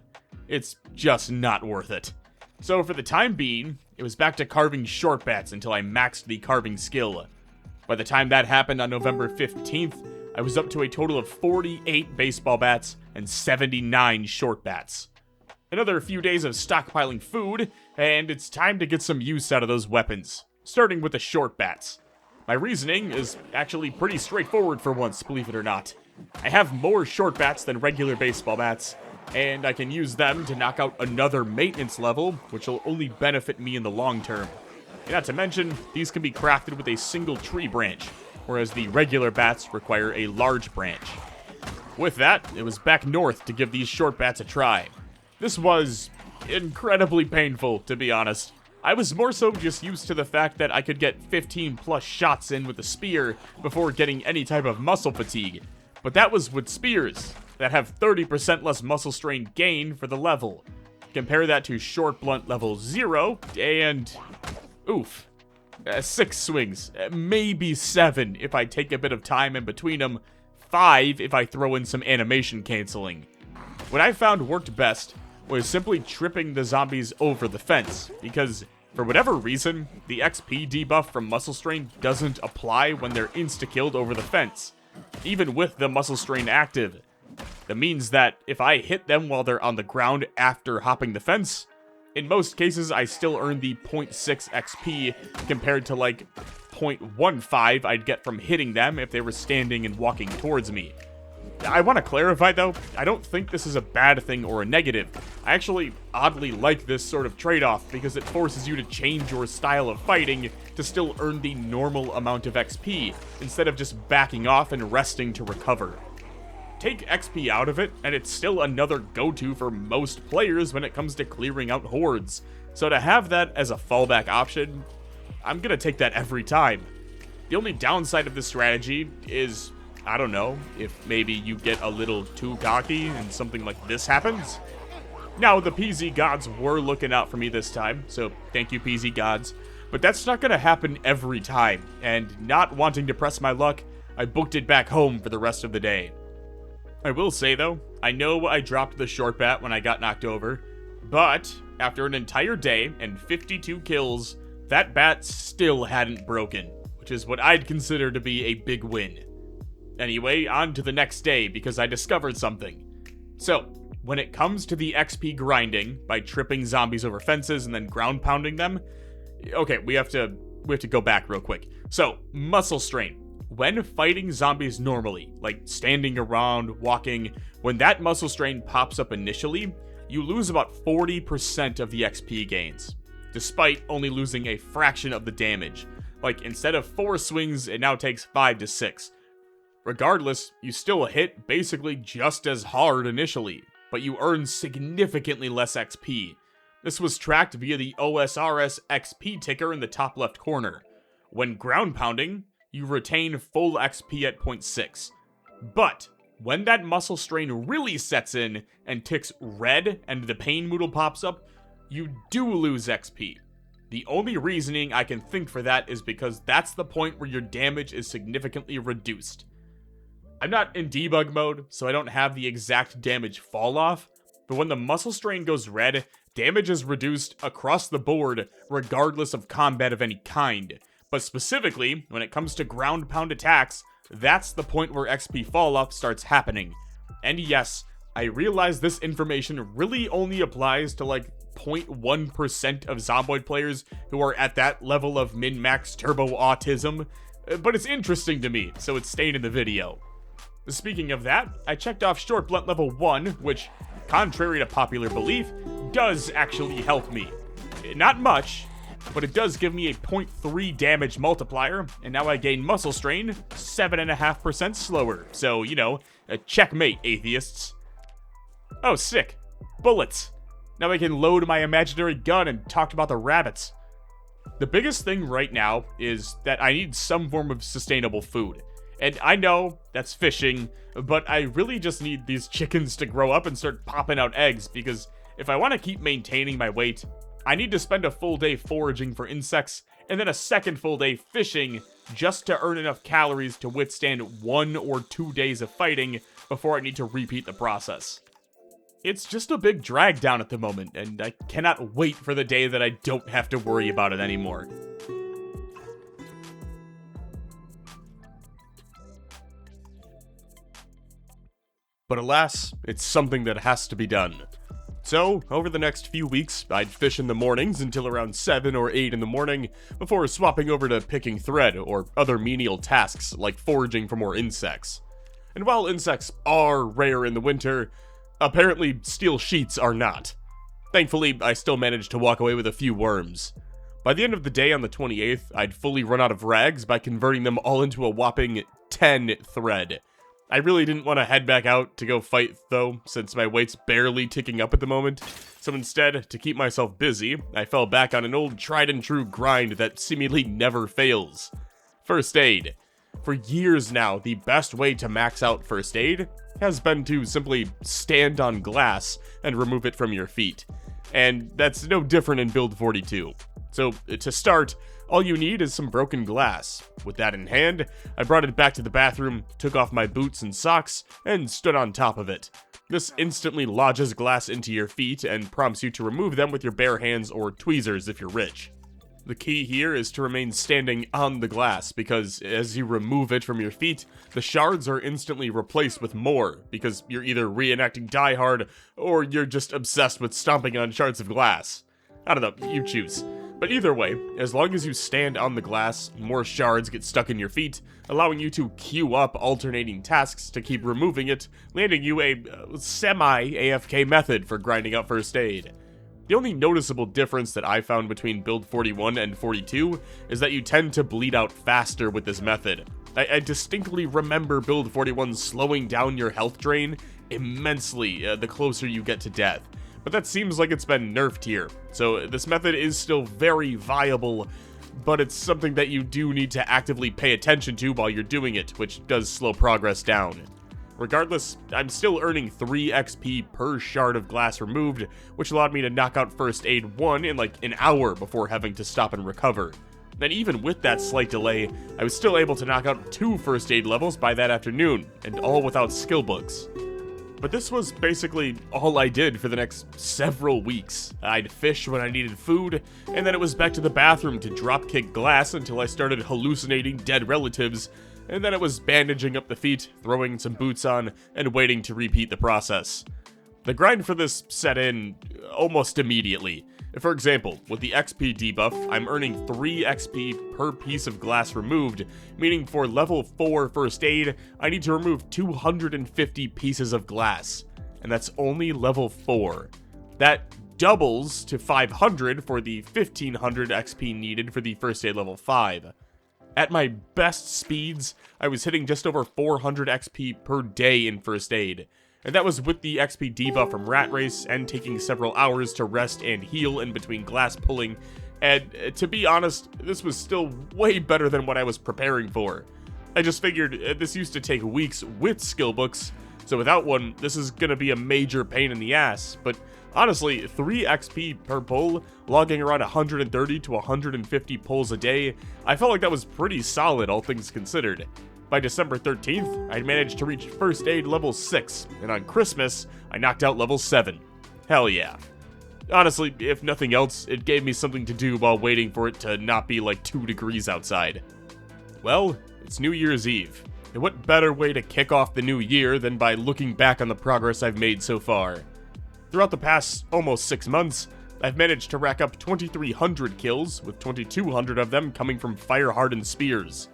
It's just not worth it. So for the time being, it was back to carving short bats until I maxed the carving skill. By the time that happened on November 15th, I was up to a total of 48 baseball bats and 79 short bats. Another few days of stockpiling food, and it's time to get some use out of those weapons, starting with the short bats. My reasoning is actually pretty straightforward for once, believe it or not. I have more short bats than regular baseball bats, and I can use them to knock out another maintenance level, which will only benefit me in the long term. And not to mention, these can be crafted with a single tree branch, whereas the regular bats require a large branch. With that, it was back north to give these short bats a try. This was incredibly painful, to be honest. I was more so just used to the fact that I could get 15 plus shots in with a spear before getting any type of muscle fatigue. But that was with spears that have 30% less muscle strain gain for the level. Compare that to short blunt level 0, and oof. 6 swings, maybe 7 if I take a bit of time in between them, 5 if I throw in some animation canceling. What I found worked best was simply tripping the zombies over the fence, because for whatever reason, the XP debuff from muscle strain doesn't apply when they're insta-killed over the fence, even with the muscle strain active. That means that if I hit them while they're on the ground after hopping the fence, in most cases I still earn the 0.6 XP compared to like 0.15 I'd get from hitting them if they were standing and walking towards me. I want to clarify though, I don't think this is a bad thing or a negative. I actually oddly like this sort of trade-off because it forces you to change your style of fighting to still earn the normal amount of XP, instead of just backing off and resting to recover. Take XP out of it, and it's still another go-to for most players when it comes to clearing out hordes. So to have that as a fallback option, I'm gonna take that every time. The only downside of this strategy is, I don't know, if maybe you get a little too cocky and something like this happens. Now, the PZ gods were looking out for me this time, so thank you PZ gods. But that's not gonna happen every time, and not wanting to press my luck, I booked it back home for the rest of the day. I will say though, I know I dropped the short bat when I got knocked over, but after an entire day and 52 kills, that bat still hadn't broken, which is what I'd consider to be a big win. Anyway, on to the next day because I discovered something. So, when it comes to the XP grinding by tripping zombies over fences and then ground pounding them, okay, we have to go back real quick. So, muscle strain. When fighting zombies normally, like standing around, walking, when that muscle strain pops up initially, you lose about 40% of the XP gains, despite only losing a fraction of the damage. Like, instead of 4 swings, it now takes 5 to 6. Regardless, you still hit basically just as hard initially, but you earn significantly less XP. This was tracked via the OSRS XP ticker in the top left corner. When ground pounding, you retain full XP at 0.6. But when that muscle strain really sets in and ticks red and the pain moodle pops up, you do lose XP. The only reasoning I can think for that is because that's the point where your damage is significantly reduced. I'm not in debug mode, so I don't have the exact damage fall off, but when the muscle strain goes red, damage is reduced across the board regardless of combat of any kind. But specifically, when it comes to ground pound attacks, that's the point where XP fall off starts happening. And yes, I realize this information really only applies to like 0.1% of Zomboid players who are at that level of min-max turbo autism, but it's interesting to me, so it's staying in the video. Speaking of that, I checked off Short Blunt level 1, which, contrary to popular belief, does actually help me. Not much, but it does give me a 0.3 damage multiplier, and now I gain muscle strain 7.5% slower, so, you know, a checkmate, atheists. Oh, sick. Bullets. Now I can load my imaginary gun and talk about the rabbits. The biggest thing right now is that I need some form of sustainable food. And I know that's fishing, but I really just need these chickens to grow up and start popping out eggs, because if I want to keep maintaining my weight, I need to spend a full day foraging for insects, and then a second full day fishing, just to earn enough calories to withstand 1 or 2 days of fighting before I need to repeat the process. It's just a big drag down at the moment, and I cannot wait for the day that I don't have to worry about it anymore. But alas, it's something that has to be done. So, over the next few weeks, I'd fish in the mornings until around 7 or 8 in the morning, before swapping over to picking thread or other menial tasks like foraging for more insects. And while insects are rare in the winter, apparently steel sheets are not. Thankfully, I still managed to walk away with a few worms. By the end of the day on the 28th, I'd fully run out of rags by converting them all into a whopping 10 thread. I really didn't want to head back out to go fight, though, since my weight's barely ticking up at the moment, so instead, to keep myself busy, I fell back on an old tried-and-true grind that seemingly never fails. First aid. For years now, the best way to max out first aid has been to simply stand on glass and remove it from your feet. And that's no different in Build 42. So, to start, all you need is some broken glass. With that in hand, I brought it back to the bathroom, took off my boots and socks, and stood on top of it. This instantly lodges glass into your feet and prompts you to remove them with your bare hands or tweezers if you're rich. The key here is to remain standing on the glass, because as you remove it from your feet, the shards are instantly replaced with more, because you're either reenacting Die Hard, or you're just obsessed with stomping on shards of glass. I don't know, you choose. But either way, as long as you stand on the glass, more shards get stuck in your feet, allowing you to queue up alternating tasks to keep removing it, landing you a semi-AFK method for grinding out first aid. The only noticeable difference that I found between Build 41 and 42 is that you tend to bleed out faster with this method. I distinctly remember Build 41 slowing down your health drain immensely the closer you get to death. But that seems like it's been nerfed here, so this method is still very viable, but it's something that you do need to actively pay attention to while you're doing it, which does slow progress down. Regardless, I'm still earning 3 XP per shard of glass removed, which allowed me to knock out First Aid 1 in like an hour before having to stop and recover. Then even with that slight delay, I was still able to knock out 2 First Aid levels by that afternoon, and all without skill books. But this was basically all I did for the next several weeks. I'd fish when I needed food, and then it was back to the bathroom to dropkick glass until I started hallucinating dead relatives, and then it was bandaging up the feet, throwing some boots on, and waiting to repeat the process. The grind for this set in almost immediately. For example, with the XP debuff, I'm earning 3 XP per piece of glass removed, meaning for level 4 First Aid, I need to remove 250 pieces of glass, and that's only level 4. That doubles to 500 for the 1500 XP needed for the First Aid level 5. At my best speeds, I was hitting just over 400 XP per day in First Aid, and that was with the XP debuff from Rat Race and taking several hours to rest and heal in between glass pulling, and to be honest, this was still way better than what I was preparing for. I just figured this used to take weeks with skill books, so without one, this is gonna be a major pain in the ass, but honestly, 3 XP per pull, logging around 130 to 150 pulls a day, I felt like that was pretty solid, all things considered. By December 13th, I'd managed to reach First Aid level 6, and on Christmas, I knocked out level 7. Hell yeah. Honestly, if nothing else, it gave me something to do while waiting for it to not be like 2 degrees outside. Well, it's New Year's Eve, and what better way to kick off the new year than by looking back on the progress I've made so far. Throughout the past almost 6 months, I've managed to rack up 2,300 kills, with 2,200 of them coming from fire-hardened spears.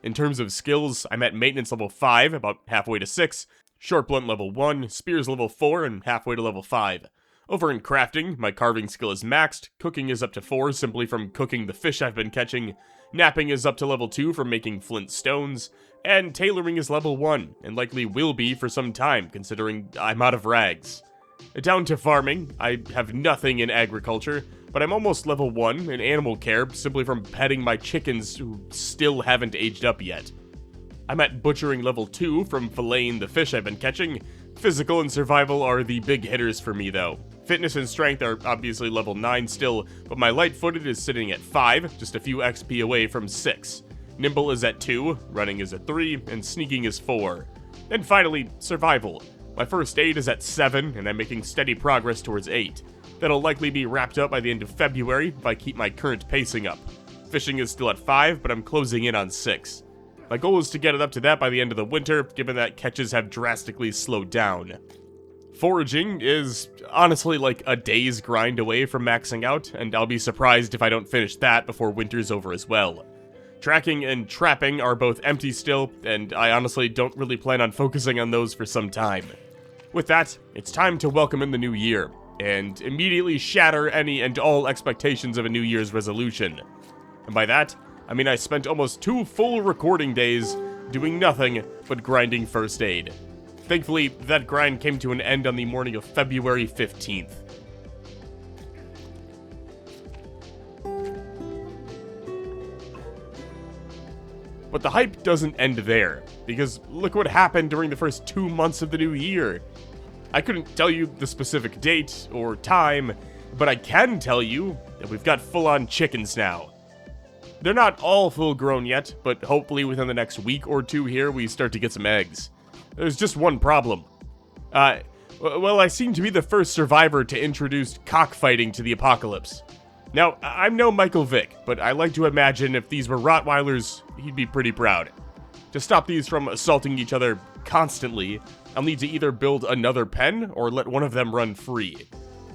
In terms of skills, I'm at maintenance level 5, about halfway to 6, short blunt level 1, spears level 4, and halfway to level 5. Over in crafting, my carving skill is maxed, cooking is up to 4 simply from cooking the fish I've been catching, napping is up to level 2 from making flint stones, and tailoring is level 1, and likely will be for some time considering I'm out of rags. Down to farming, I have nothing in agriculture, but I'm almost level 1 in animal care simply from petting my chickens who still haven't aged up yet. I'm at butchering level 2 from filleting the fish I've been catching. Physical and survival are the big hitters for me though. Fitness and strength are obviously level 9 still, but my light-footed is sitting at 5, just a few XP away from 6. Nimble is at 2, running is at 3, and sneaking is 4. And finally, survival. My First Aid is at 7, and I'm making steady progress towards 8. That'll likely be wrapped up by the end of February if I keep my current pacing up. Fishing is still at 5, but I'm closing in on 6. My goal is to get it up to that by the end of the winter, given that catches have drastically slowed down. Foraging is honestly like a day's grind away from maxing out, and I'll be surprised if I don't finish that before winter's over as well. Tracking and trapping are both empty still, and I honestly don't really plan on focusing on those for some time. With that, it's time to welcome in the new year, and immediately shatter any and all expectations of a New Year's resolution. And by that, I mean I spent almost 2 full recording days doing nothing but grinding First Aid. Thankfully, that grind came to an end on the morning of February 15th. But the hype doesn't end there, because look what happened during the first 2 months of the new year. I couldn't tell you the specific date or time, but I can tell you that we've got full-on chickens now. They're not all full-grown yet, but hopefully within the next week or 2 here we start to get some eggs. There's just one problem. Well, I seem to be the first survivor to introduce cockfighting to the apocalypse. Now, I'm no Michael Vick, but I like to imagine if these were Rottweilers, he'd be pretty proud. To stop these from assaulting each other constantly, I'll need to either build another pen or let one of them run free.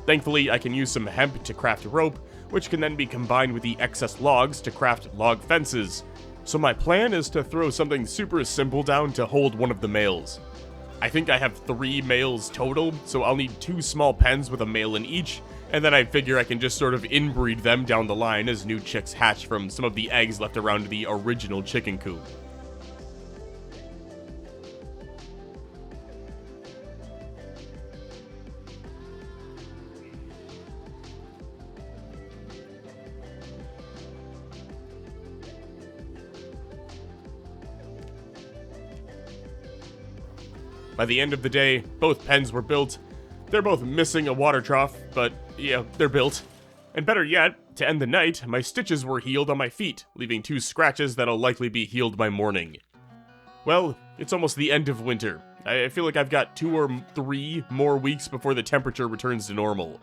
Thankfully, I can use some hemp to craft rope, which can then be combined with the excess logs to craft log fences. So my plan is to throw something super simple down to hold one of the males. I think I have 3 males total, so I'll need 2 small pens with a male in each, and then I figure I can just sort of inbreed them down the line as new chicks hatch from some of the eggs left around the original chicken coop. By the end of the day, both pens were built. They're both missing a water trough, but yeah, they're built. And better yet, to end the night, my stitches were healed on my feet, leaving 2 scratches that'll likely be healed by morning. Well, it's almost the end of winter. I feel like I've got 2 or 3 more weeks before the temperature returns to normal.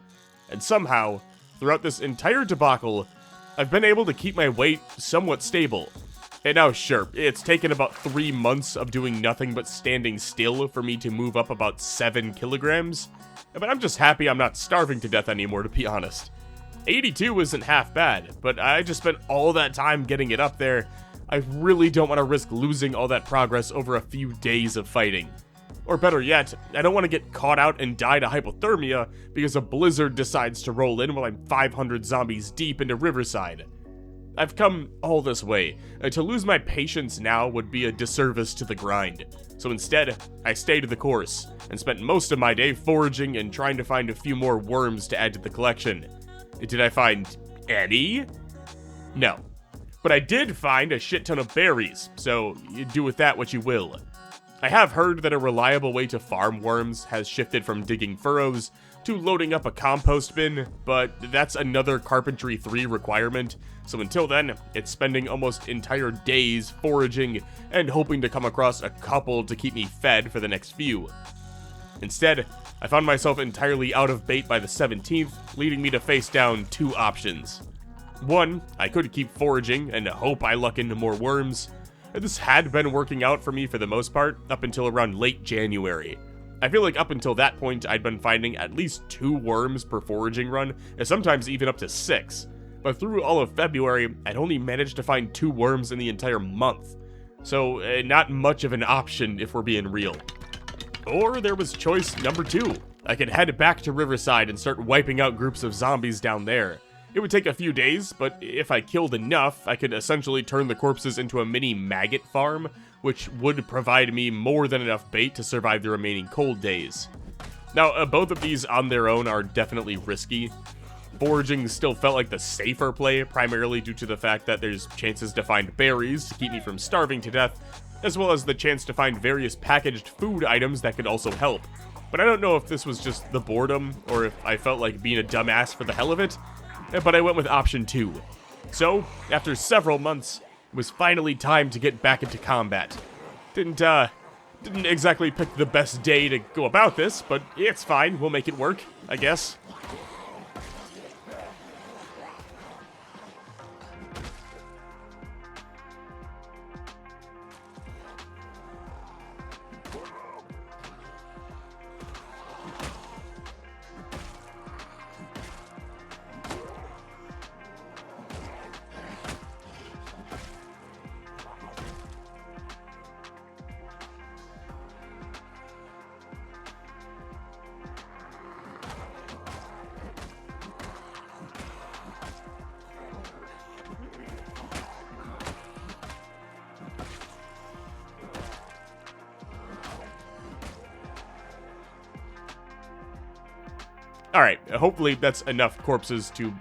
And somehow, throughout this entire debacle, I've been able to keep my weight somewhat stable. And now, sure, it's taken about 3 months of doing nothing but standing still for me to move up about 7 kilograms. But I'm just happy I'm not starving to death anymore, to be honest. 82 isn't half bad, but I just spent all that time getting it up there. I really don't want to risk losing all that progress over a few days of fighting. Or better yet, I don't want to get caught out and die to hypothermia because a blizzard decides to roll in while I'm 500 zombies deep into Riverside. I've come all this way. To lose my patience now would be a disservice to the grind. So instead, I stayed the course, and spent most of my day foraging and trying to find a few more worms to add to the collection. Did I find any? No. But I did find a shit ton of berries, so you do with that what you will. I have heard that a reliable way to farm worms has shifted from digging furrows to loading up a compost bin, but that's another Carpentry 3 requirement, so until then, it's spending almost entire days foraging and hoping to come across a couple to keep me fed for the next few. Instead, I found myself entirely out of bait by the 17th, leading me to face down 2 options. One, I could keep foraging and hope I luck into more worms. This had been working out for me for the most part, up until around late January. I feel like up until that point, I'd been finding at least 2 worms per foraging run, and sometimes even up to 6. But through all of February, I'd only managed to find 2 worms in the entire month. So, not much of an option if we're being real. Or there was choice number 2. I could head back to Riverside and start wiping out groups of zombies down there. It would take a few days, but if I killed enough, I could essentially turn the corpses into a mini maggot farm, which would provide me more than enough bait to survive the remaining cold days. Now, both of these on their own are definitely risky. Foraging still felt like the safer play, primarily due to the fact that there's chances to find berries to keep me from starving to death, as well as the chance to find various packaged food items that could also help. But I don't know if this was just the boredom, or if I felt like being a dumbass for the hell of it, but I went with option 2. So, after several months, it was finally time to get back into combat. Didn't exactly pick the best day to go about this, but it's fine, we'll make it work, I guess. Alright, hopefully that's enough corpses to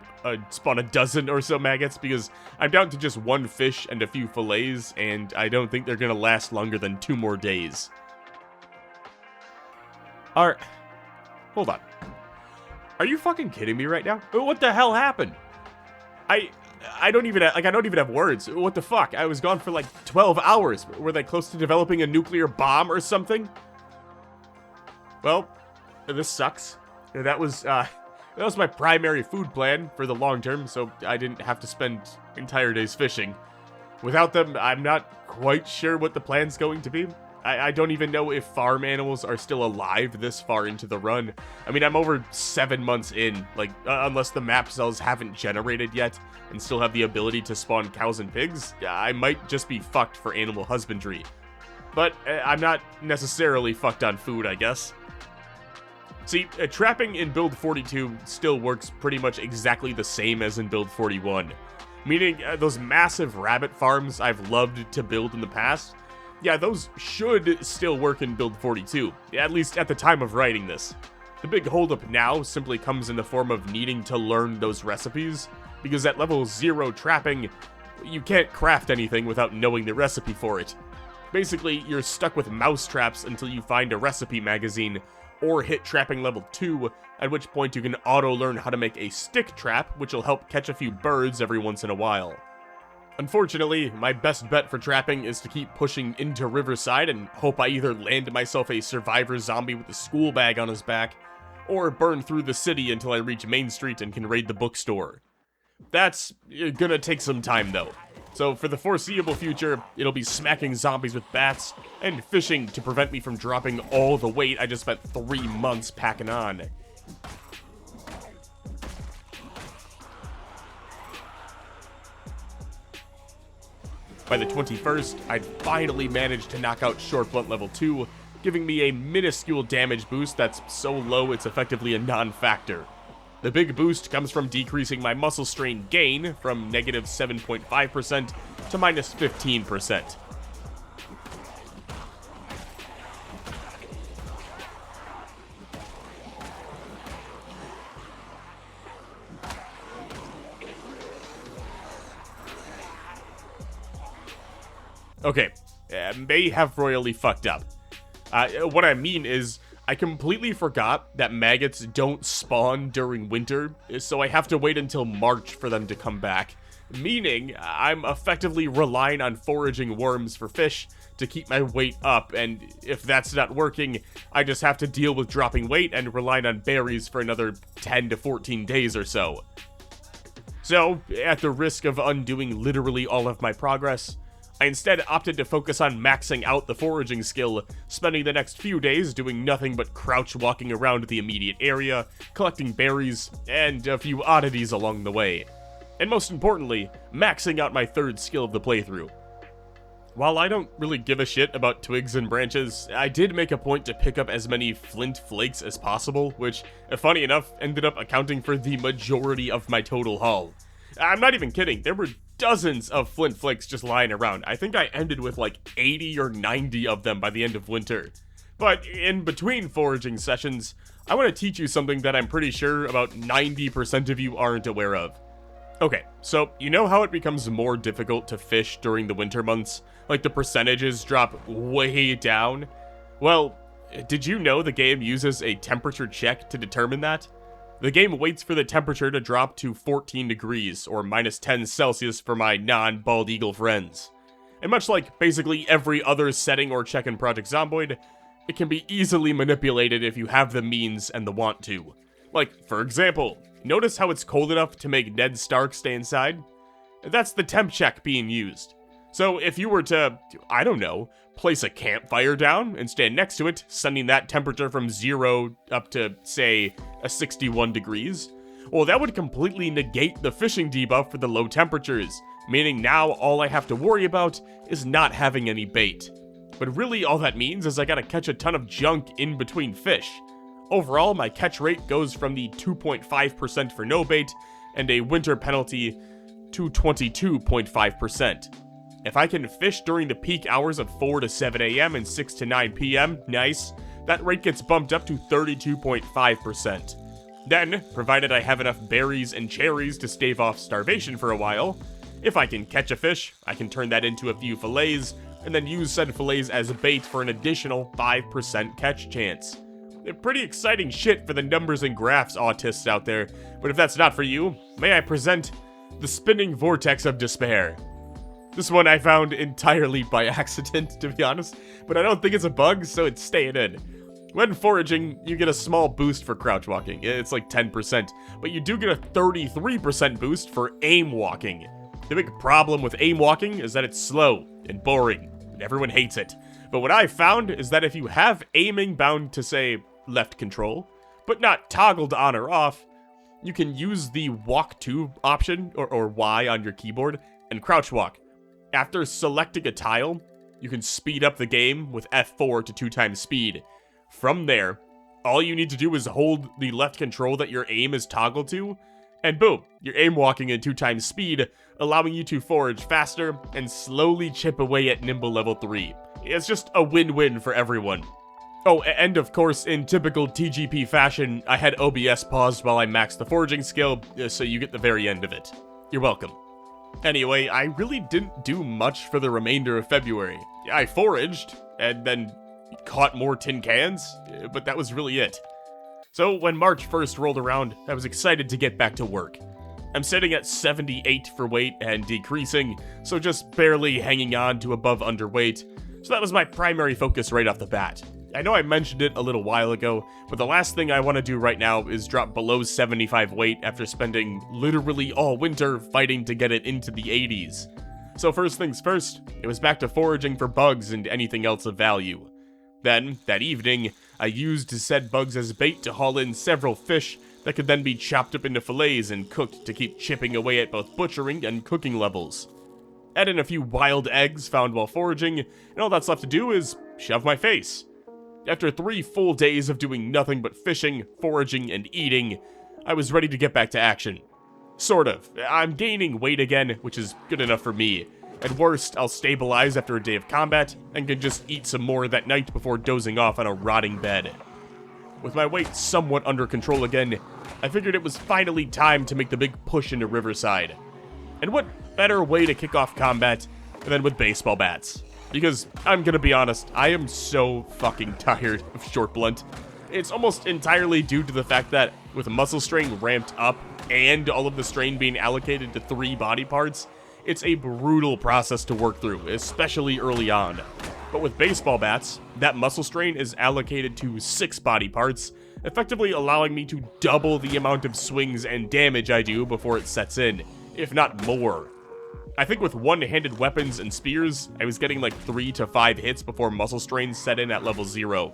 spawn a dozen or so maggots, because I'm down to just 1 fish and a few fillets, and I don't think they're gonna last longer than 2 more days. Hold on. Are you fucking kidding me right now? What the hell happened? I don't even have words. What the fuck? I was gone for like 12 hours. Were they close to developing a nuclear bomb or something? Well, this sucks. That was my primary food plan for the long term, so I didn't have to spend entire days fishing. Without them, I'm not quite sure what the plan's going to be. I don't even know if farm animals are still alive this far into the run. I mean, I'm over 7 months in, like, unless the map cells haven't generated yet and still have the ability to spawn cows and pigs, I might just be fucked for animal husbandry. But I'm not necessarily fucked on food, I guess. See, trapping in build 42 still works pretty much exactly the same as in build 41. Meaning, those massive rabbit farms I've loved to build in the past, yeah, those should still work in build 42, at least at the time of writing this. The big holdup now simply comes in the form of needing to learn those recipes, because at level 0 trapping, you can't craft anything without knowing the recipe for it. Basically, you're stuck with mouse traps until you find a recipe magazine, or hit trapping level 2, at which point you can auto-learn how to make a stick trap, which will help catch a few birds every once in a while. Unfortunately, my best bet for trapping is to keep pushing into Riverside and hope I either land myself a survivor zombie with a school bag on his back, or burn through the city until I reach Main Street and can raid the bookstore. That's gonna take some time though. So for the foreseeable future, it'll be smacking zombies with bats, and fishing to prevent me from dropping all the weight I just spent 3 months packing on. By the 21st, I'd finally managed to knock out Short Blunt level 2, giving me a minuscule damage boost that's so low it's effectively a non-factor. The big boost comes from decreasing my muscle strain gain from negative 7.5% to minus 15%. Okay, may have royally fucked up. What I mean is, I completely forgot that maggots don't spawn during winter, so I have to wait until March for them to come back. Meaning, I'm effectively relying on foraging worms for fish to keep my weight up, and if that's not working, I just have to deal with dropping weight and relying on berries for another 10 to 14 days or so. So, at the risk of undoing literally all of my progress, I instead opted to focus on maxing out the foraging skill, spending the next few days doing nothing but crouch walking around the immediate area, collecting berries, and a few oddities along the way. And most importantly, maxing out my third skill of the playthrough. While I don't really give a shit about twigs and branches, I did make a point to pick up as many flint flakes as possible, which, funny enough, ended up accounting for the majority of my total haul. I'm not even kidding, there were dozens of flint flakes just lying around. I think I ended with like 80 or 90 of them by the end of winter. But in between foraging sessions, I want to teach you something that I'm pretty sure about 90% of you aren't aware of. Okay, so you know how it becomes more difficult to fish during the winter months? Like the percentages drop way down? Well, did you know the game uses a temperature check to determine that? The game waits for the temperature to drop to 14 degrees, or minus 10 Celsius for my non-bald eagle friends. And much like basically every other setting or check in Project Zomboid, it can be easily manipulated if you have the means and the want to. Like, for example, notice how it's cold enough to make Ned Stark stay inside? That's the temp check being used. So if you were to, I don't know, place a campfire down and stand next to it, sending that temperature from 0 up to, say, a 61 degrees, well, that would completely negate the fishing debuff for the low temperatures, meaning now all I have to worry about is not having any bait. But really all that means is I gotta catch a ton of junk in between fish. Overall, my catch rate goes from the 2.5% for no bait and a winter penalty to 22.5%. If I can fish during the peak hours of 4 to 7 a.m. and 6 to 9 p.m., nice, that rate gets bumped up to 32.5%. Then, provided I have enough berries and cherries to stave off starvation for a while, if I can catch a fish, I can turn that into a few fillets, and then use said fillets as bait for an additional 5% catch chance. Pretty exciting shit for the numbers and graphs autists out there, but if that's not for you, may I present the spinning vortex of despair. This one I found entirely by accident, to be honest, but I don't think it's a bug, so it's staying in. When foraging, you get a small boost for crouch walking. It's like 10%, but you do get a 33% boost for aim walking. The big problem with aim walking is that it's slow and boring, and everyone hates it. But what I found is that if you have aiming bound to, say, left control, but not toggled on or off, you can use the walk to option, or Y on your keyboard, and crouch walk. After selecting a tile, you can speed up the game with F4 to 2 times speed. From there, all you need to do is hold the left control that your aim is toggled to, and boom, you're aim walking at 2 times speed, allowing you to forage faster and slowly chip away at nimble level 3. It's just a win-win for everyone. Oh, and of course, in typical TGP fashion, I had OBS paused while I maxed the foraging skill, so you get the very end of it. You're welcome. Anyway, I really didn't do much for the remainder of February. I foraged, and then caught more tin cans, but that was really it. So when March 1st rolled around, I was excited to get back to work. I'm sitting at 78 for weight and decreasing, so just barely hanging on to above underweight, so that was my primary focus right off the bat. I know I mentioned it a little while ago, but the last thing I want to do right now is drop below 75 weight after spending literally all winter fighting to get it into the 80s. So first things first, it was back to foraging for bugs and anything else of value. Then, that evening, I used said bugs as bait to haul in several fish that could then be chopped up into fillets and cooked to keep chipping away at both butchering and cooking levels. Add in a few wild eggs found while foraging, and all that's left to do is shove my face. After 3 full days of doing nothing but fishing, foraging, and eating, I was ready to get back to action. Sort of. I'm gaining weight again, which is good enough for me. At worst, I'll stabilize after a day of combat, and can just eat some more that night before dozing off on a rotting bed. With my weight somewhat under control again, I figured it was finally time to make the big push into Riverside. And what better way to kick off combat than with baseball bats? Because, I'm gonna be honest, I am so fucking tired of short blunt. It's almost entirely due to the fact that, with muscle strain ramped up, and all of the strain being allocated to 3 body parts, it's a brutal process to work through, especially early on. But with baseball bats, that muscle strain is allocated to 6 body parts, effectively allowing me to double the amount of swings and damage I do before it sets in, if not more. I think with one-handed weapons and spears, I was getting like 3 to 5 hits before muscle strain set in at level 0.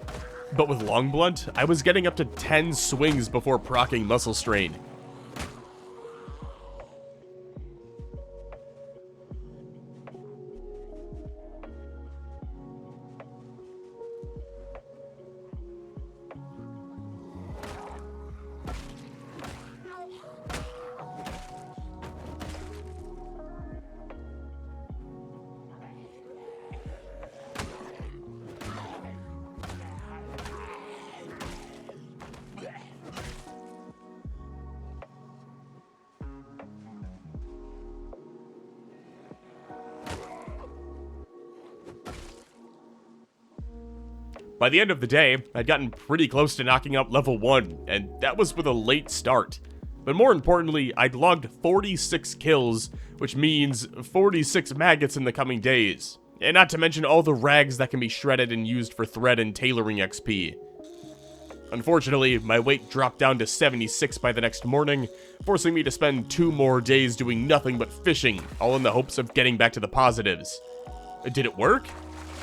But with long blunt, I was getting up to 10 swings before proccing muscle strain. By the end of the day, I'd gotten pretty close to knocking out level 1, and that was with a late start. But more importantly, I'd logged 46 kills, which means 46 maggots in the coming days. And not to mention all the rags that can be shredded and used for thread and tailoring XP. Unfortunately, my weight dropped down to 76 by the next morning, forcing me to spend 2 more days doing nothing but fishing, all in the hopes of getting back to the positives. Did it work?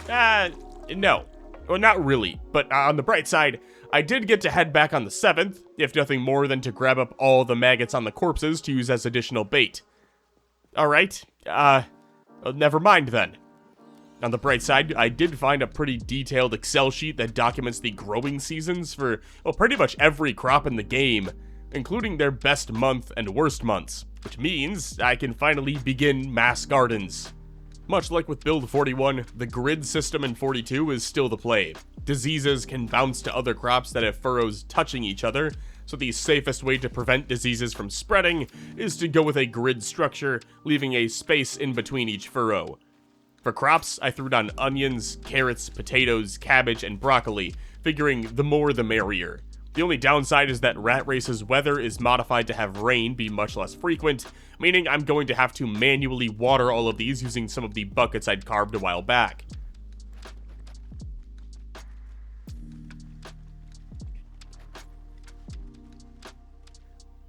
No. Well, not really, but on the bright side, I did get to head back on the 7th, if nothing more than to grab up all the maggots on the corpses to use as additional bait. Alright, never mind then. On the bright side, I did find a pretty detailed Excel sheet that documents the growing seasons for, well, pretty much every crop in the game, including their best month and worst months, which means I can finally begin mass gardens. Much like with build 41, the grid system in 42 is still the play. Diseases can bounce to other crops that have furrows touching each other, so the safest way to prevent diseases from spreading is to go with a grid structure, leaving a space in between each furrow. For crops, I threw down onions, carrots, potatoes, cabbage, and broccoli, figuring the more the merrier. The only downside is that Rat Race's weather is modified to have rain be much less frequent, meaning I'm going to have to manually water all of these using some of the buckets I'd carved a while back.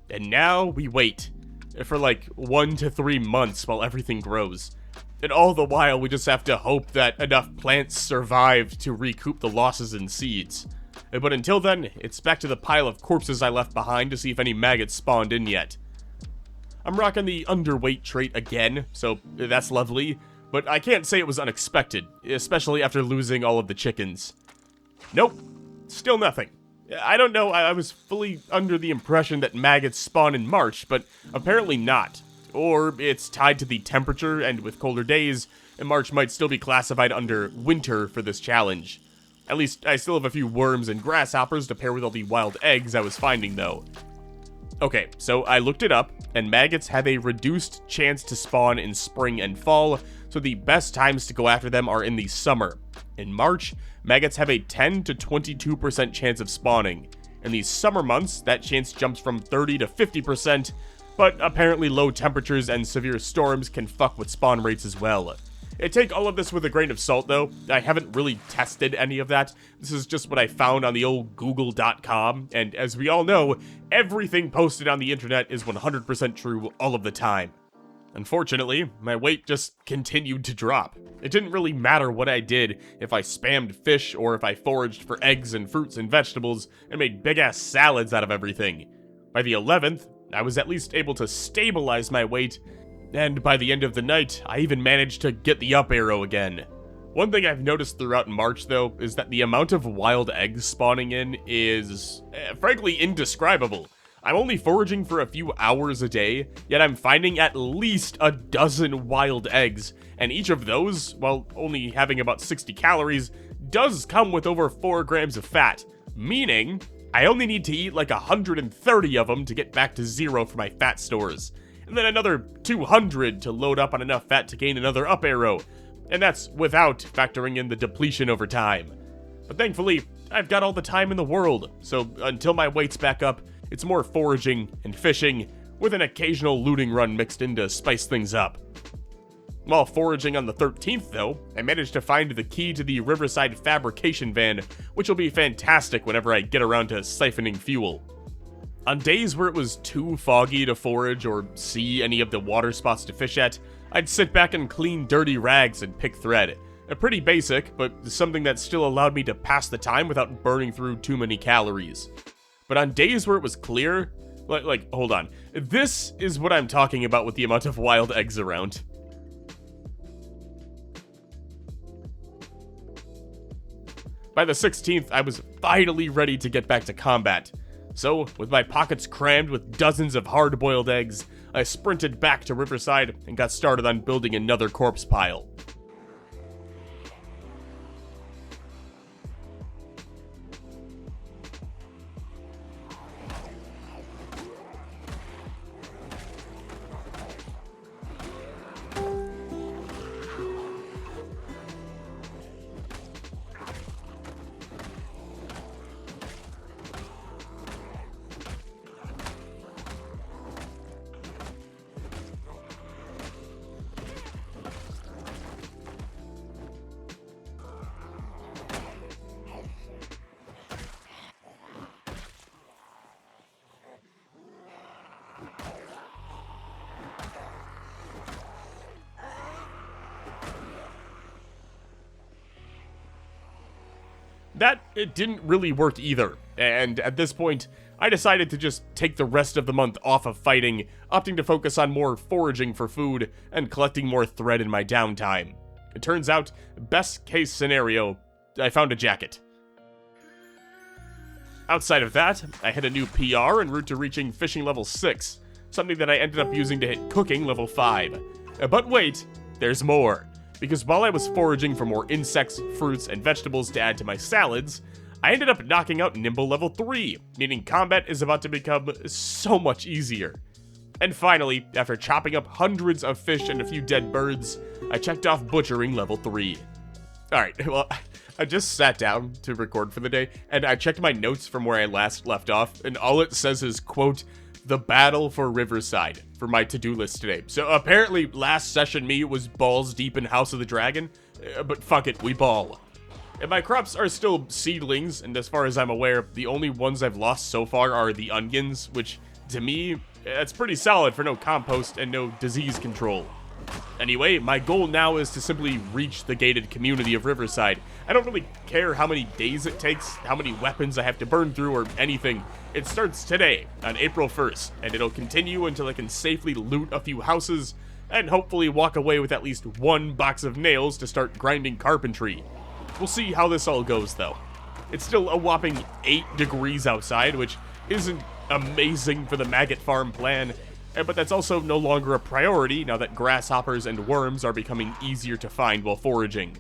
And now we wait, for like 1 to 3 months while everything grows. And all the while we just have to hope that enough plants survive to recoup the losses in seeds. But until then, it's back to the pile of corpses I left behind to see if any maggots spawned in yet. I'm rocking the underweight trait again, so that's lovely, but I can't say it was unexpected, especially after losing all of the chickens. Nope, still nothing. I don't know, I was fully under the impression that maggots spawn in March, but apparently not. Or it's tied to the temperature, and with colder days, March might still be classified under winter for this challenge. At least, I still have a few worms and grasshoppers to pair with all the wild eggs I was finding, though. Okay, so I looked it up, and maggots have a reduced chance to spawn in spring and fall, so the best times to go after them are in the summer. In March, maggots have a 10 to 22% chance of spawning. In the summer months, that chance jumps from 30 to 50%, but apparently low temperatures and severe storms can fuck with spawn rates as well. Take all of this with a grain of salt, though. I haven't really tested any of that. This is just what I found on the old google.com, and as we all know, everything posted on the internet is 100% true all of the time. Unfortunately, my weight just continued to drop. It didn't really matter what I did, if I spammed fish or if I foraged for eggs and fruits and vegetables and made big-ass salads out of everything. By the 11th, I was at least able to stabilize my weight, and by the end of the night, I even managed to get the up arrow again. One thing I've noticed throughout March, though, is that the amount of wild eggs spawning in is, frankly, indescribable. I'm only foraging for a few hours a day, yet I'm finding at least a dozen wild eggs, and each of those, while only having about 60 calories, does come with over 4 grams of fat, meaning I only need to eat like 130 of them to get back to 0 for my fat stores, and then another 200 to load up on enough fat to gain another up arrow, and that's without factoring in the depletion over time. But thankfully, I've got all the time in the world, so until my weight's back up, it's more foraging and fishing, with an occasional looting run mixed in to spice things up. While foraging on the 13th, though, I managed to find the key to the Riverside fabrication van, which will be fantastic whenever I get around to siphoning fuel. On days where it was too foggy to forage or see any of the water spots to fish at, I'd sit back and clean dirty rags and pick thread. Pretty basic, but something that still allowed me to pass the time without burning through too many calories. But on days where it was clear, hold on, this is what I'm talking about with the amount of wild eggs around. By the 16th, I was finally ready to get back to combat. So, with my pockets crammed with dozens of hard-boiled eggs, I sprinted back to Riverside and got started on building another corpse pile. It didn't really work either, and at this point, I decided to just take the rest of the month off of fighting, opting to focus on more foraging for food and collecting more thread in my downtime. It turns out, best case scenario, I found a jacket. Outside of that, I hit a new PR en route to reaching fishing level 6, something that I ended up using to hit cooking level 5. But wait, there's more. Because while I was foraging for more insects, fruits, and vegetables to add to my salads, I ended up knocking out Nimble level 3, meaning combat is about to become so much easier. And finally, after chopping up hundreds of fish and a few dead birds, I checked off butchering level 3. Alright, well, I just sat down to record for the day, and I checked my notes from where I last left off, and all it says is, quote, "The battle for Riverside," for my to-do list today. So apparently last session me was balls deep in House of the Dragon, but fuck it, we ball. And my crops are still seedlings, and as far as I'm aware, the only ones I've lost so far are the onions, which, to me, that's pretty solid for no compost and no disease control. Anyway, my goal now is to simply reach the gated community of Riverside. I don't really care how many days it takes, how many weapons I have to burn through, or anything. It starts today, on April 1st, and it'll continue until I can safely loot a few houses, and hopefully walk away with at least one box of nails to start grinding carpentry. We'll see how this all goes, though. It's still a whopping 8 degrees outside, which isn't amazing for the maggot farm plan, but that's also no longer a priority now that grasshoppers and worms are becoming easier to find while foraging.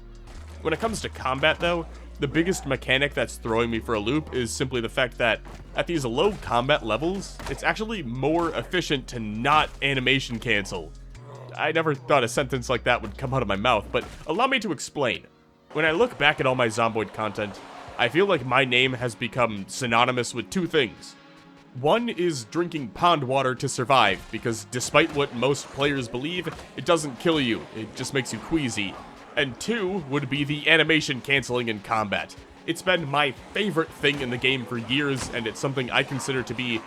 When it comes to combat, though, the biggest mechanic that's throwing me for a loop is simply the fact that at these low combat levels, it's actually more efficient to not animation cancel. I never thought a sentence like that would come out of my mouth, but allow me to explain. When I look back at all my Zomboid content, I feel like my name has become synonymous with two things. One is drinking pond water to survive, because despite what most players believe, it doesn't kill you, it just makes you queasy. And two would be the animation canceling in combat. It's been my favorite thing in the game for years, and it's something I consider to be,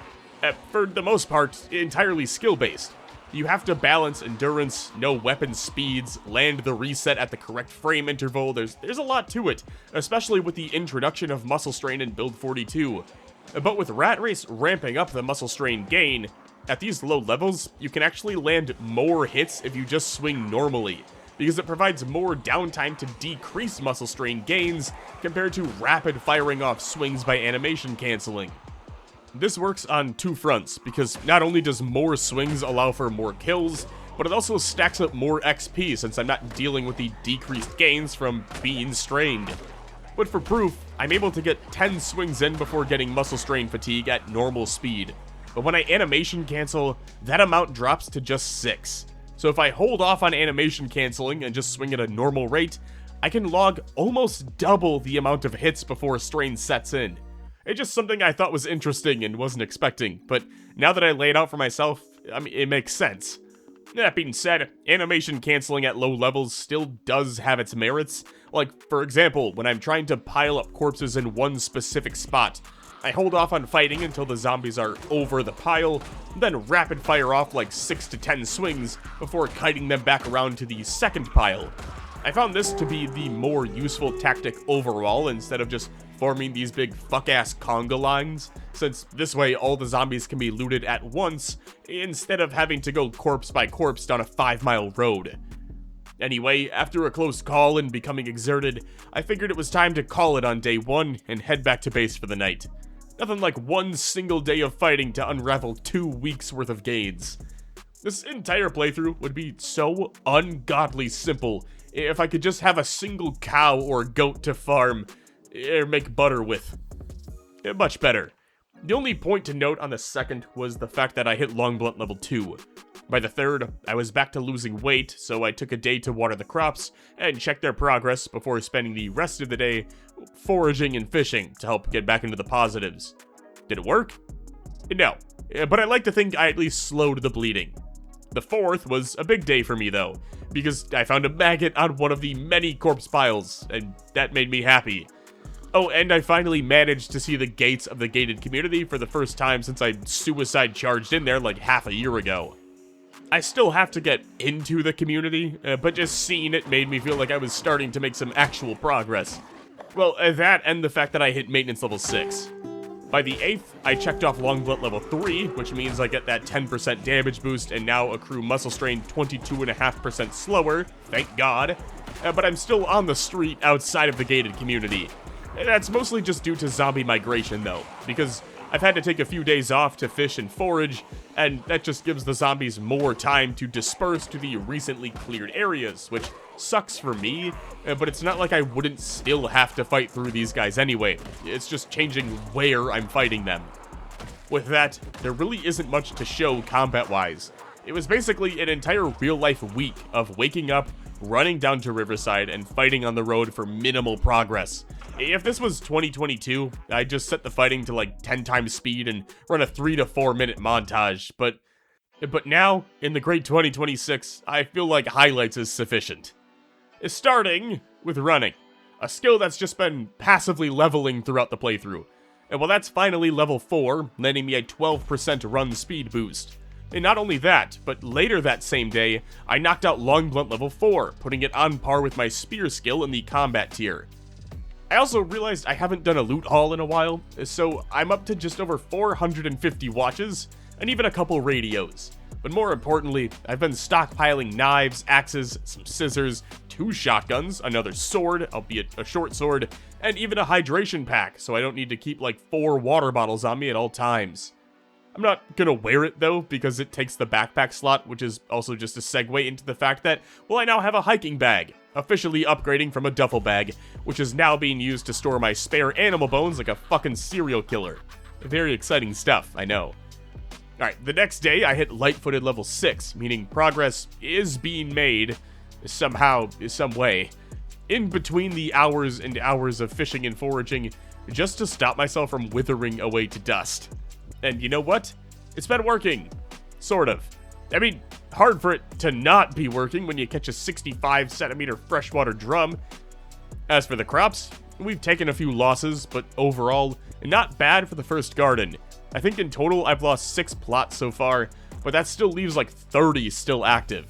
for the most part, entirely skill-based. You have to balance endurance, know weapon speeds, land the reset at the correct frame interval. There's a lot to it, especially with the introduction of muscle strain in build 42. But with Rat Race ramping up the muscle strain gain, at these low levels, you can actually land more hits if you just swing normally, because it provides more downtime to decrease muscle strain gains compared to rapid firing off swings by animation canceling. This works on two fronts, because not only does more swings allow for more kills, but it also stacks up more XP since I'm not dealing with the decreased gains from being strained. But for proof, I'm able to get 10 swings in before getting muscle strain fatigue at normal speed. But when I animation cancel, that amount drops to just 6. So if I hold off on animation canceling and just swing at a normal rate, I can log almost double the amount of hits before strain sets in. It's just something I thought was interesting and wasn't expecting, but now that I lay it out for myself, I mean, it makes sense. That being said, animation canceling at low levels still does have its merits. Like, for example, when I'm trying to pile up corpses in one specific spot, I hold off on fighting until the zombies are over the pile, then rapid fire off like 6 to 10 swings before kiting them back around to the second pile. I found this to be the more useful tactic overall instead of just forming these big fuck-ass conga lines, since this way all the zombies can be looted at once, instead of having to go corpse by corpse down a 5-mile road. Anyway, after a close call and becoming exerted, I figured it was time to call it on day 1 and head back to base for the night. Nothing like one single day of fighting to unravel 2 weeks worth of gains. This entire playthrough would be so ungodly simple if I could just have a single cow or goat to farm or make butter with. Much better. The only point to note on the second was the fact that I hit Long Blunt level 2. By the third, I was back to losing weight, so I took a day to water the crops and check their progress before spending the rest of the day foraging and fishing to help get back into the positives. Did it work? No, but I like to think I at least slowed the bleeding. The fourth was a big day for me though, because I found a maggot on one of the many corpse piles, and that made me happy. Oh, and I finally managed to see the gates of the gated community for the first time since I suicide charged in there like half a year ago. I still have to get into the community, but just seeing it made me feel like I was starting to make some actual progress. Well, that and the fact that I hit maintenance level 6. By the 8th, I checked off Long Blunt level 3, which means I get that 10% damage boost and now accrue muscle strain 22.5% slower, thank God. But I'm still on the street outside of the gated community. That's mostly just due to zombie migration though, because I've had to take a few days off to fish and forage, and that just gives the zombies more time to disperse to the recently cleared areas, which sucks for me, but it's not like I wouldn't still have to fight through these guys anyway. It's just changing where I'm fighting them. With that, there really isn't much to show combat-wise. It was basically an entire real-life week of waking up, running down to Riverside, and fighting on the road for minimal progress. If this was 2022, I'd just set the fighting to like 10 times speed and run a 3 to 4 minute montage, but now, in the great 2026, I feel like highlights is sufficient. Starting with running, a skill that's just been passively leveling throughout the playthrough. And well, that's finally level 4, letting me a 12% run speed boost. And not only that, but later that same day, I knocked out Long Blunt level 4, putting it on par with my spear skill in the combat tier. I also realized I haven't done a loot haul in a while, so I'm up to just over 450 watches, and even a couple radios. But more importantly, I've been stockpiling knives, axes, some scissors, 2 shotguns, another sword, albeit a short sword, and even a hydration pack, so I don't need to keep like 4 water bottles on me at all times. I'm not gonna wear it though, because it takes the backpack slot, which is also just a segue into the fact that, well, I now have a hiking bag, officially upgrading from a duffel bag, which is now being used to store my spare animal bones like a fucking serial killer. Very exciting stuff, I know. Alright, the next day I hit light-footed level 6, meaning progress is being made, somehow, some way, in between the hours and hours of fishing and foraging, just to stop myself from withering away to dust. And you know what? It's been working. Sort of. I mean, hard for it to not be working when you catch a 65 centimeter freshwater drum. As for the crops, we've taken a few losses, but overall, not bad for the first garden. I think in total I've lost 6 plots so far, but that still leaves like 30 still active.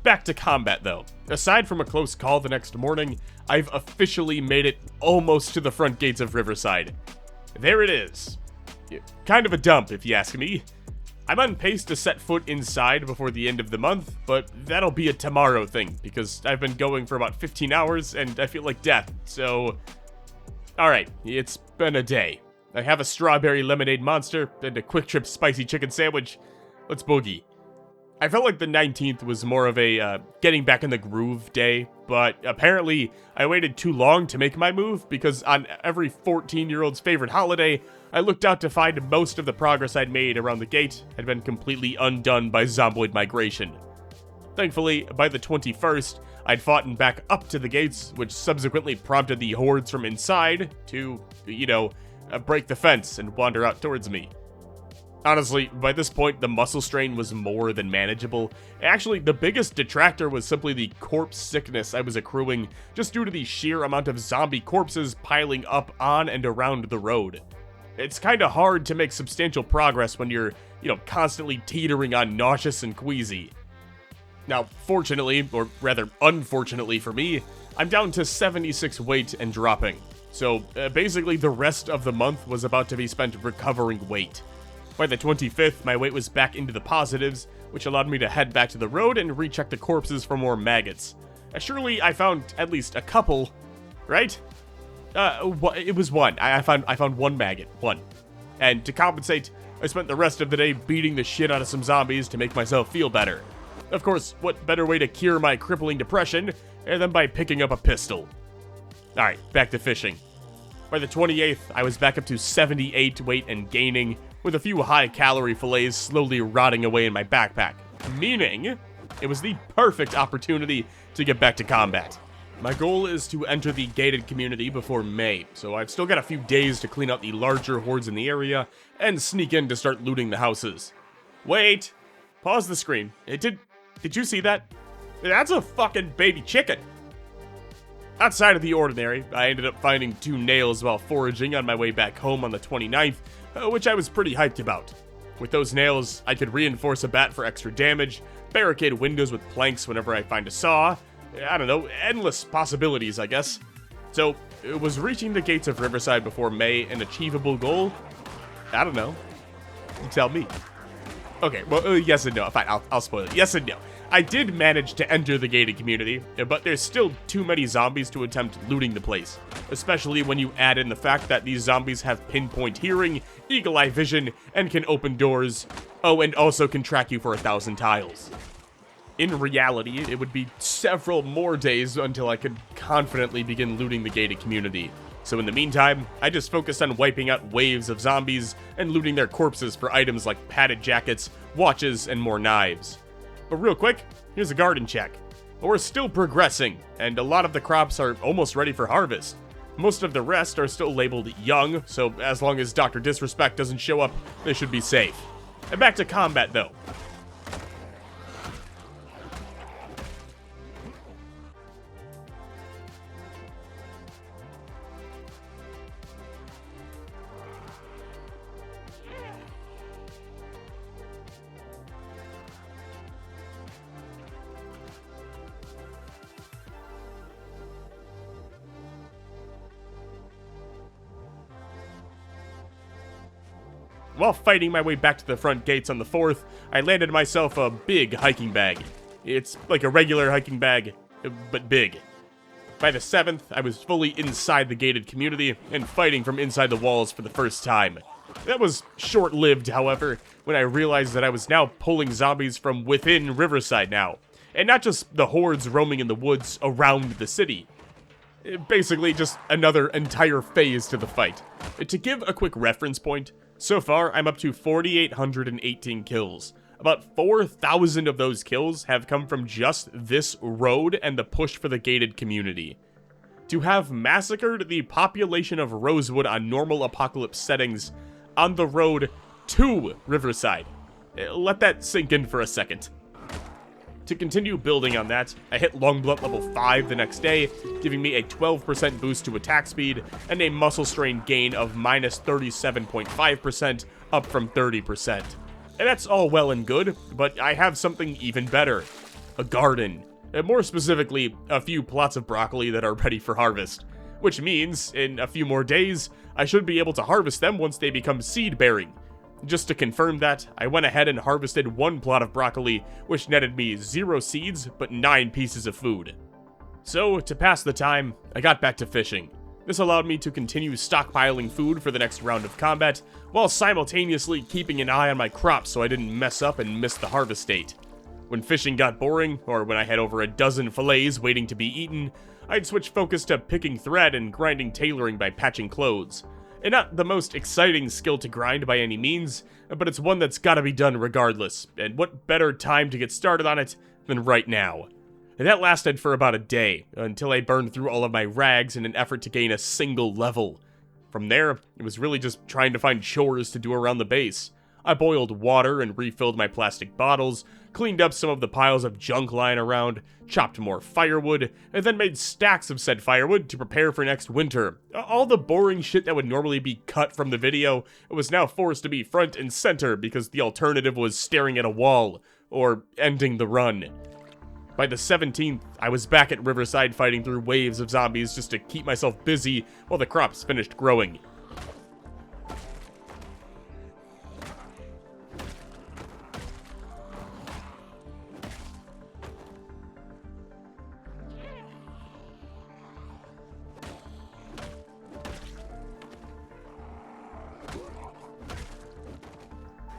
Back to combat though. Aside from a close call the next morning, I've officially made it almost to the front gates of Riverside. There it is. Kind of a dump, if you ask me. I'm on pace to set foot inside before the end of the month, but that'll be a tomorrow thing, because I've been going for about 15 hours, and I feel like death, so... Alright, it's been a day. I have a strawberry lemonade monster, and a quick trip spicy chicken sandwich. Let's boogie. I felt like the 19th was more of a getting back in the groove day, but apparently I waited too long to make my move, because on every 14-year-old's favorite holiday, I looked out to find most of the progress I'd made around the gate had been completely undone by Zomboid migration. Thankfully, by the 21st, I'd fought back up to the gates, which subsequently prompted the hordes from inside to, break the fence and wander out towards me. Honestly, by this point, the muscle strain was more than manageable. Actually, the biggest detractor was simply the corpse sickness I was accruing just due to the sheer amount of zombie corpses piling up on and around the road. It's kinda hard to make substantial progress when you're, constantly teetering on nauseous and queasy. Now, fortunately, or rather unfortunately for me, I'm down to 76 weight and dropping. So, basically the rest of the month was about to be spent recovering weight. By the 25th, my weight was back into the positives, which allowed me to head back to the road and recheck the corpses for more maggots. Surely I found at least a couple, right? It was one. I found one maggot. One. And to compensate, I spent the rest of the day beating the shit out of some zombies to make myself feel better. Of course, what better way to cure my crippling depression than by picking up a pistol? Alright, back to fishing. By the 28th, I was back up to 78 weight and gaining, with a few high-calorie fillets slowly rotting away in my backpack. Meaning, it was the perfect opportunity to get back to combat. My goal is to enter the gated community before May, so I've still got a few days to clean out the larger hordes in the area and sneak in to start looting the houses. Wait! Pause the screen. Did you see that? That's a fucking baby chicken! Outside of the ordinary, I ended up finding 2 nails while foraging on my way back home on the 29th, which I was pretty hyped about. With those nails, I could reinforce a bat for extra damage, barricade windows with planks whenever I find a saw. I don't know, endless possibilities, I guess. So, was reaching the gates of Riverside before May an achievable goal? I don't know. You tell me. Okay, well, yes and no. Fine, I'll spoil it. Yes and no. I did manage to enter the gated community, but there's still too many zombies to attempt looting the place. Especially when you add in the fact that these zombies have pinpoint hearing, eagle-eye vision, and can open doors. Oh, and also can track you for 1,000 tiles. In reality, it would be several more days until I could confidently begin looting the gated community. So in the meantime, I just focused on wiping out waves of zombies and looting their corpses for items like padded jackets, watches, and more knives. But real quick, here's a garden check. We're still progressing, and a lot of the crops are almost ready for harvest. Most of the rest are still labeled young, so as long as Dr. Disrespect doesn't show up, they should be safe. And back to combat though. While fighting my way back to the front gates on the 4th, I landed myself a big hiking bag. It's like a regular hiking bag, but big. By the 7th, I was fully inside the gated community and fighting from inside the walls for the first time. That was short-lived, however, when I realized that I was now pulling zombies from within Riverside now, and not just the hordes roaming in the woods around the city. Basically, just another entire phase to the fight. To give a quick reference point, so far I'm up to 4,818 kills. About 4,000 of those kills have come from just this road and the push for the gated community. To have massacred the population of Rosewood on normal apocalypse settings on the road to Riverside. Let that sink in for a second. To continue building on that, I hit Longblunt level 5 the next day, giving me a 12% boost to attack speed and a muscle strain gain of minus 37.5%, up from 30%. And that's all well and good, but I have something even better. A garden. And more specifically, a few plots of broccoli that are ready for harvest. Which means, in a few more days, I should be able to harvest them once they become seed-bearing. Just to confirm that, I went ahead and harvested one plot of broccoli, which netted me 0 seeds, but 9 pieces of food. So, to pass the time, I got back to fishing. This allowed me to continue stockpiling food for the next round of combat, while simultaneously keeping an eye on my crops so I didn't mess up and miss the harvest date. When fishing got boring, or when I had over a dozen fillets waiting to be eaten, I'd switch focus to picking thread and grinding tailoring by patching clothes. And not the most exciting skill to grind by any means, but it's one that's gotta be done regardless, and what better time to get started on it than right now. And that lasted for about a day, until I burned through all of my rags in an effort to gain a single level. From there, it was really just trying to find chores to do around the base. I boiled water and refilled my plastic bottles, cleaned up some of the piles of junk lying around, chopped more firewood, and then made stacks of said firewood to prepare for next winter. All the boring shit that would normally be cut from the video was now forced to be front and center because the alternative was staring at a wall, or ending the run. By the 17th, I was back at Riverside fighting through waves of zombies just to keep myself busy while the crops finished growing.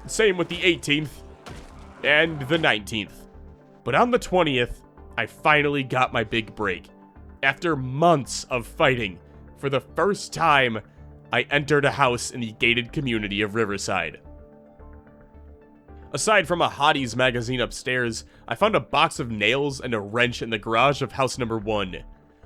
Same with the 18th and the 19th. But on the 20th, I finally got my big break. After months of fighting, for the first time, I entered a house in the gated community of Riverside. Aside from a Hotties magazine upstairs, I found a box of nails and a wrench in the garage of house number 1.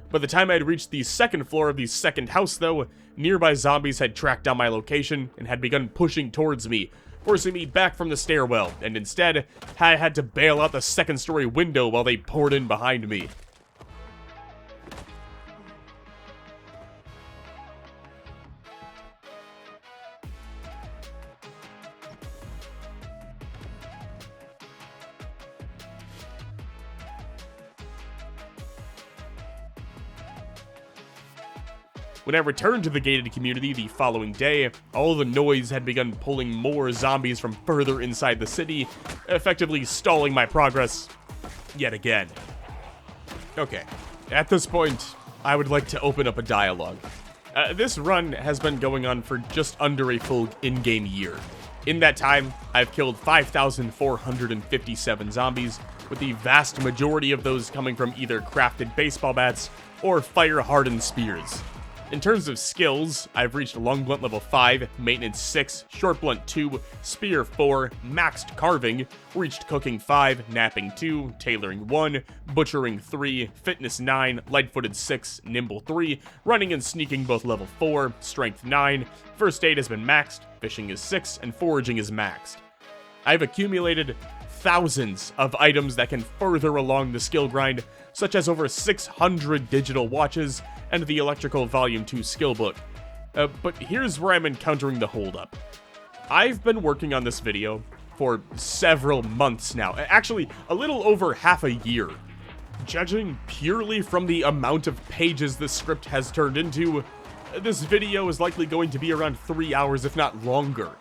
By the time I had reached the second floor of the second house, though, nearby zombies had tracked down my location and had begun pushing towards me, forcing me back from the stairwell, and instead, I had to bail out the second-story window while they poured in behind me. When I returned to the gated community the following day, all the noise had begun pulling more zombies from further inside the city, effectively stalling my progress yet again. Okay, at this point, I would like to open up a dialogue. This run has been going on for just under a full in-game year. In that time, I've killed 5,457 zombies, with the vast majority of those coming from either crafted baseball bats or fire-hardened spears. In terms of skills, I've reached Longblunt level 5, Maintenance 6, Shortblunt 2, Spear 4, Maxed Carving, reached Cooking 5, Napping 2, Tailoring 1, Butchering 3, Fitness 9, Lightfooted 6, Nimble 3, Running and Sneaking both level 4, Strength 9, First Aid has been maxed, Fishing is 6, and Foraging is maxed. I've accumulated thousands of items that can further along the skill grind, such as over 600 digital watches, and the Electrical Volume 2 skill book. But here's where I'm encountering the holdup. I've been working on this video for several months now, actually a little over half a year. Judging purely from the amount of pages this script has turned into, this video is likely going to be around 3 hours, if not longer.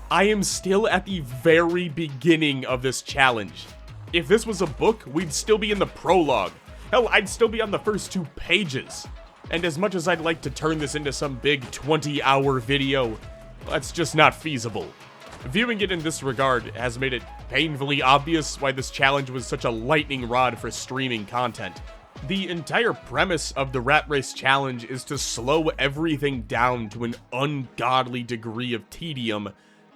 I am still at the very beginning of this challenge. If this was a book, we'd still be in the prologue. Hell, I'd still be on the first 2 pages. And as much as I'd like to turn this into some big 20-hour video, That's just not feasible. Viewing it in this regard has made it painfully obvious why this challenge was such a lightning rod for streaming content. The entire premise of the Rat Race challenge is to slow everything down to an ungodly degree of tedium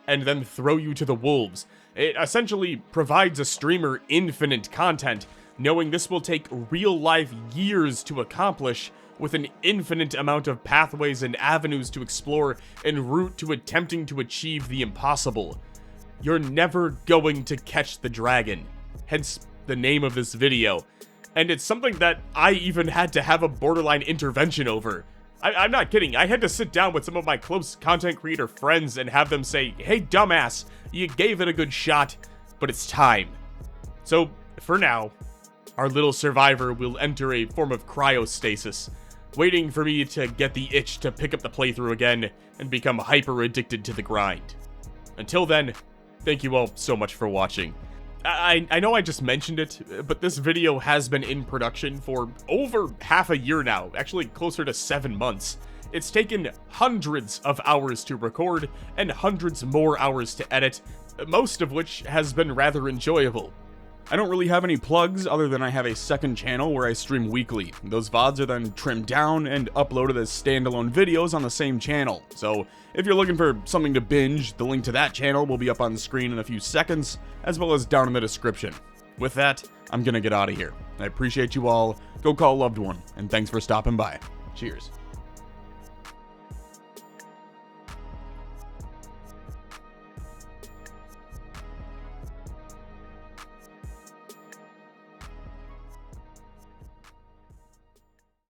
and then throw you to the wolves. It essentially provides a streamer infinite content, knowing this will take real-life years to accomplish, with an infinite amount of pathways and avenues to explore en route to attempting to achieve the impossible. You're never going to catch the dragon, hence the name of this video. And it's something that I even had to have a borderline intervention over. I'm not kidding, I had to sit down with some of my close content creator friends and have them say, hey dumbass, you gave it a good shot, but it's time. So, for now, our little survivor will enter a form of cryostasis, waiting for me to get the itch to pick up the playthrough again and become hyper addicted to the grind. Until then, thank you all so much for watching. I know I just mentioned it, but this video has been in production for over half a year now, actually closer to 7 months. It's taken hundreds of hours to record and hundreds more hours to edit, most of which has been rather enjoyable. I don't really have any plugs other than I have a second channel where I stream weekly. Those VODs are then trimmed down and uploaded as standalone videos on the same channel. So if you're looking for something to binge, the link to that channel will be up on the screen in a few seconds, as well as down in the description. With that, I'm gonna get out of here. I appreciate you all, go call a loved one, and thanks for stopping by. Cheers.